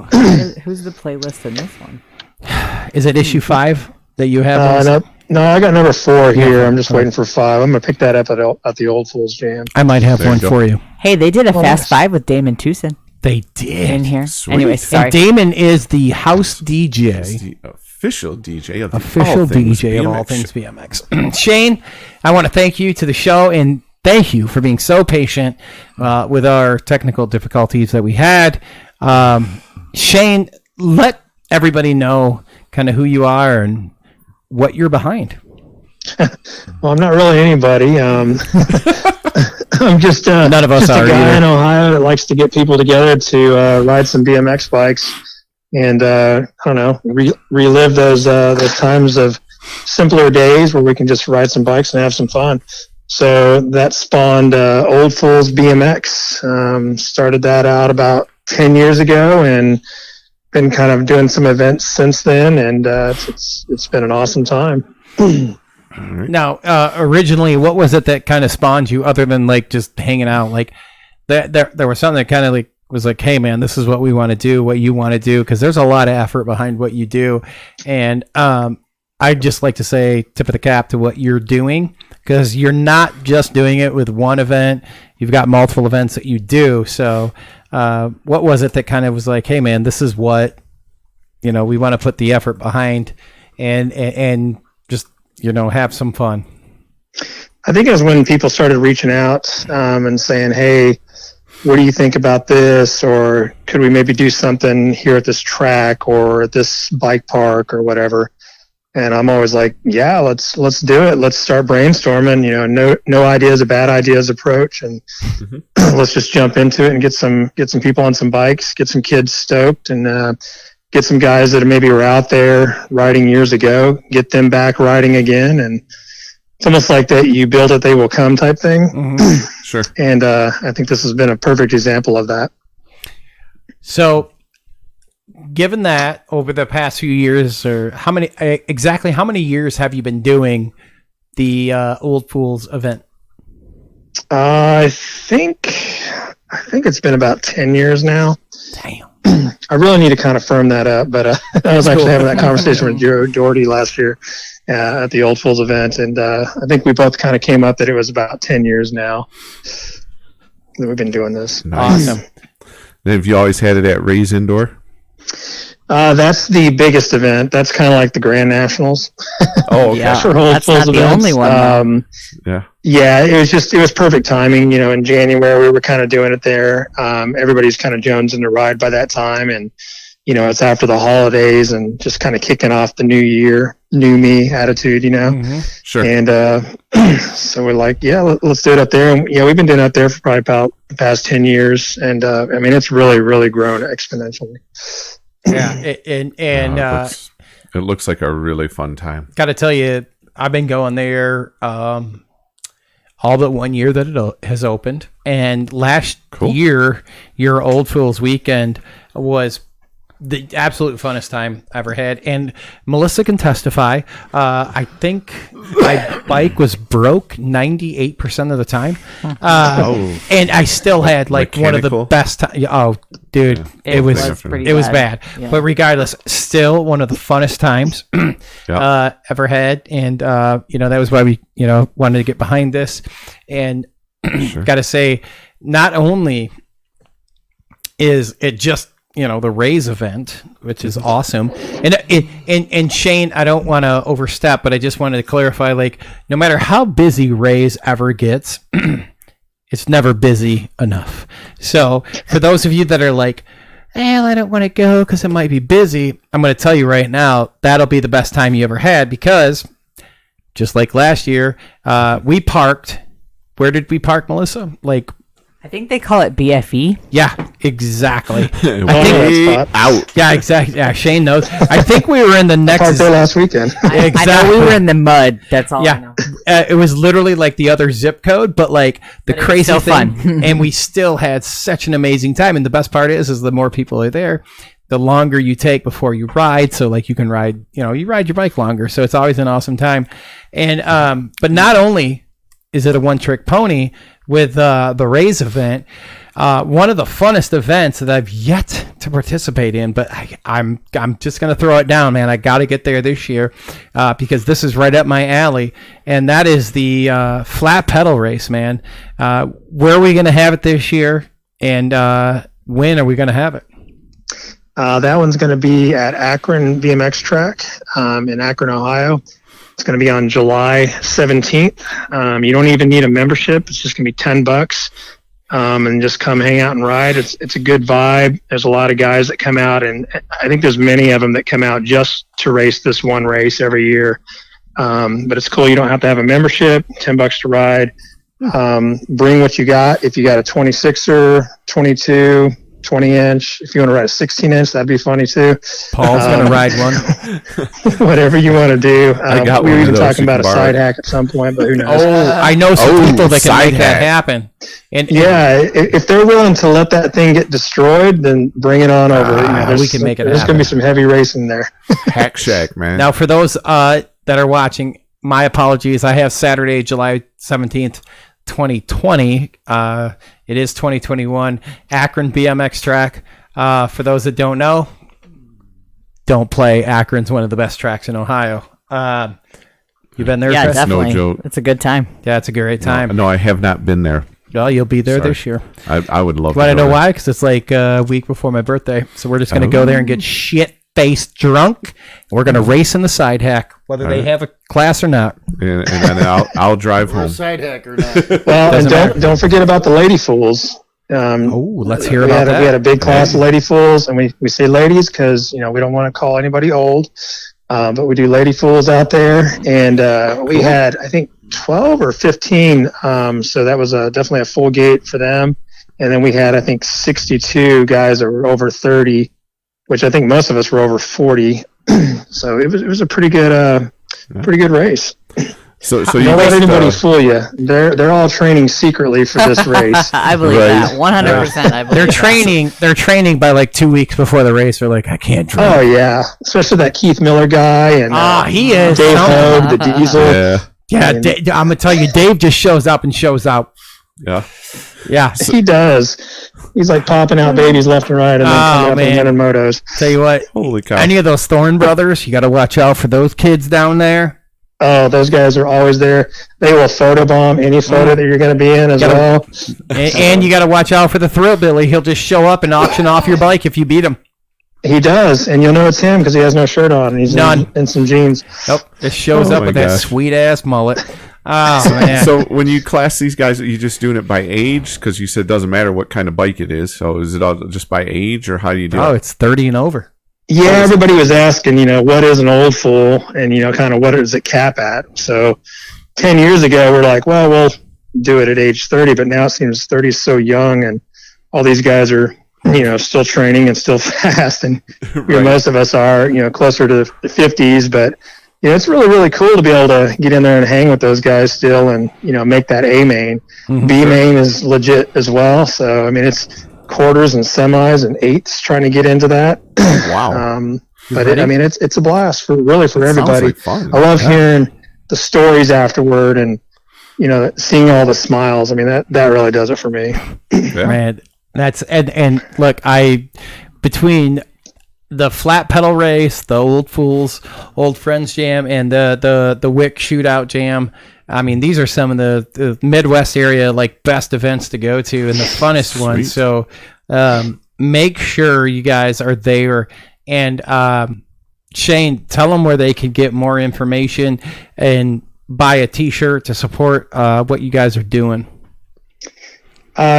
Who's the playlist in this one? Is it issue 5 that you have? No, I got number 4 here. I'm just waiting for 5. I'm gonna pick that up at the Old Fools Jam. I might have There one you go. for you. Hey, they did a Oh, Fast nice. 5 with Damon Tucson They in did. here. Sweet. Anyways, sorry. And Damon is the house DJ. It's the official DJ of the Official All Things DJ of BMX All Things BMX. Shane, I want to thank you to the show and thank you for being so patient with our technical difficulties that we had. Shane, let everybody know kind of who you are and what you're behind. Well, I'm not really anybody. I'm just None of us just are a guy either. in Ohio that likes to get people together to ride some BMX bikes and I don't know, relive those times of simpler days where we can just ride some bikes and have some fun. So that spawned Old Fools BMX. Started that out about 10 years ago and been kind of doing some events since then, and it's been an awesome time. Now, originally, what was it that kind of spawned you, other than like just hanging out? Like, there was something that kind of like was like, hey, man, this is what we want to do, what you want to do, because there's a lot of effort behind what you do, and I'd just like to say tip of the cap to what you're doing, because you're not just doing it with one event. You've got multiple events that you do. So, what was it that kind of was like, hey, man, this is what we want to put the effort behind, and just have some fun. I think it was when people started reaching out and saying, hey, what do you think about this? Or could we maybe do something here at this track or at this bike park or whatever? And I'm always like, yeah, let's do it. Let's start brainstorming, no ideas, a bad ideas approach. And let's just jump into it and get some people on some bikes, get some kids stoked, and get some guys that maybe were out there riding years ago, get them back riding again. And it's almost like that you build it, they will come type thing. Sure. And I think this has been a perfect example of that. So, given that over the past few years, or how many years have you been doing the Old Fools event? I think it's been about 10 years now. Damn. I really need to kind of firm that up, but I was actually having that conversation with Joe Doherty last year at the Old Fools event, and I think we both kind of came up that it was about 10 years now that we've been doing this. Nice. Awesome. Have you always had it at Ray's Indoor? That's the biggest event. That's kind of like the Grand Nationals. Oh, okay. Yeah, For Old that's Fools not the events. only one. Yeah, it was perfect timing. In January we were kind of doing it there. Everybody's kind of jonesing to ride by that time, and it's after the holidays and just kind of kicking off the new year, new me attitude. Sure. And so we're like, yeah, let's do it up there. And we've been doing it up there for probably about the past 10 years, and it's really, really grown exponentially. Yeah, it looks like a really fun time. Got to tell you, I've been going there all but 1 year that it has opened, and last year, your Old Fools weekend was the absolute funnest time I ever had, and Melissa can testify. I think my bike was broke 98% of the time, and I still had like one of the best times. Oh, dude, it was bad. Yeah. But regardless, still one of the funnest times ever had, and that was why we wanted to get behind this, and got to say, not only is it just the Rays event, which is awesome. And Shane, I don't want to overstep, but I just wanted to clarify, like, no matter how busy Rays ever gets, it's never busy enough. So for those of you that are like, I don't want to go because it might be busy, I'm going to tell you right now, that'll be the best time you ever had, because just like last year, we parked. Where did we park, Melissa? Like, I think they call it BFE. Yeah, exactly. Out. Yeah, exactly. Yeah, Shane knows. I think we were in the next. Parked there last weekend. Exactly. I know we were in the mud. That's all I know. It was literally like the other zip code, but like the crazy so thing. Fun. And we still had such an amazing time. And the best part is the more people are there, the longer you take before you ride. So like you can ride, you ride your bike longer. So it's always an awesome time. And but not only is it a one-trick pony with the Rays event, one of the funnest events that I've yet to participate in, but I'm just going to throw it down, man. I got to get there this year because this is right up my alley, and that is the flat pedal race, man. Where are we going to have it this year, and when are we going to have it? That one's going to be at Akron BMX track in Akron, Ohio. It's going to be on July 17th. You don't even need a membership. It's just going to be $10. And just come hang out and ride. It's a good vibe. There's a lot of guys that come out, and I think there's many of them that come out just to race this one race every year. But it's cool. You don't have to have a membership. $10 to ride. Bring what you got. If you got a 26er, 22, 20-inch, if you want to ride a 16-inch, that'd be funny too. Paul's going to ride one. Whatever you want to do. We were even talking about a borrow. side hack at some point, but who knows? Oh, I know some people that can make that happen. And yeah, if they're willing to let that thing get destroyed, then bring it on over. we can make it There's happen. going to be some heavy racing there. Hack Shack, man. Now, for those that are watching, my apologies. I have Saturday, July 17th, 2020. It is 2021. Akron BMX track. For those that don't know, don't play. Akron's one of the best tracks in Ohio. You been there? Yeah, Chris? definitely. No joke. It's a good time. Yeah, it's a great time. No, I have not been there. Well, you'll be there Sorry. this year. I would love to. Want to go know there. why? Because it's like a week before my birthday. So we're just going to go there and get shit-faced drunk. We're going to race in the side hack, whether they have a class or not. And then I'll drive home. Side hack or not. Well, and Doesn't don't forget about the Lady Fools. Let's hear we about had, We had a that. big class of Lady Fools, and we say ladies because we don't want to call anybody old, but we do Lady Fools out there, and we had I think 12 or 15, so that was definitely a full gate for them, and then we had I think 62 guys that were over 30, which I think most of us were over 40, so it was a pretty good race. So you Don't let must, anybody fool you. They're all training secretly for this race. I believe that 100%. I believe They're training by like 2 weeks before the race. They're like, I can't drink. Oh yeah, especially that Keith Miller guy and he is. Dave Hogue, the Diesel. Yeah. Yeah, I'm gonna tell you, Dave just shows up and shows out. Yeah. Yeah. He does. He's like popping out babies left and right, and then coming up and winning motos. Tell you what, Holy cow. any of those Thorne brothers, you got to watch out for those kids down there. Oh, those guys are always there. They will photobomb any photo that you're going to be in as well. And you got to watch out for the Thrillbilly. He'll just show up and auction off your bike if you beat him. He does, and you'll know it's him because he has no shirt on. And he's in some jeans. Nope, just shows up my with that gosh. sweet ass mullet. Oh man! So when you class these guys, are you just doing it by age? Because you said it doesn't matter what kind of bike it is. So is it all just by age, or how do you do it? It's 30 and over. Yeah, everybody was asking, what is an old fool, and kind of what does it cap at? So 10 years ago, we're like, well, we'll do it at age 30, but now it seems 30 is so young, and all these guys are, still training and still fast, and most of us are, closer to the 50s, but it's really, really cool to be able to get in there and hang with those guys still, and make that A main. B main is legit as well, so I mean it's quarters and semis and eighths trying to get into that. Wow. But it's a blast for everybody. Like fun. I love hearing the stories afterward and seeing all the smiles. I mean that really does it for me. Yeah. Man, that's and look, between the flat pedal race, the Old Fools, Old Friends Jam, and the Wick Shootout Jam. I mean, these are some of the Midwest area best events to go to and the funnest ones. So make sure you guys are there. And Shane, tell them where they can get more information and buy a T-shirt to support what you guys are doing.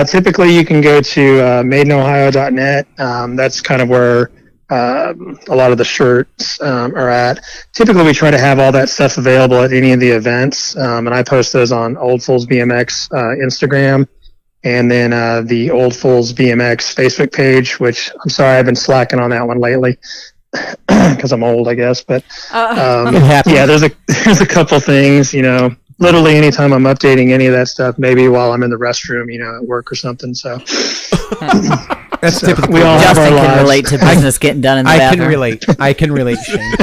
Typically, you can go to maidenohio.net. That's kind of where a lot of the shirts are at. Typically, we try to have all that stuff available at any of the events, and I post those on Old Fools BMX Instagram, and then the Old Fools BMX Facebook page, which I'm sorry I've been slacking on that one lately because I'm old, I guess. But yeah, there's a couple things, literally anytime I'm updating any of that stuff, maybe while I'm in the restroom, at work or something. So that's typical. We all have our Justin can lives. relate to business getting done in the bathroom. I can relate, Shane.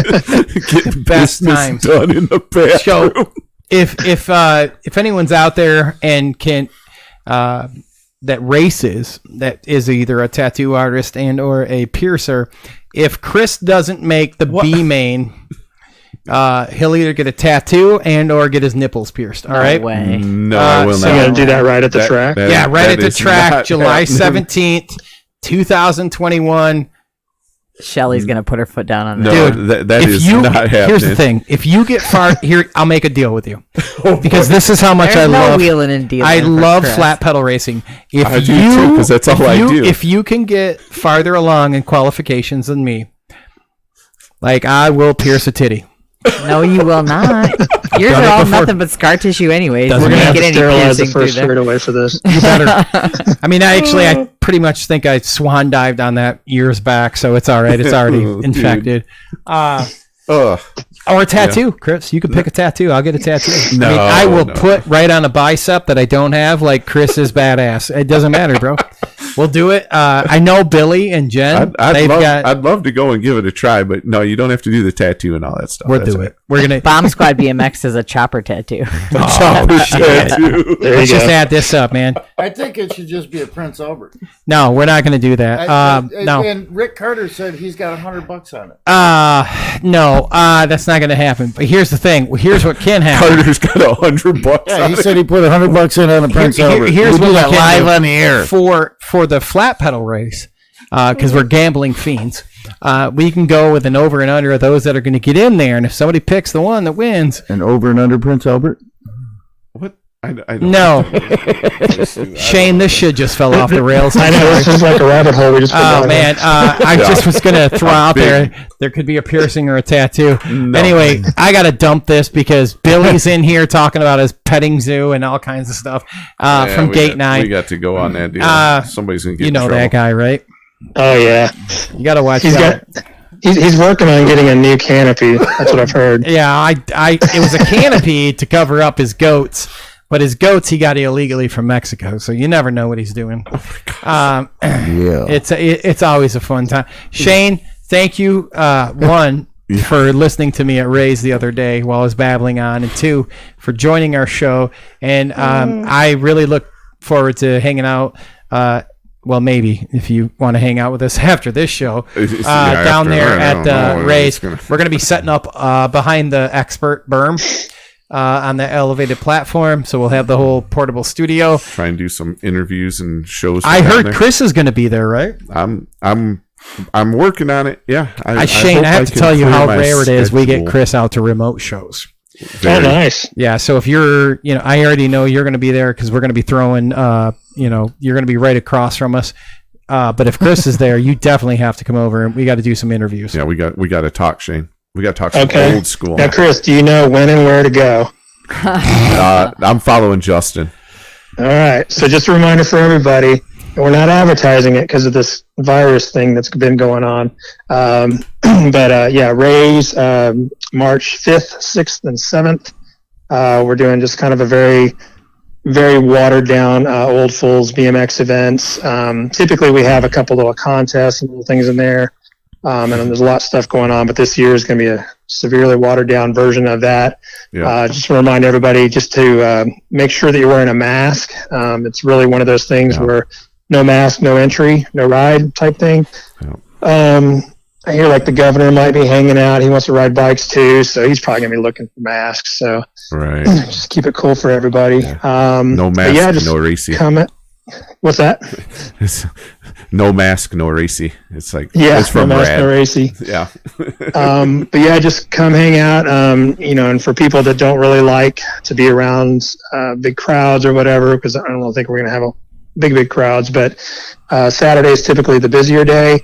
Getting Best business times. done in the bathroom. So if anyone's out there and can that races, that is either a tattoo artist and or a piercer, if Chris doesn't make the B main, he'll either get a tattoo and or get his nipples pierced. All right. No way. No, I will So not. you got to do that right at the track. Yeah, right at the is track, not July happening. 17th, 2021. Shelly's gonna put her foot down on No, that. that is not happening. Here's the thing: if you get far here, I'll make a deal with you because this is how much There's I no love. wheeling and dealing I for love Chris. flat pedal racing. If I do too, 'cause that's all I do. If you can get farther along in qualifications than me, I will pierce a titty. No, you will not. Yours are all nothing but scar tissue anyways. We're gonna have to sterilize the piercing first through shirt away for this. You better. I mean, I pretty much think I swan dived on that years back, so it's all right. It's already infected. Or a tattoo, Chris. You can pick a tattoo. I'll get a tattoo. No, I will put right on a bicep that I don't have, like Chris is badass. It doesn't matter, bro. We'll do it. I know Billy and Jen. I'd love to go and give it a try, but no, you don't have to do the tattoo and all that stuff. We'll do it. We're gonna Bomb Squad BMX is a chopper tattoo. Tattoo. Let's just add this up, man. I think it should just be a Prince Albert. No, we're not going to do that. No. And Rick Carter said he's got $100 on it. No, that's not going to happen. But here's the thing. Here's what can happen. Carter's got $100. Yeah, He said he put $100 in on the Prince Albert. Here's we do what that we can live do on the air. for the flat pedal race, because we're gambling fiends. We can go with an over and under of those that are going to get in there, and if somebody picks the one that wins, An over and under Prince Albert? What? I don't no, Shane, this shit just fell off the rails. I know, this is like a rabbit hole we just put Oh down. man, I just was gonna throw out there could be a piercing or a tattoo. No. Anyway, I gotta dump this because Billy's in here talking about his petting zoo and all kinds of stuff from Gate 9. We got to go on that deal. Somebody's gonna get You know in trouble. that guy, right? Oh yeah, You gotta watch he's that. he's working on getting a new canopy. That's what I've heard. Yeah, it was a canopy to cover up his goats, but his goats he got illegally from Mexico, so you never know what he's doing. Yeah. It's always a fun time. Shane, thank you, one, for listening to me at Ray's the other day while I was babbling on, and two, for joining our show. And I really look forward to hanging out. Well, maybe if you want to hang out with us after this show, down there at Ray's. We're going to be setting up behind the expert berm on the elevated platform, so we'll have the whole portable studio. Try and do some interviews and shows. I heard there. Chris is going to be there, right? I'm working on it. Yeah, Shane, I have to tell you how my rare it is we get schedule. Chris out to remote shows. Oh, nice. Yeah, so if you're, I already know you're going to be there because we're going to be throwing, you're going to be right across from us. But if Chris is there, you definitely have to come over, and we got to do some interviews. Yeah, we got to talk, Shane. We got to talk some old school. Now, Chris, do you know when and where to go? I'm following Justin. All right. So just a reminder for everybody, we're not advertising it because of this virus thing that's been going on. But Ray's March 5th, 6th, and 7th. We're doing just kind of a very, very watered down Old Fools BMX events. Typically we have a couple little contests and little things in there. And there's a lot of stuff going on, but this year is going to be a severely watered down version of that. Yeah. Just to remind everybody just to make sure that you're wearing a mask. It's really one of those things where no mask, no entry, no ride type thing. Yeah. I hear like the governor might be hanging out. He wants to ride bikes too, so he's probably going to be looking for masks. So Right. just keep it cool for everybody. No mask, just no racy. comment. What's that? No mask, no racy. It's like Yeah, it's from no mask, Brad. no racy. Yeah. But yeah, just come hang out. And for people that don't really like to be around big crowds or whatever, because I don't think we're going to have a big crowds. But Saturday is typically the busier day.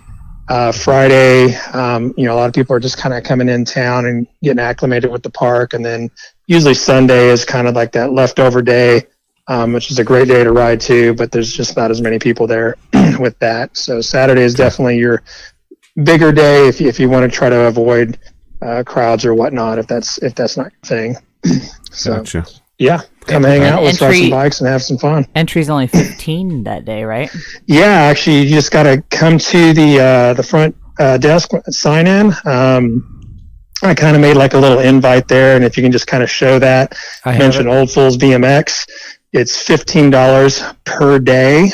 Friday, a lot of people are just kind of coming in town and getting acclimated with the park, and then usually Sunday is kind of like that leftover day, which is a great day to ride too. But there's just not as many people there with that. So Saturday is definitely your bigger day if you want to try to avoid crowds or whatnot, if that's not your thing. So Gotcha. yeah, come hang out, let's ride some bikes and have some fun. Entry's only 15 that day, right? Yeah, actually, you just got to come to the front desk, sign in. I kind of made like a little invite there, and if you can just kind of show that, mention Old Fools BMX, it's $15 per day.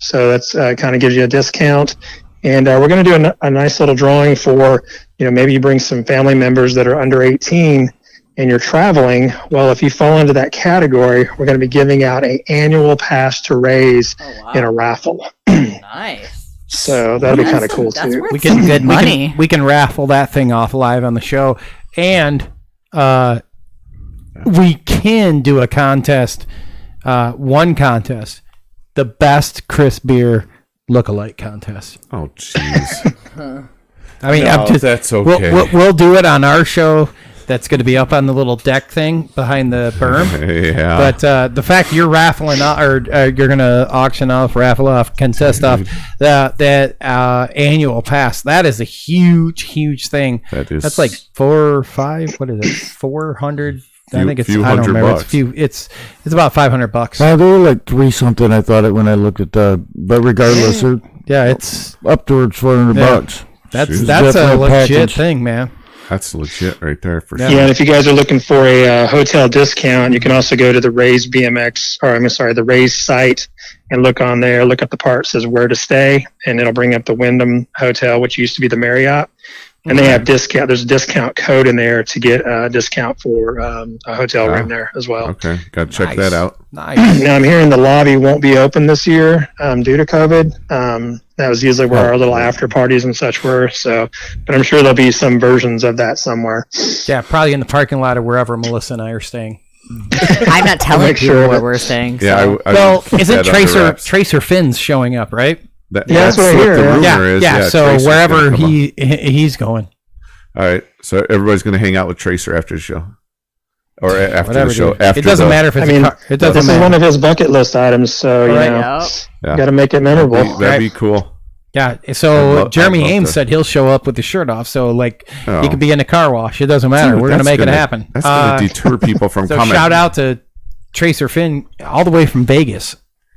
So that's kind of gives you a discount. And we're going to do a nice little drawing for, maybe you bring some family members that are under 18 and you're traveling. Well, if you fall into that category, we're going to be giving out an annual pass to Ray's in a raffle. Nice. So that'll be kind of cool too. We can good money. We can raffle that thing off live on the show, and we can do a contest. One contest, the best Chris beer lookalike contest. Oh, jeez. I mean, No, that's okay. We'll do it on our show. that's going to be up on the little deck thing behind the berm. Yeah. But the fact you're raffling off, or you're going to auction off, raffle off, contest off that annual pass, that is a huge thing. That's like 4 or 5. What is it? 400. I think it's. I don't remember. It's about $500. They were like 3 something. I thought it when I looked at the. But regardless, it's up towards $400. That's a legit thing, man. That's legit right there for sure. Yeah, and if you guys are looking for a hotel discount, you can also go to the Raise BMX, the Raise site, and look on there. Look up the part that says where to stay, and it'll bring up the Wyndham Hotel, which used to be the Marriott. And they have discount. There's a discount code in there to get a discount for a hotel room there as well. Okay, got to check that out. Nice. Now I'm hearing the lobby won't be open this year due to COVID. That was usually where our little after parties and such were. So, but I'm sure there'll be some versions of that somewhere. Yeah, probably in the parking lot or wherever Melissa and I are staying. I'm not telling people where we're staying. Yeah. So. Well, isn't Tracer Finn's showing up, right? That's what I hear. The rumor is. Yeah. So Tracer's wherever gonna he's going. All right. So everybody's going to hang out with Tracer after the show, or after Whatever, the show. dude. After it doesn't matter if it's. It doesn't this matter. is one of his bucket list items, so you got to make it memorable. That'd be cool. Yeah. So Jeremy Ames said he'll show up with his shirt off, so he could be in a car wash. It doesn't matter. We're going to make it happen. That's going to deter people from coming. Shout out to Tracer Finn all the way from Vegas.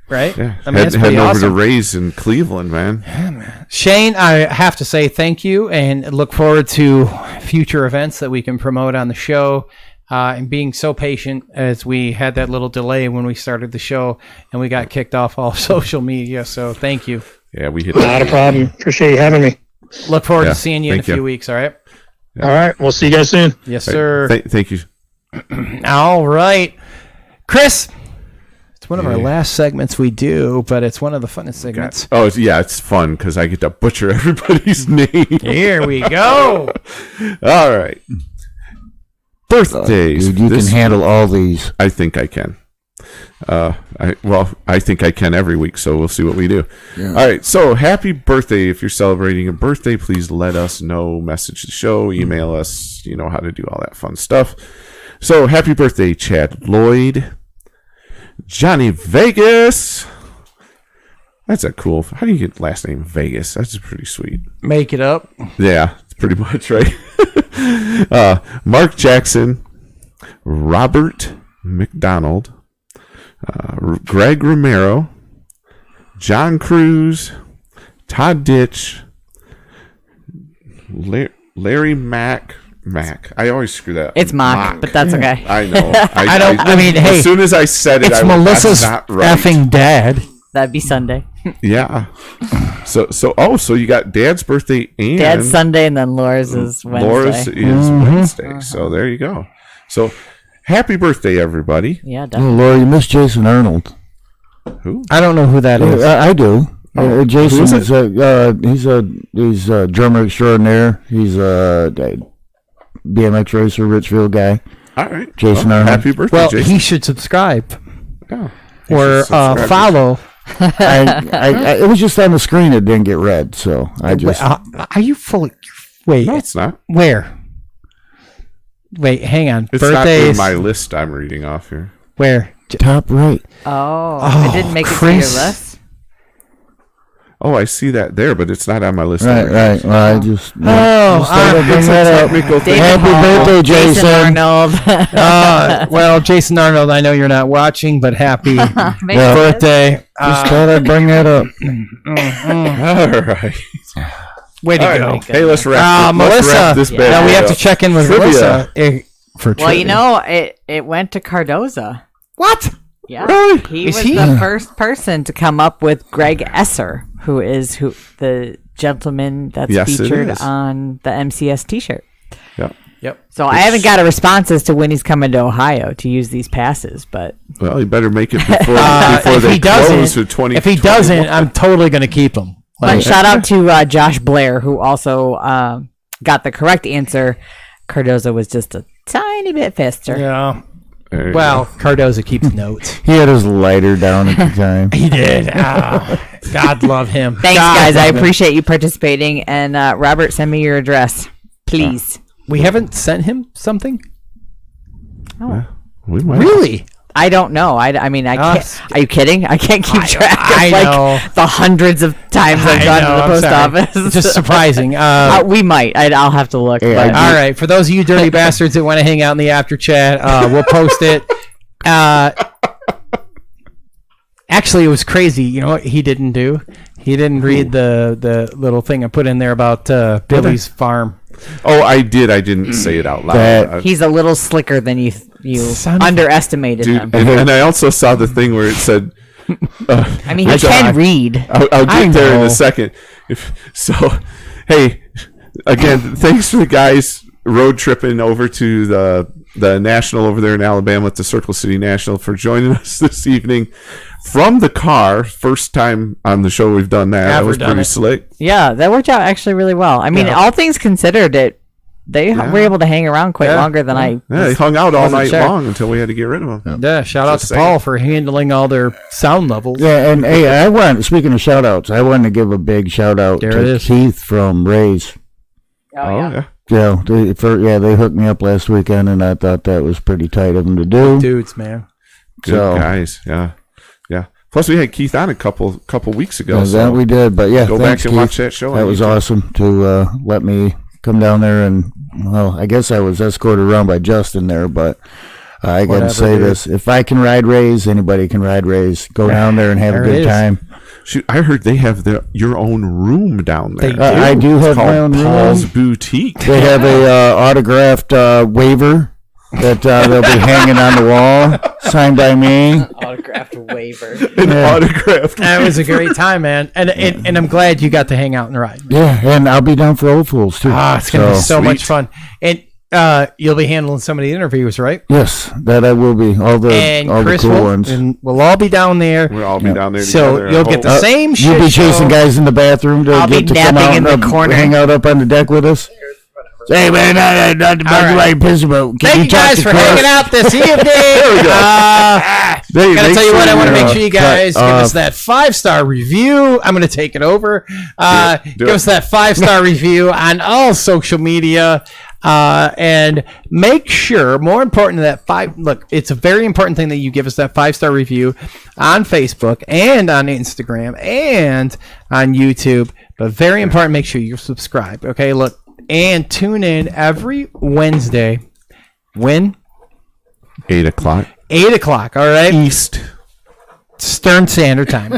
Right? Yeah. I mean, it's heading pretty over to awesome. Raise in Cleveland, man. Yeah, man. Shane, I have to say thank you and look forward to future events that we can promote on the show. And being so patient as we had that little delay when we started the show and we got kicked off all social media. So thank you. Yeah, we hit Not a problem. Appreciate you having me. Look forward to seeing you in a few weeks. All right. All right. We'll see you guys soon. Yes, sir. Thank you. All right. Chris. It's one of our last segments we do, but it's one of the funnest segments. It's fun because I get to butcher everybody's name. Here we go. All right. Birthdays. Dude, you can handle all these. I think I can. I think I can every week, so we'll see what we do. Yeah. All right. So happy birthday. If you're celebrating a birthday, please let us know. Message the show, email us, you know how to do all that fun stuff. So happy birthday, Chad Lloyd. Johnny Vegas. That's a cool. How do you get last name Vegas? That's pretty sweet. Make it up. Yeah, it's pretty much right. Mark Jackson, Robert McDonald, Greg Romero, John Cruz, Todd Ditch, Larry Mack. I always screw that up. It's Mock, but that's okay. I know. I mean, hey, as soon as I said it, it's I went, Melissa's that's not right. effing dad. That'd be Sunday. Yeah. So you got Dad's birthday and Dad's Sunday, and then Laura's is Wednesday. Laura's is Wednesday. So there you go. So happy birthday, everybody. Yeah, definitely. Laura, you missed Jason Arnold. Who? I don't know who that is. I do. Jason he's a drummer extraordinaire. He's a BMX racer, Richfield guy. All right. Jason Arnold. Happy birthday, Well, Jason. he should subscribe or follow. It was just on the screen. It didn't get read, so I just. Are you full? Wait, No, it's not. Where? Wait, hang on. It's Birthdays. not in my list I'm reading off here. Where? Top right. Oh, it didn't make it to your list? Oh, I see that there, but it's not on my list. Right. Well, I just. bring that up. Happy birthday, Jason. Arnold. Well, Jason Arnold, I know you're not watching, but happy birthday. Just thought I'd bring that up. All right. Way to go. Right. Hey, let's wrap Melissa. this bad Now we boy have up. to check in with Trivia. Melissa. For Well, you know, it went to Cardoza. What? Yeah. Really? He Is was he? the first person to come up with Greg Esser, who the gentleman that's Yes, it featured is. on the MCS t-shirt. Yep. So I haven't got a response as to when he's coming to Ohio to use these passes, but Well, you better make it before if they he close doesn't, to 20. if he doesn't, I'm totally going to keep him. but shout out to Josh Blair, who also got the correct answer. Cardoza was just a tiny bit faster. Yeah. Well, Cardoza keeps notes. He had his lighter down at the time. He did. God love him. Thanks, God guys. I love him. appreciate you participating. And Robert, send me your address, please. We haven't sent him something? Oh. We might. Really? I don't know. I mean, I can't. Are you kidding? I can't keep track of the hundreds of times I've gone to the post office. It's just surprising. We might. I'll have to look. Yeah, but. All right. For those of you dirty bastards that want to hang out in the after chat, we'll post it. Actually, it was crazy. You know what he didn't do? He didn't read the little thing I put in there about Billy's farm. Oh, I did. I didn't say it out loud. He's a little slicker than you underestimated him. And I also saw the thing where it said. I mean, he can read. I'll get there in a second. Hey, again, thanks for the guys road tripping over to the National over there in Alabama at the Circle City National for joining us this evening from the car. First time on the show we've done that. That was pretty slick. Yeah, that worked out actually really well. I mean, all things considered, they were able to hang around quite longer than I. Yeah, they hung out all night long until we had to get rid of them. Yeah, shout out to Paul for handling all their sound levels. Yeah, and hey, speaking of shout outs, I wanted to give a big shout out to Keith from Ray's. Oh yeah. Yeah, they hooked me up last weekend, and I thought that was pretty tight of them to do. Dudes, man. Good guys, yeah. Plus, we had Keith on a couple weeks ago. Yeah, that we did, but yeah, go back and watch that show. That was awesome to let me come down there, and I guess I was escorted around by Justin there, but I got to say this: if I can ride Rays, anybody can ride Rays. Go down there and have a good time. Shoot, I heard they have your own room down there. I do have my own room. Paul's Boutique. They have a autographed waiver that they'll be hanging on the wall, signed by me. Autographed waiver. Autographed. That was a great time, man, and I'm glad you got to hang out and ride. Yeah, and I'll be down for Old Fools too. It's gonna be so much fun, and you'll be handling some of the interviews, right? Yes, that I will be. All the cool ones. And we'll all be down there. We'll all be down there so together. You'll get the same shit. You'll be chasing guys in the bathroom to get to come out in the corner, hang out up on the deck with us. Hey man, not the right piss about. Thank you guys for hanging out this evening. Gotta tell you what, I want to make sure you guys give us that 5-star review. I'm gonna take it over. Give us that 5-star review on all social media. And make sure, more important than that, look, it's a very important thing that you give us that 5-star review on Facebook and on Instagram and on YouTube. But very important, make sure you subscribe. Okay, look. And tune in every Wednesday. When? 8 o'clock. 8 o'clock, all right? Eastern Standard Time.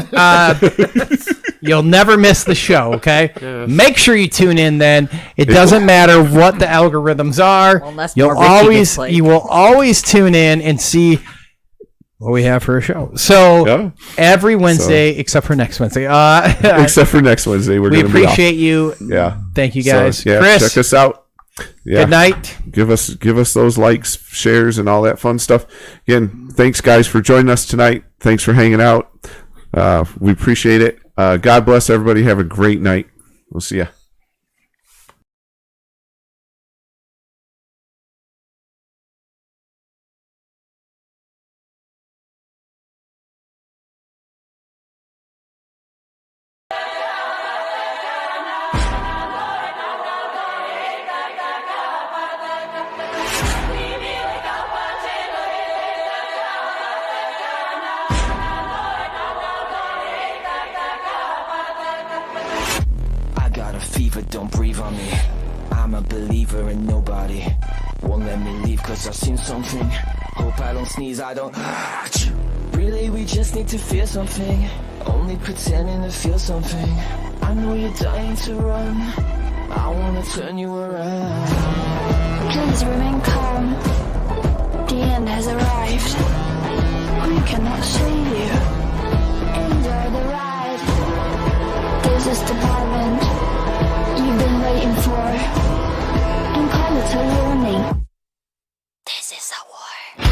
You'll never miss the show, okay? Yes. Make sure you tune in then. It doesn't matter what the algorithms are. You will always tune in and see what we have for a show. So every Wednesday, except for next Wednesday. Except for next Wednesday, we appreciate you. Yeah. Thank you guys. So, Chris, check us out. Yeah. Good night. Give us those likes, shares, and all that fun stuff. Again, thanks guys for joining us tonight. Thanks for hanging out. We appreciate it. God bless everybody. Have a great night. We'll see ya. Don't breathe on me. I'm a believer in nobody won't let me leave cause I've seen something. Hope I don't sneeze, I don't. Really, we just need to feel something. Only pretending to feel something. I know you're dying to run. I wanna turn you around. Please remain calm. The end has arrived. We cannot save you. Enjoy the ride. This is the moment you've been waiting for, and call it a warning. This is a war.